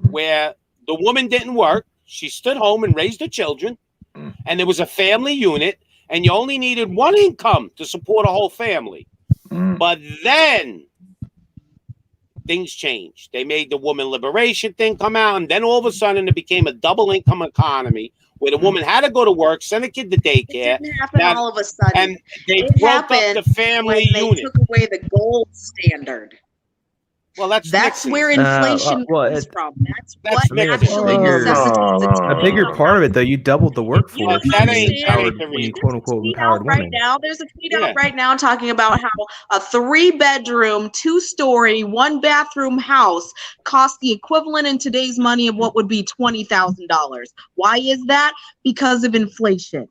where the woman didn't work. She stood home and raised her children, and there was a family unit, and you only needed one income to support a whole family. But then things changed. They made the woman liberation thing come out, and then all of a sudden it became a double income economy where the woman had to go to work, send a kid to daycare. It didn't happen all of a sudden. And they it broke up happened the family when they unit. took away the gold standard. Well, that's where inflation comes from. That's what actually necessitates a bigger part of it, though. You doubled the workforce. That ain't when you quote unquote empowered right women. now. There's a tweet out right now talking about how a 3-bedroom, 2-story, 1-bathroom house costs the equivalent in today's money of what would be $20,000. Why is that? Because of inflation.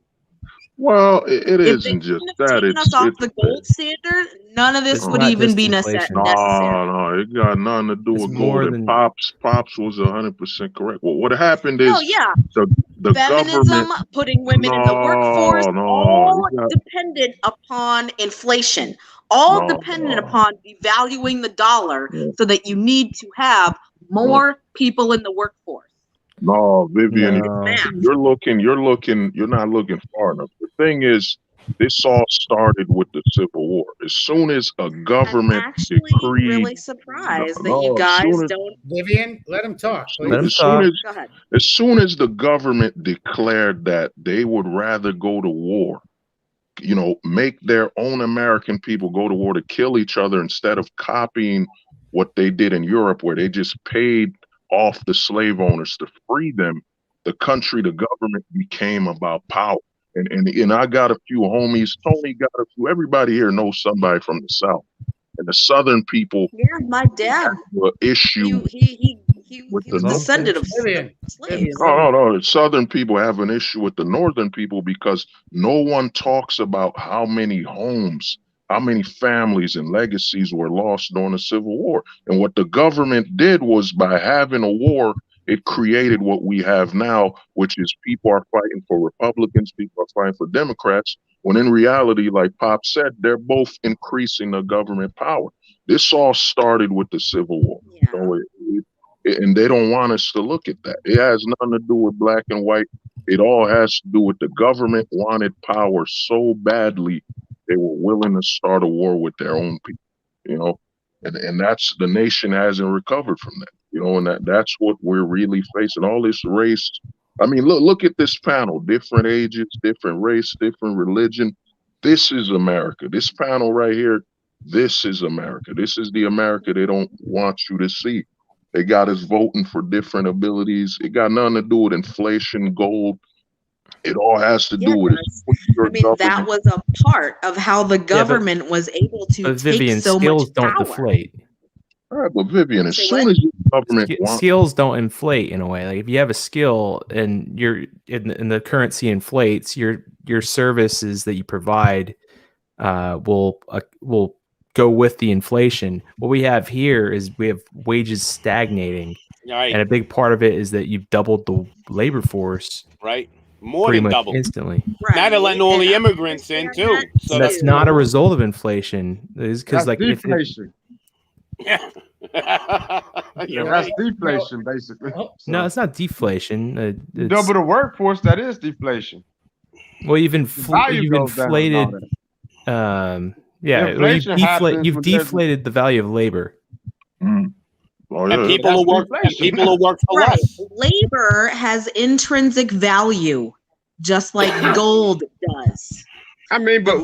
Well, it isn't just that. Us off the gold standard, none of this would even be necessary. No, it got nothing to do with gold. And Pops was 100% correct. Well, what happened is the feminism, government putting women in the workforce, all dependent upon inflation, all dependent upon devaluing the dollar, so that you need to have more people in the workforce. No, Vivian, you're not looking far enough. The thing is, this all started with the Civil War. As soon as a government decreed, really surprised that you guys don't. Vivian, let him talk. As soon as the government declared that they would rather go to war, make their own American people go to war to kill each other instead of copying what they did in Europe, where they just paid off the slave owners to free them, the government became about power. And I got a few homies. Tony got a few. Everybody here knows somebody from the South. And the Southern people, my dad, issue he was descendant of slaves. No. The Southern people have an issue with the Northern people because no one talks about how many homes, how many families and legacies were lost during the Civil War. And what the government did was, by having a war, it created what we have now, which is people are fighting for Republicans, people are fighting for Democrats, when in reality, like Pop said, they're both increasing the government power. This all started with the Civil War. So and they don't want us to look at that. It has nothing to do with black and white. It all has to do with the government wanted power so badly they were willing to start a war with their own people, and that's, the nation hasn't recovered from that, and that's what we're really facing. All this race. I mean, look at this panel, different ages, different race, different religion. This is America. This panel right here, this is America. This is the America they don't want you to see. They got us voting for different abilities. It got nothing to do with inflation, gold. It all has to do with it. That was a part of how the government was able to take Vivian, so skills much don't power. deflate. All right, but Vivian, as soon as the government skills don't inflate in a way. Like if you have a skill and you're in the currency inflates, your services that you provide will go with the inflation. What we have here is we have wages stagnating, and a big part of it is that you've doubled the labor force. Right. More pretty than much double instantly. Now they're letting all the immigrants in too. So that's not a result of inflation. It's because like deflation. Yeah. That's deflation, basically. No, it's not deflation. It's, double the workforce, that is deflation. Well, you've inflated. You've deflated the value of labor. Oh, and people will work for less. Labor has intrinsic value, just like gold does. I mean, but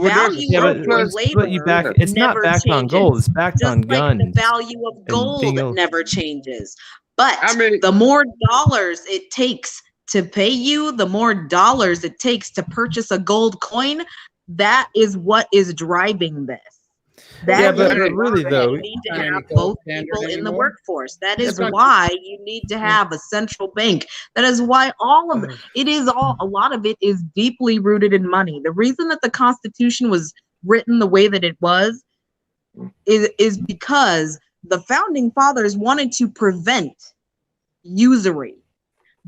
it's not backed on gold. It's backed on guns. The value of gold never changes. But the more dollars it takes to pay you, the more dollars it takes to purchase a gold coin. That is what is driving this. But really, though, you need to have both people in the workforce. That is why you need to have a central bank. That is why a lot of it is deeply rooted in money. The reason that the Constitution was written the way that it was is because the founding fathers wanted to prevent usury.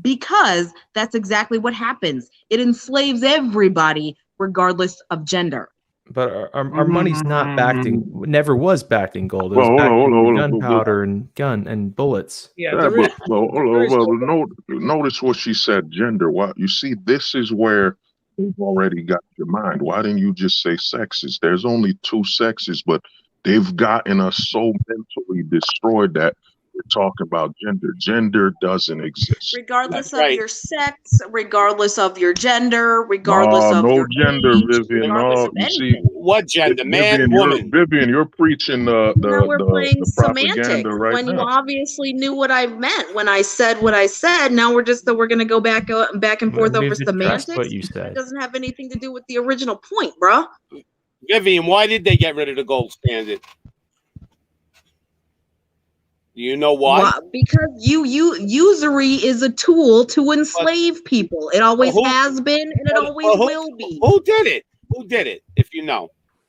because that's exactly what happens. It enslaves everybody regardless of gender. But our money's not backed in, never was backed in gold. It was Well, backed in hold on. gunpowder and gun and bullets. Yeah, Yeah, but notice what she said. Gender. What you see, this is where they've already got your mind. Why didn't you just say sexes? There's only two sexes, but they've gotten us so mentally destroyed that we're talking about gender. Gender doesn't exist. Regardless of your sex, regardless of your gender, regardless of no your gender, age, Vivian. regardless No, of you see, anything. What gender? Man, Vivian, woman. Vivian, you're preaching Now we're playing the propaganda semantics right when you now. obviously knew what I meant when I said what I said. Now we're going to go back and forth We've over addressed semantics. what you That said. doesn't have anything to do with the original point, bruh. Vivian, why did they get rid of the gold standard? Do you know why? Because usury is a tool to enslave people. It always has been, and it always will be. Who did it? Who did it? If you know,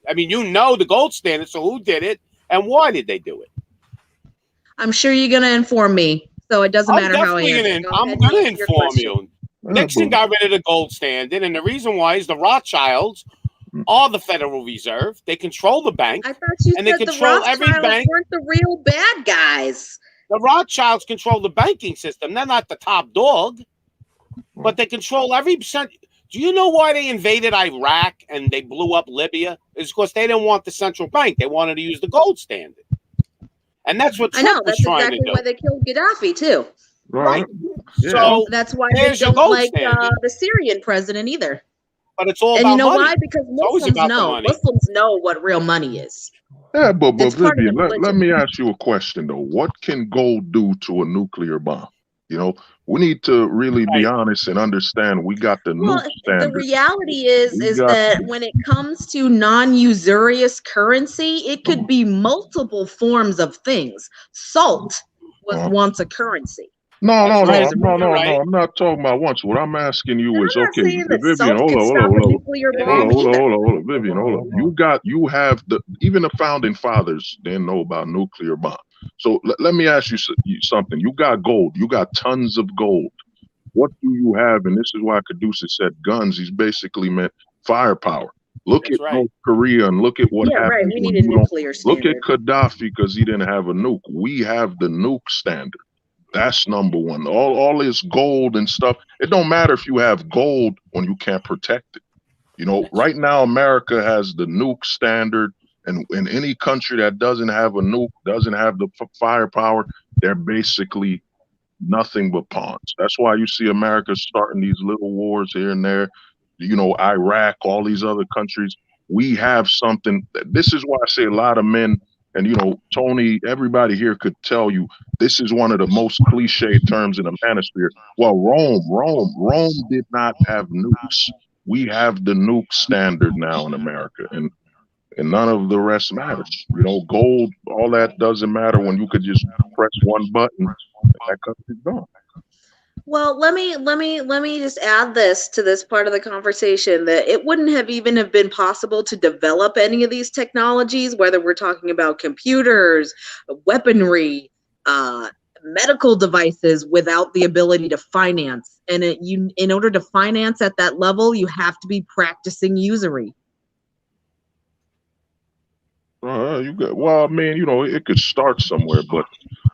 I mean, you know the gold standard. So who did it, and why did they do it? I'm sure you're going to inform me, so it doesn't matter how I answer. I'm going to inform you. Nixon got rid of the gold standard, and the reason why is the Rothschilds are the Federal Reserve. They control the bank. I thought you and said they the control every Rothschilds bank. weren't the real bad guys. The Rothschilds control the banking system. They're not the top dog, but they control every percent. Do you know why they invaded Iraq and they blew up Libya? It's because they didn't want the central bank. They wanted to use the gold standard. And that's what Trump was trying to do. That's exactly why they killed Gaddafi, too. Right. Yeah. So that's why they there's your don't gold like standard. the Syrian president either. But it's all And about you know money. why? Because It's always Muslims about the know. money. Muslims know what real money is. Yeah, but It's part of Vivian, the let religion. me ask you a question though. What can gold do to a nuclear bomb? You know, we need to really be honest and understand we got the Well, nuke standard. the reality is We got that when it comes to non-usurious currency, it could be multiple forms of things. Salt was once a currency. No, right. I'm not talking about once. What I'm asking you is, not okay, saying that Vivian, salt hold could on, stop a nuclear bomb either. Vivian, hold on. You have even the founding fathers didn't know about nuclear bomb. So let me ask you something. You got gold. You got tons of gold. What do you have? And this is why Caduceus said guns. He's basically meant firepower. Look at North Korea and look at what happened. Right. We need a nuclear Look standard. at Gaddafi because he didn't have a nuke. We have the nuke standard. That's number one. All this gold and stuff. It don't matter if you have gold when you can't protect it. You know, right now America has the nuke standard, and in any country that doesn't have a nuke, doesn't have the firepower, they're basically nothing but pawns. That's why you see America starting these little wars here and there. You know, Iraq, all these other countries. We have something. This is why I say a lot of men. And, you know, Tony, everybody here could tell you this is one of the most cliche terms in the manosphere. Well, Rome did not have nukes. We have the nuke standard now in America, and none of the rest matters. You know, gold, all that doesn't matter when you could just press one button and that country's gone. Well, let me just add this to this part of the conversation, that it wouldn't have even have been possible to develop any of these technologies, whether we're talking about computers, weaponry, medical devices, without the ability to finance. And in order to finance at that level, you have to be practicing usury. Well, I mean, you know, it could start somewhere,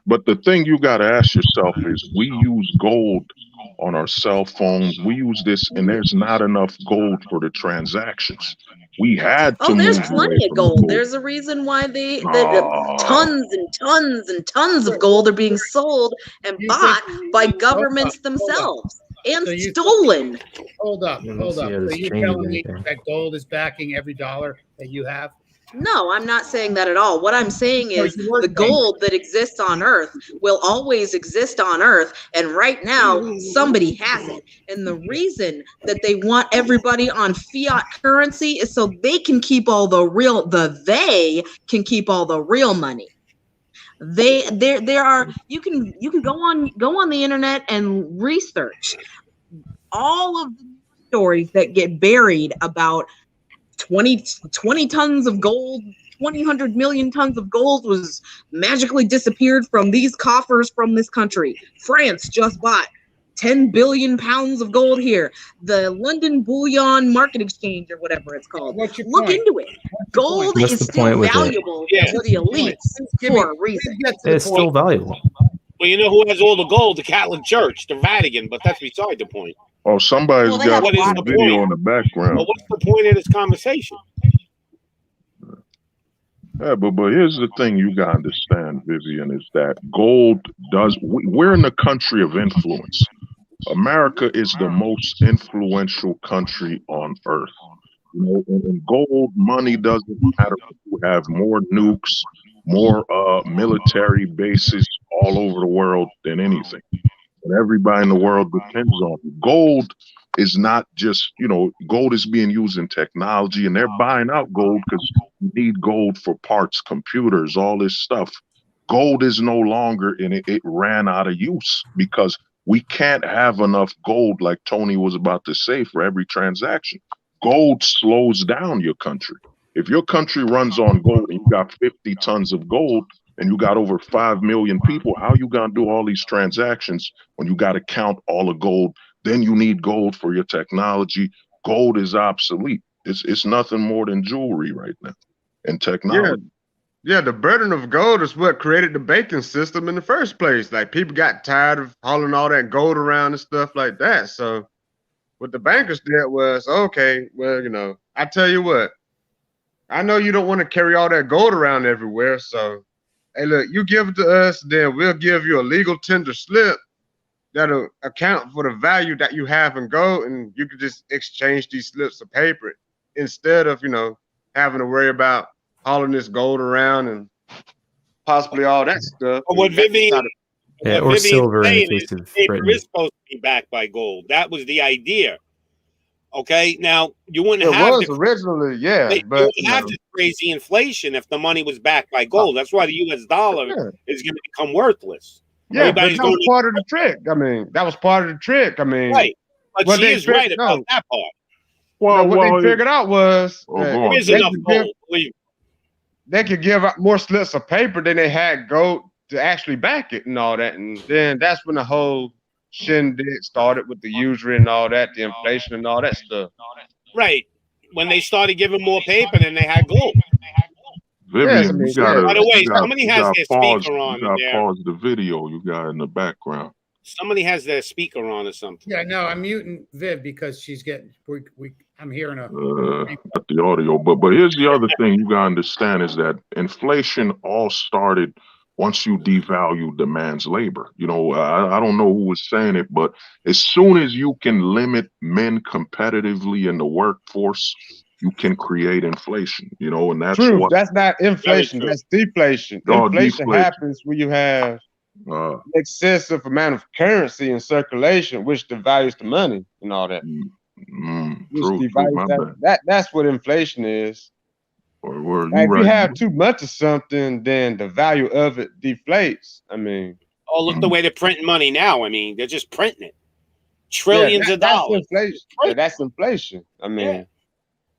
but the thing you got to ask yourself is, we use gold on our cell phones. We use this, and there's not enough gold for the transactions. We had to there's move plenty away of from gold. gold. There's a reason why tons and tons and tons of gold are being sold and bought by governments themselves and stolen. Hold up. see So how this you're changes telling me anything. that gold is backing every dollar that you have? No, I'm not saying that at all. What I'm saying is the gold that exists on Earth will always exist on Earth, and right now somebody has it. And the reason that they want everybody on fiat currency is so they can keep all they can keep all the real money. There are you can go on the internet and research all of the stories that get buried about 20 tons of gold, 200 million tons of gold was magically disappeared from these coffers from this country. France just bought 10 billion pounds of gold here. The London Bullion Market Exchange or whatever it's called. What's your Look point? into it. Gold What's is the still point with it? valuable Yeah. to the elites for a reason. It's still valuable. Well, you know who has all the gold? The Catholic Church, the Vatican, but that's beside the point. Oh, somebody's Well, they got have What is some the video point? in the background. Well, what's the point of this conversation? Yeah, but here's the thing you gotta understand, Vivian, is that gold does. We're in the country of influence. America is the most influential country on earth. You know, and gold money doesn't matter if you have more nukes, more military bases all over the world than anything. And everybody in the world depends on it. Gold is not just, you know, gold is being used in technology, and they're buying out gold because you need gold for parts, computers, all this stuff. Gold is no longer, and it ran out of use because we can't have enough gold, like Tony was about to say, for every transaction. Gold slows down your country. If your country runs on gold and you got 50 tons of gold and you got over 5 million people, how you gonna do all these transactions when you got to count all the gold? Then you need gold for your technology. Gold is obsolete. It's nothing more than jewelry right now and technology. Yeah, the burden of gold is what created the banking system in the first place. Like, people got tired of hauling all that gold around and stuff like that. So what the bankers did was, okay, well, you know, I tell you what, I know you don't want to carry all that gold around everywhere. So, hey, look, you give it to us, then we'll give you a legal tender slip that'll account for the value that you have in gold, and you can just exchange these slips of paper instead of, you know, having to worry about hauling this gold around and possibly all that stuff. But what Vivian, Yeah, what or Vivian's silver in the saying case is of paper Britain. is supposed to be backed by gold. That was the idea. Okay, now you wouldn't It have was originally, yeah, you but wouldn't you have know, this crazy inflation if the money was backed by gold. That's why the U.S. dollar yeah. is going to become worthless. Yeah, but Everybody's that was going part of the trick. I mean, that was part of the trick. I mean, right, but what she they is right figured about out, that part. no, what they figured out was Oh, go There on, is Jay. enough gold. Believe me. they could give out more slips of paper than they had gold to actually back it and all that. And then that's when the whole shindig started with the usury and all that, the inflation and all that stuff. Right. When they started giving more paper than they had gold. Yes, I Vivian, mean, you gotta, By the way, you got, somebody you has got their pause, speaker on you got there. pause the video you got in the background. Somebody has their speaker on or something. Yeah, no, I'm muting Viv because she's getting. I'm hearing a. Not the audio, but here's the other thing you gotta understand is that inflation all started once you devalue the man's labor. You know, I don't know who was saying it, but as soon as you can limit men competitively in the workforce, you can create inflation. You know, and that's True, what. that's not inflation, that's deflation. Oh, Inflation deflation. happens when you have excessive amount of currency in circulation, which devalues the money and all that. Which True, devalues my bad. that's what inflation is. Or Now, you if right. you have too much of something, then the value of it deflates. I mean, Oh, look the way they're printing money now. I mean, they're just printing it. Trillions of that's dollars. inflation. Yeah, that's inflation. I mean,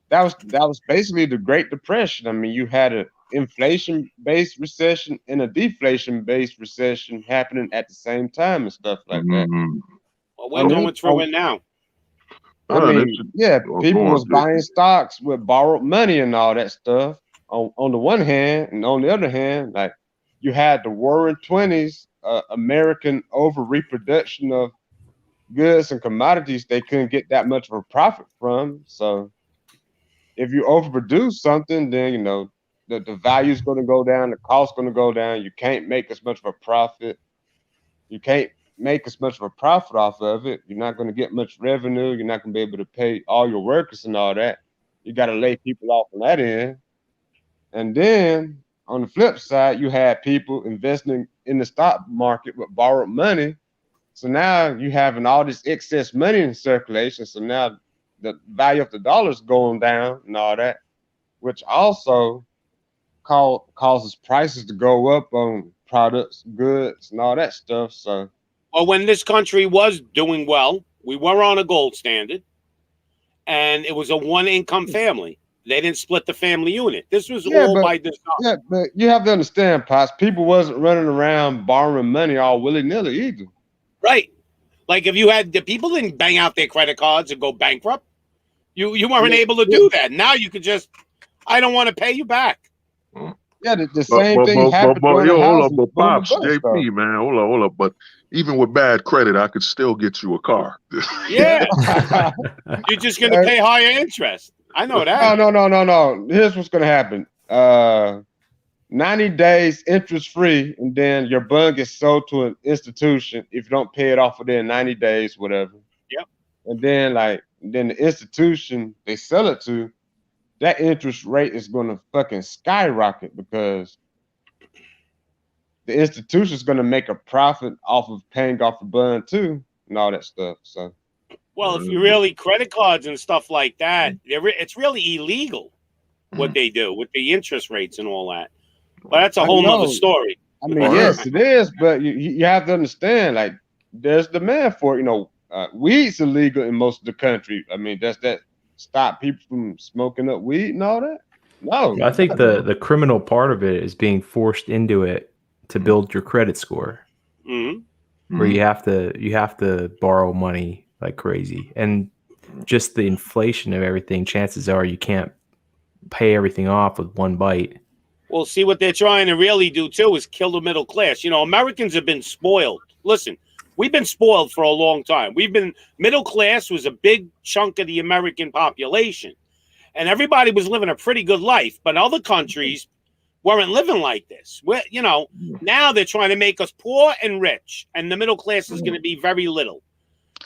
that was basically the Great Depression. I mean, you had an inflation-based recession and a deflation-based recession happening at the same time and stuff like that. Well, we're going through it now. I mean, yeah, people was buying stocks with borrowed money and all that stuff. On the one hand, and on the other hand, like, you had the Roaring '20s, American over reproduction of goods and commodities they couldn't get that much of a profit from. So if you overproduce something, then, you know, the value's going to go down, the cost's going to go down. You can't make as much of a profit. You can't make as much of a profit off of it. You're not going to get much revenue. You're not going to be able to pay all your workers and all that. You got to lay people off on that end. And then on the flip side, you had people investing in the stock market with borrowed money. So now you having all this excess money in circulation. So now the value of the dollar is going down and all that, which also causes prices to go up on products, goods, and all that stuff. So, well, when this country was doing well, we were on a gold standard, and it was a one-income family. They didn't split the family unit. This was all by design. Yeah, but you have to understand, Pops, people wasn't running around borrowing money all willy-nilly either. Right. Like if you had the people didn't bang out their credit cards and go bankrupt. You weren't able to do that. Now you could just, I don't want to pay you back. Yeah, the same thing happened during the hold up, housing but boom and Pops, bust JP, stuff. man, hold up. But even with bad credit, I could still get you a car. Yeah. You're just going to pay higher interest. I know that. No. Here's what's gonna happen. 90 days interest free, and then your bond gets sold to an institution if you don't pay it off within 90 days, whatever. Yep. And then the institution they sell it to, that interest rate is gonna fucking skyrocket because the institution is gonna make a profit off of paying off the bond too, and all that stuff. So well, if you really credit cards and stuff like that, it's really illegal what they do with the interest rates and all that. But that's a whole nother story. I mean, yes, it is, but you have to understand, like, there's demand for it. You know, weed's illegal in most of the country. I mean, does that stop people from smoking up weed and all that? No. I think the criminal part of it is being forced into it to build your credit score, where you have to borrow money like crazy, and just the inflation of everything. Chances are you can't pay everything off with one bite. Well, see, what they're trying to really do, too, is kill the middle class. You know, Americans have been spoiled. Listen, we've been spoiled for a long time. Middle class was a big chunk of the American population. And everybody was living a pretty good life. But other countries weren't living like this. Now they're trying to make us poor and rich. And the middle class is going to be very little.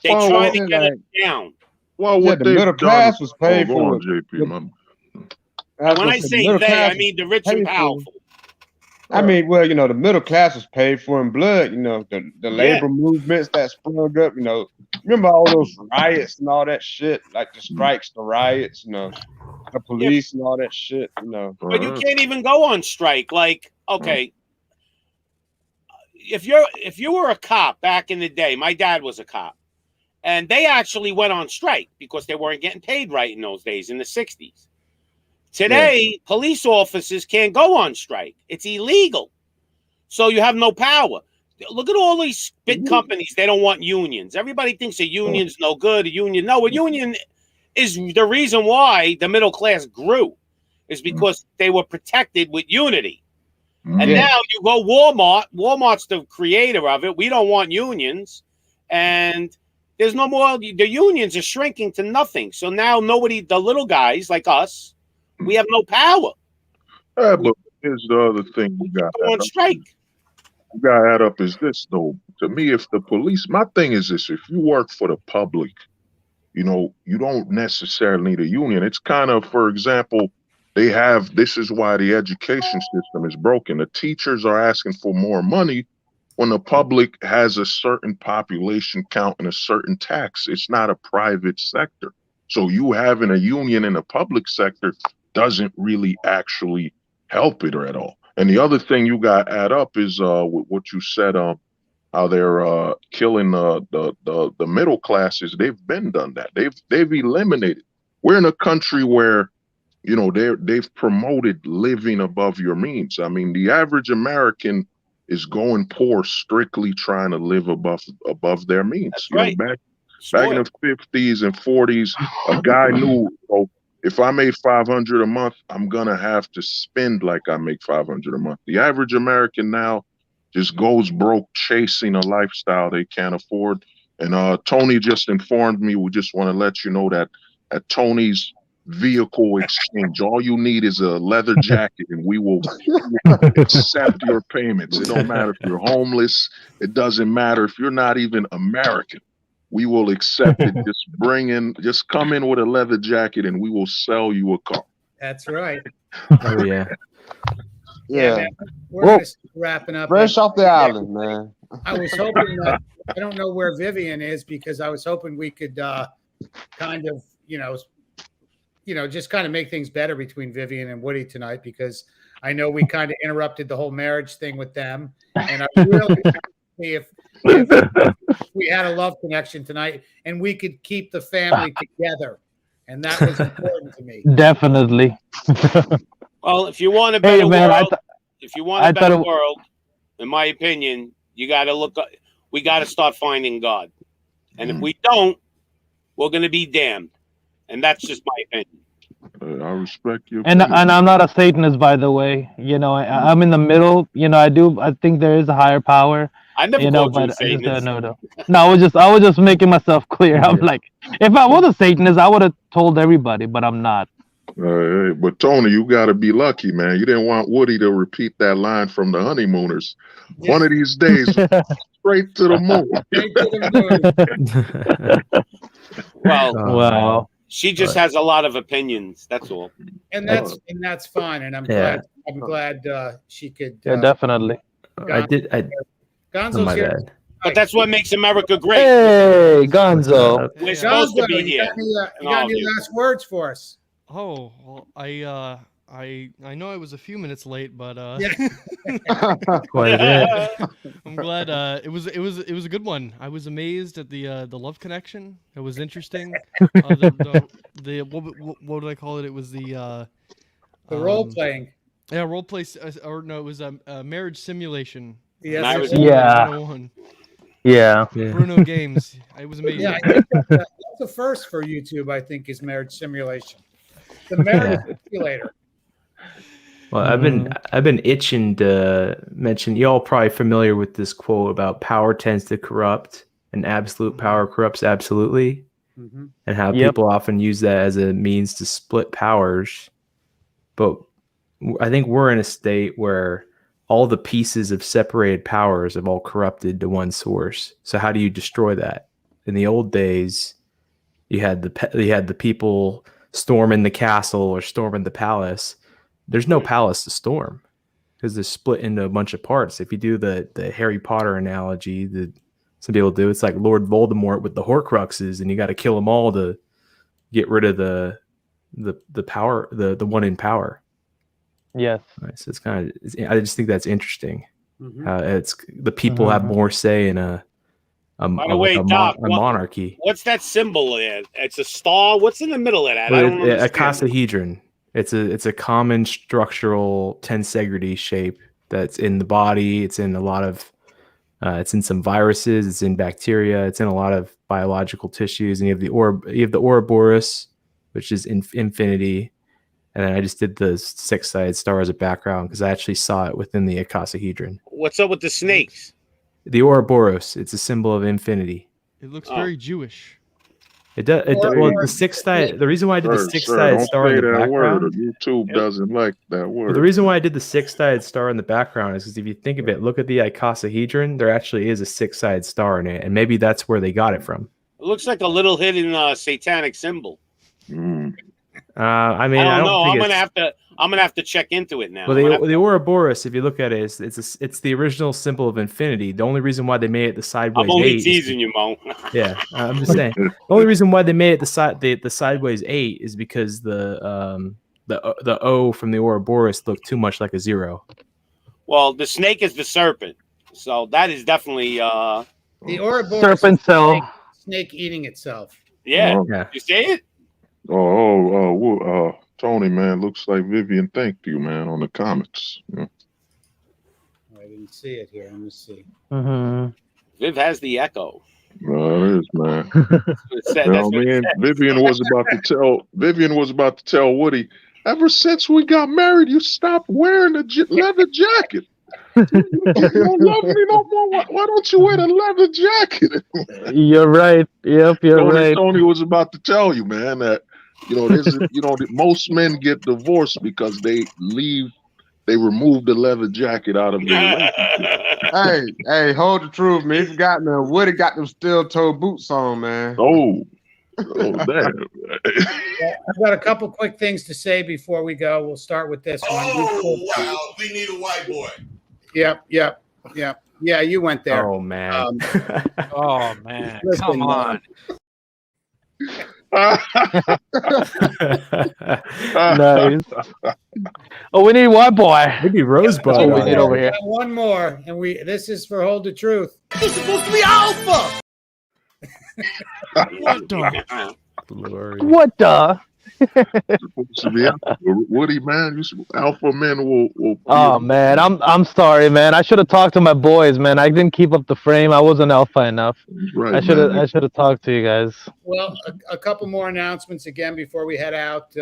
They're trying to get it down. Well, the middle class was paid for. When I say they, I mean the rich and powerful. I mean, well, the middle class was paid for in blood. The labor movements that sprung up. Remember all those riots and all that shit, like the strikes, the riots, the police and all that shit. But you can't even go on strike. Like, okay, if you were a cop back in the day, my dad was a cop, and they actually went on strike because they weren't getting paid right in those days in the 60s. Today, police officers can't go on strike. It's illegal. So you have no power. Look at all these big companies. They don't want unions. Everybody thinks a union's no good. A union is the reason why the middle class grew, is because they were protected with unity. And now you go Walmart. Walmart's the creator of it. We don't want unions. And there's no more. The unions are shrinking to nothing. So now the little guys like us, we have no power. But here's the other thing we got. On strike. You got to add up is this, though. To me, if the police, my thing is this: if you work for the public, you don't necessarily need a union. It's kind of, for example, this is why the education system is broken. The teachers are asking for more money when the public has a certain population count and a certain tax. It's not a private sector. So you having a union in the public sector doesn't really actually help it at all. And the other thing you got to add up is what you said, how they're killing the middle classes. They've been done that. They've eliminated. We're in a country where, they've promoted living above your means. I mean, the average American is going poor strictly trying to live above their means. That's right. Back in the 50s and 40s, a guy knew, if I made $500 a month, I'm going to have to spend like I make $500 a month. The average American now just goes broke chasing a lifestyle they can't afford. And Tony just informed me, we just want to let you know that at Tony's vehicle exchange, all you need is a leather jacket and we will accept your payments. It don't matter if you're homeless. It doesn't matter if you're not even American. We will accept it. Just come in with a leather jacket and we will sell you a car. That's right. Oh, yeah. Yeah. We're wrapping up. Fresh off the island, man. I was hoping that, I don't know where Vivian is, because I was hoping we could kind of, just kind of make things better between Vivian and Woody tonight, because I know we kind of interrupted the whole marriage thing with them. And I really if we had a love connection tonight and we could keep the family together. And that was important to me. Definitely. Well, if you want a better world, in my opinion, we got to start finding God. And if we don't, we're going to be damned. And that's just my opinion. I respect your And opinion. I'm not a Satanist, by the way. You know, I'm in the middle. You know, I think there is a higher power. I never You know, called you a but I just don't Satanist. know though. No, I was just making myself clear. I'm like, if I was a Satanist, I would have told everybody, but I'm not. But Tony, you got to be lucky, man. You didn't want Woody to repeat that line from the Honeymooners. Yeah. One of these days, straight to the moon. Straight to the moon. Well, wow. She just has a lot of opinions. That's all. And that's fine. And I'm glad she could. Yeah, definitely. Gonzo's here. But that's what makes America great. Hey, Gonzo. We're supposed to be you here. got any last words for us? Oh, well, I know I was a few minutes late, but Quite a bit. I'm glad it was a good one. I was amazed at the love connection. It was interesting. The what did I call it? It was the role playing. Yeah, role play, or no, it was a marriage simulation. Yes. Yeah. 101. Yeah. Bruno Games. It was amazing. Yeah, I think that's the first for YouTube. I think is marriage simulation. The marriage simulator. Well, I've been itching to mention. You all probably familiar with this quote about power tends to corrupt, and absolute power corrupts absolutely, and how people often use that as a means to split powers. But I think we're in a state where all the pieces of separated powers have all corrupted to one source. So how do you destroy that? In the old days, you had the people storming the castle or storming the palace. There's no palace to storm because they're split into a bunch of parts. If you do the Harry Potter analogy that some people do, it's like Lord Voldemort with the Horcruxes, and you got to kill them all to get rid of the power, the one in power. Yes. Right, so it's kind of. I just think that's interesting. It's the people have more say in a monarchy. What's that symbol? It's a star. What's in the middle of that? I don't understand. Icosahedron. It's a common structural tensegrity shape that's in the body. It's in a lot of. It's in some viruses. It's in bacteria. It's in a lot of biological tissues. And you have the Ouroboros, which is infinity. And then I just did the six-sided star as a background because I actually saw it within the icosahedron. What's up with the snakes? The Ouroboros. It's a symbol of infinity. It looks very Jewish. It does. Well, the six-sided. The reason why I did the six-sided star in the background. YouTube doesn't like that word. Well, the reason why I did the six-sided star in the background is because if you think of it, look at the icosahedron. There actually is a six-sided star in it, and maybe that's where they got it from. It looks like a little hidden satanic symbol. I mean, I don't know. I'm gonna have to check into it now. Well, the Ouroboros, if you look at it, it's the original symbol of infinity. The only reason why they made it the sideways. I'm only 8 teasing you, Mo. Yeah, I'm just saying. The only reason why they made it the sideways 8 is because the O from the Ouroboros looked too much like a 0. Well, the snake is the serpent, so that is definitely the Ouroboros serpent cell. Snake eating itself. Yeah. You see it? Tony, man, looks like Vivian thanked you, man, on the comments. Yeah. I didn't see it here. Let me see. Viv has the echo. It is, man. Vivian was about to tell Woody, ever since we got married, you stopped wearing the leather jacket. You don't love me no more. Why don't you wear the leather jacket? You're right. Yep, you're right. Tony was about to tell you, man, that most men get divorced because they remove the leather jacket out of their relationship. Hey, hold the truth, man. You forgot, man. Woody got them steel-toe boots on, man. Oh, damn. I've got a couple quick things to say before we go. We'll start with this one. Oh, wow. We need a white boy. Yep. Yeah, you went there. Oh, man. Oh, man. Listen, Come on. Nice. Oh, we need one boy. Maybe Rosebud. That's what we need over here. One more, and this is for Hold the Truth. It's supposed to be alpha. What the? What the? supposed to be alpha. Woody, man, alpha men will Oh man, I'm sorry, man. I should have talked to my boys, man. I didn't keep up the frame. I wasn't alpha enough. Right, I should have talked to you guys. Well, a couple more announcements again before we head out.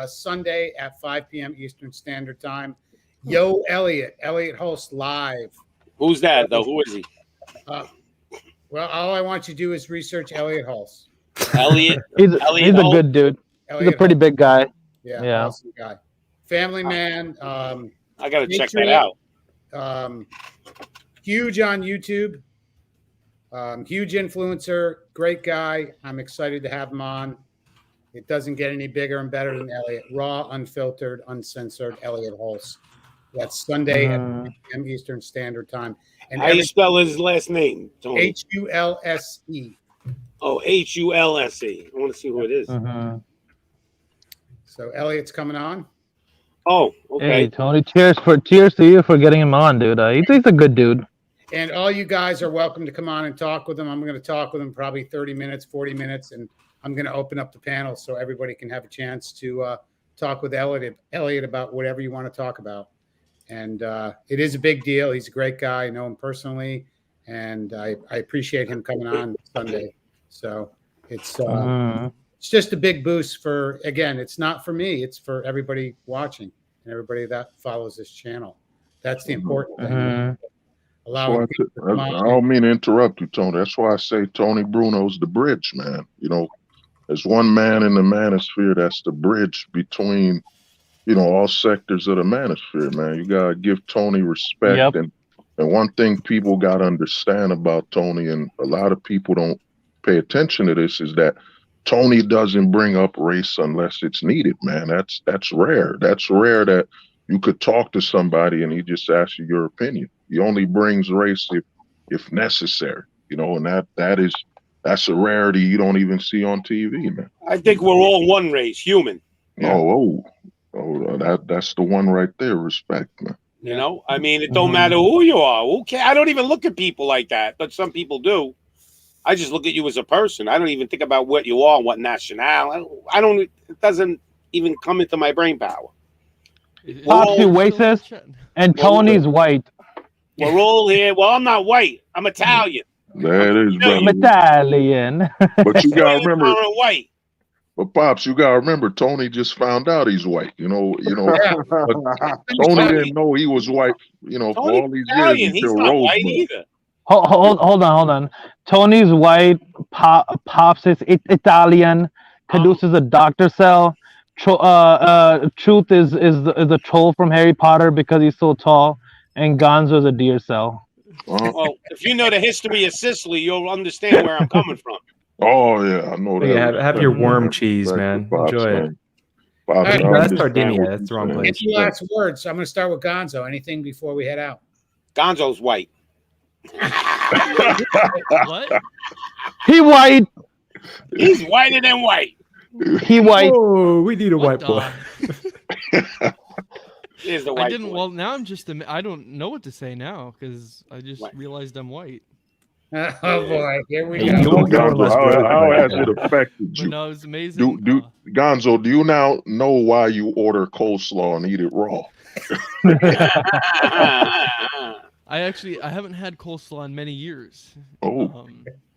Sunday at 5 p.m. Eastern Standard Time. Yo, Elliot hosts live. Who's that though? Who is he? Well, all I want you to do is research Elliot Hulse. Elliot. He's a good dude. He's a pretty big guy. Yeah. Awesome guy. Family man. I gotta check that out. Huge on YouTube. Huge influencer. Great guy. I'm excited to have him on. It doesn't get any bigger and better than Elliot. Raw, unfiltered, uncensored Elliot Hulse. That's Sunday at 3 p.m. Eastern Standard Time. And how you spell his last name, Tony? Hulse. Oh, Hulse. I want to see who it is. So Elliot's coming on. Oh, okay. Hey, Tony, cheers to you for getting him on, dude. He's a good dude. And all you guys are welcome to come on and talk with him. I'm going to talk with him probably 30 minutes, 40 minutes, and I'm going to open up the panel so everybody can have a chance to talk with Elliot about whatever you want to talk about. And it is a big deal. He's a great guy. I know him personally, and I appreciate him coming on Sunday. So it's just a big boost for, again, it's not for me. It's for everybody watching and everybody that follows this channel. That's the important thing. I don't mean to interrupt you, Tony. That's why I say Tony Bruno's the bridge, man. You know, there's one man in the manosphere that's the bridge between, you know, all sectors of the manosphere, man. You gotta give Tony respect. Yep. And one thing people gotta understand about Tony, and a lot of people don't pay attention to this, is that Tony doesn't bring up race unless it's needed, man. That's rare. That's rare that you could talk to somebody and he just asks you your opinion. He only brings race if necessary, you know, and that's a rarity you don't even see on TV, man. I think we're all one race, human. Yeah. Oh, that's the one right there. Respect, man. You know, I mean, it don't matter who you are. Who cares? I don't even look at people like that, but some people do. I just look at you as a person. I don't even think about what you are, what national. I don't. It doesn't even come into my brain power. Popsy racist, and Tony's white. We're all here. Well, I'm not white. I'm Italian. That is, I'm Italian. But you gotta remember, I'm white. But Pops, you gotta remember, Tony just found out he's white. You know. But Tony didn't know he was white. You know, for all these years. He's not white either. Hold on. Tony's white. Pops is Italian. Caduce is a doctor cell. Truth is a troll from Harry Potter because he's so tall, and Gonzo is a deer cell. Well, if you know the history of Sicily, you'll understand where I'm coming from. Oh yeah, I know that. Yeah, have your worm cheese, man. Enjoy it. That's Sardinia. That's the wrong place. Any last words? I'm going to start with Gonzo. Anything before we head out? Gonzo's white. What? He white. He's whiter than white. He white. Oh, we need a white boy. Here's the white I didn't. boy. Well, now I'm just. I don't know what to say now because I just realized I'm white. Oh boy, here we go. How has it affected you? No, it's amazing. Gonzo, do you now know why you order coleslaw and eat it raw? I haven't had coleslaw in many years. Oh.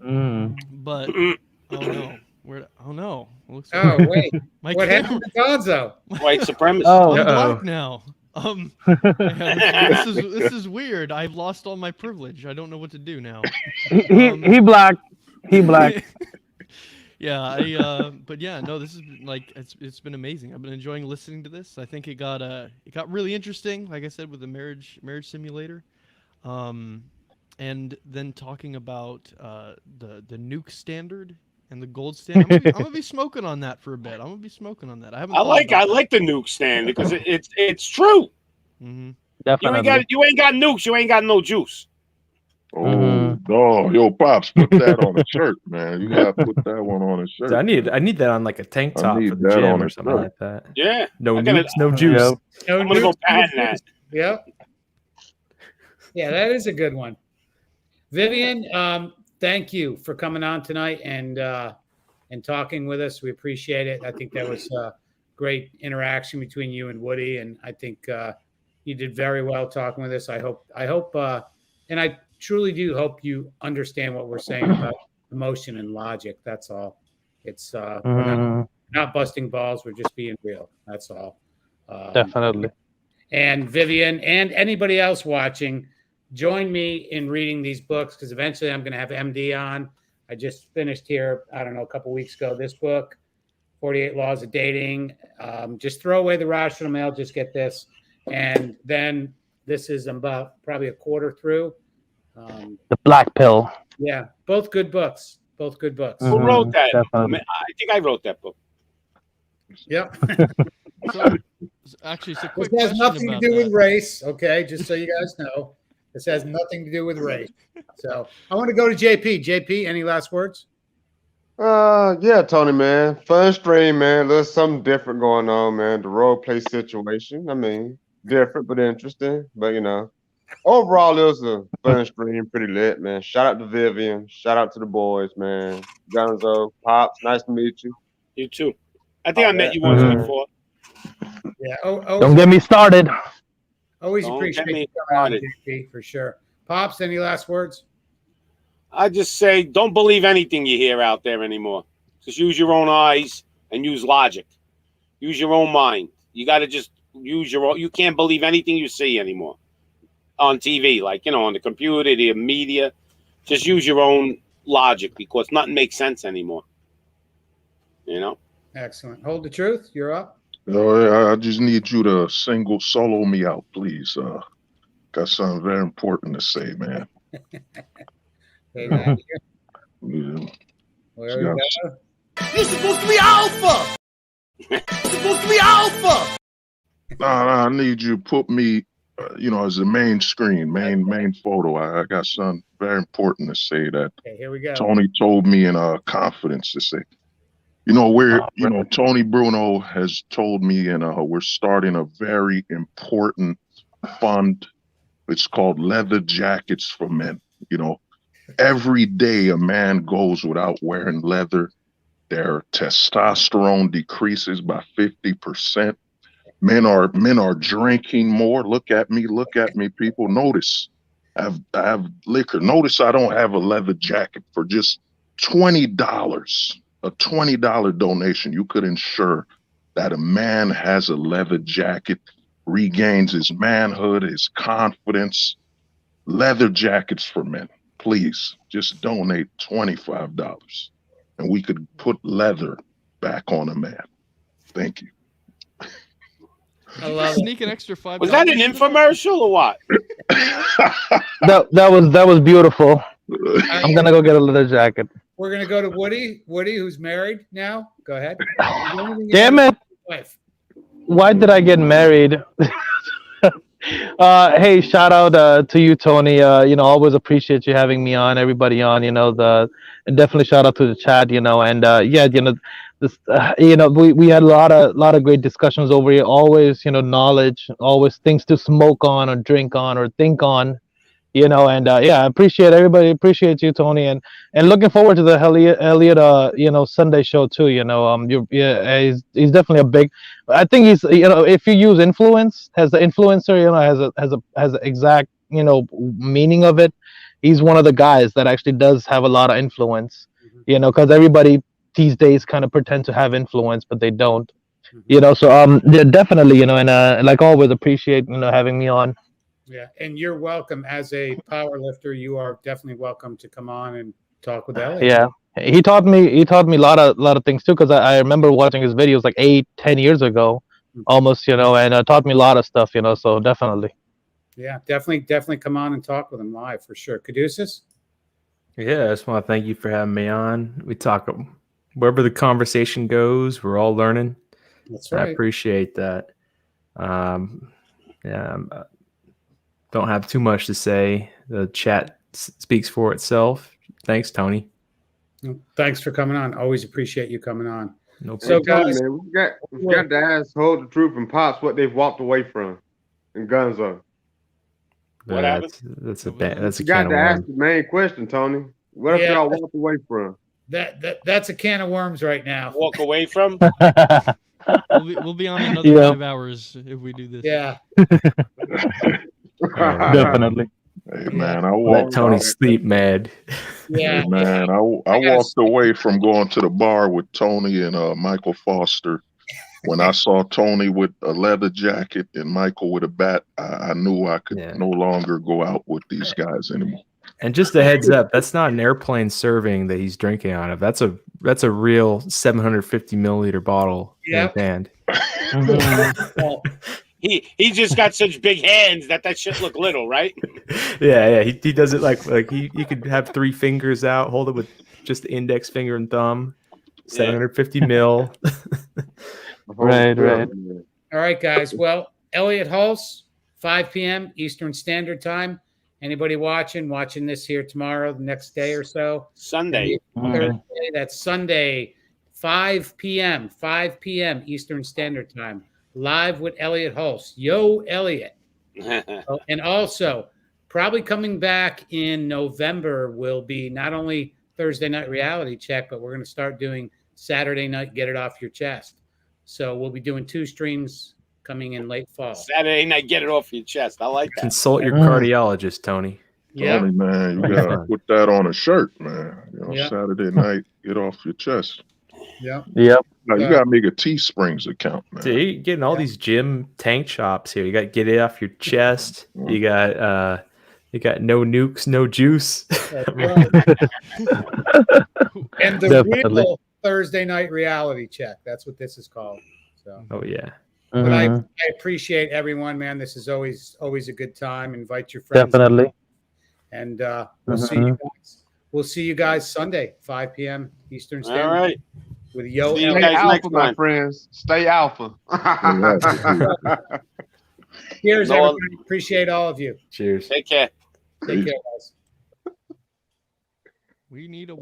But oh no. Looks wait. What happened to Gonzo? White supremacy. I'm black now. This is weird. I've lost all my privilege. I don't know what to do now. He black. He black. Yeah, but yeah, no, this is like it's been amazing. I've been enjoying listening to this. I think it got really interesting, like I said, with the marriage simulator. And then talking about the nuke standard and the gold standard. I'm gonna be smoking on that for a bit. I like the nuke stand because it's true. Mm-hmm. Definitely. You ain't got nukes. You ain't got no juice. Oh, yo, Pops, put that on a shirt, man. You gotta put that one on a shirt. I need that on like a tank top for the gym or something like that. Yeah. No nukes, no juice. I'm gonna go patent that. Yep. Yeah, that is a good one. Vivian, thank you for coming on tonight and and talking with us. We appreciate it. I think that was a great interaction between you and Woody, and I think you did very well talking with us. I hope, and I truly do hope you understand what we're saying about emotion and logic. That's all. It's we're not busting balls. We're just being real. That's all. Definitely. And Vivian and anybody else watching, join me in reading these books because eventually I'm going to have MD on. I just finished here, I don't know, a couple weeks ago, this book, 48 Laws of Dating. Just throw away the rational male, just get this. And then this is about probably a quarter through. The Black Pill. Yeah, both good books. Both good books. Who wrote that? Definitely. I think I wrote that book. Yep. So, actually, it's a quick This has question nothing to about do that. with race, okay? Just so you guys know, this has nothing to do with race. So I want to go to JP. JP, any last words? Yeah, Tony, man. Fun stream, man. There's something different going on, man. The role play situation. I mean, different but interesting. But overall, it was a fun stream, pretty lit, man. Shout out to Vivian. Shout out to the boys, man. Gonzo, Pops, nice to meet you. You too. I think I met you once before. Yeah. Don't get me started. Always Don't appreciate get me you coming on, started. JP, for sure. Pops, any last words? I just say, don't believe anything you hear out there anymore. Just use your own eyes and use logic. Use your own mind. You got to just use your own. You can't believe anything you see anymore on TV, like, on the computer, the media. Just use your own logic because nothing makes sense anymore. Excellent. Hold the truth. You're up. I just need you to solo me out, please. Got something very important to say, man. Okay, thank you. Yeah. Where we go? You're supposed to be alpha. You're supposed to be alpha. I need you to put me, as the main screen, main photo. I got something very important to say that Okay, here we go. Tony told me in confidence to say. Tony Bruno has told me, and we're starting a very important fund. It's called Leather Jackets for Men. Every day a man goes without wearing leather, their testosterone decreases by 50%. Men are drinking more. Look at me, people. Notice I have liquor. Notice I don't have a leather jacket. For just $20, a $20 donation, you could ensure that a man has a leather jacket, regains his manhood, his confidence. Leather Jackets for Men. Please just donate $25 and we could put leather back on a man. Thank you. I love Sneak an extra $5. Was that an infomercial or what? That was beautiful. I'm gonna go get a leather jacket. We're going to go to Woody. Woody, who's married now. Go ahead. Damn it! Why did I get married? Hey, shout out to you, Tony. Always appreciate you having me on, everybody on. And definitely shout out to the chat. This, we had a lot of great discussions over here. Always, knowledge, always things to smoke on or drink on or think on. I appreciate everybody. Appreciate you, Tony, and looking forward to the Elliot, Sunday show too. He's definitely a big. I think he's, if you use influence as the influencer, has a exact, meaning of it. He's one of the guys that actually does have a lot of influence. Because everybody these days kind of pretend to have influence, but they don't. So definitely, and like always, appreciate having me on. Yeah, and you're welcome as a power lifter. You are definitely welcome to come on and talk with Elliot. Yeah, he taught me a lot of things too. Because I remember watching his videos like 8-10 years ago, almost. And taught me a lot of stuff. So definitely. Yeah, definitely come on and talk with him live for sure. Caduceus? Yeah, I just want to thank you for having me on. We talk wherever the conversation goes. We're all learning. That's right. I appreciate that. Don't have too much to say. The chat speaks for itself. Thanks, Tony. Thanks for coming on. Always appreciate you coming on. No So, problem. guys, man, we got to ask Hold the Truth and Pops what they've walked away from in Gunzo. What happened? That's a You can got of to ask worms. the main question, Tony. What have y'all walked away from? That's a can of worms right now. Walk away from. We'll be on another 5 hours if we do this. Yeah. Definitely. Hey man, I Let walked. Tony sleep, man. Yeah. Hey, man, I walked away from going to the bar with Tony and Michael Foster. When I saw Tony with a leather jacket and Michael with a bat, I knew I could no longer go out with these guys anymore. And just a heads up, that's not an airplane serving that he's drinking out of. That's a real 750 milliliter bottle in his hand. He just got such big hands that shit look little, right? Yeah. He does it like you could have 3 fingers out, hold it with just the index finger and thumb. 750 mil. Right. All right, guys. Well, Elliot Hulse, 5 p.m. Eastern Standard Time. Anybody watching this here tomorrow, the next day or so? Sunday. Thursday, that's Sunday, 5 p.m. Eastern Standard Time. Live with Elliot Hulse. Yo, Elliot. And also, probably coming back in November will be not only Thursday Night Reality Check, but we're going to start doing Saturday night Get It Off Your Chest. So we'll be doing 2 streams coming in late fall. Saturday night, get it off your chest. I like that. Consult your cardiologist, Tony. Tony, man, you gotta put that on a shirt, man. Saturday night, get off your chest. Yep. Now, you gotta make a Teesprings account, man. Dude, you're getting all these gym tank chops here. You got Get It Off Your Chest. You got no nukes, no juice. And the real Thursday Night Reality Check. That's what this is called. So. Oh yeah. But I appreciate everyone, man. This is always a good time. Invite your friends. Definitely. And we'll see you guys. We'll see you guys Sunday, 5 p.m. Eastern Standard. All right. With Yo. Stay alpha, my friends. Stay alpha. Cheers, everybody. Appreciate all of you. Cheers. Take care. Take care, guys. We need a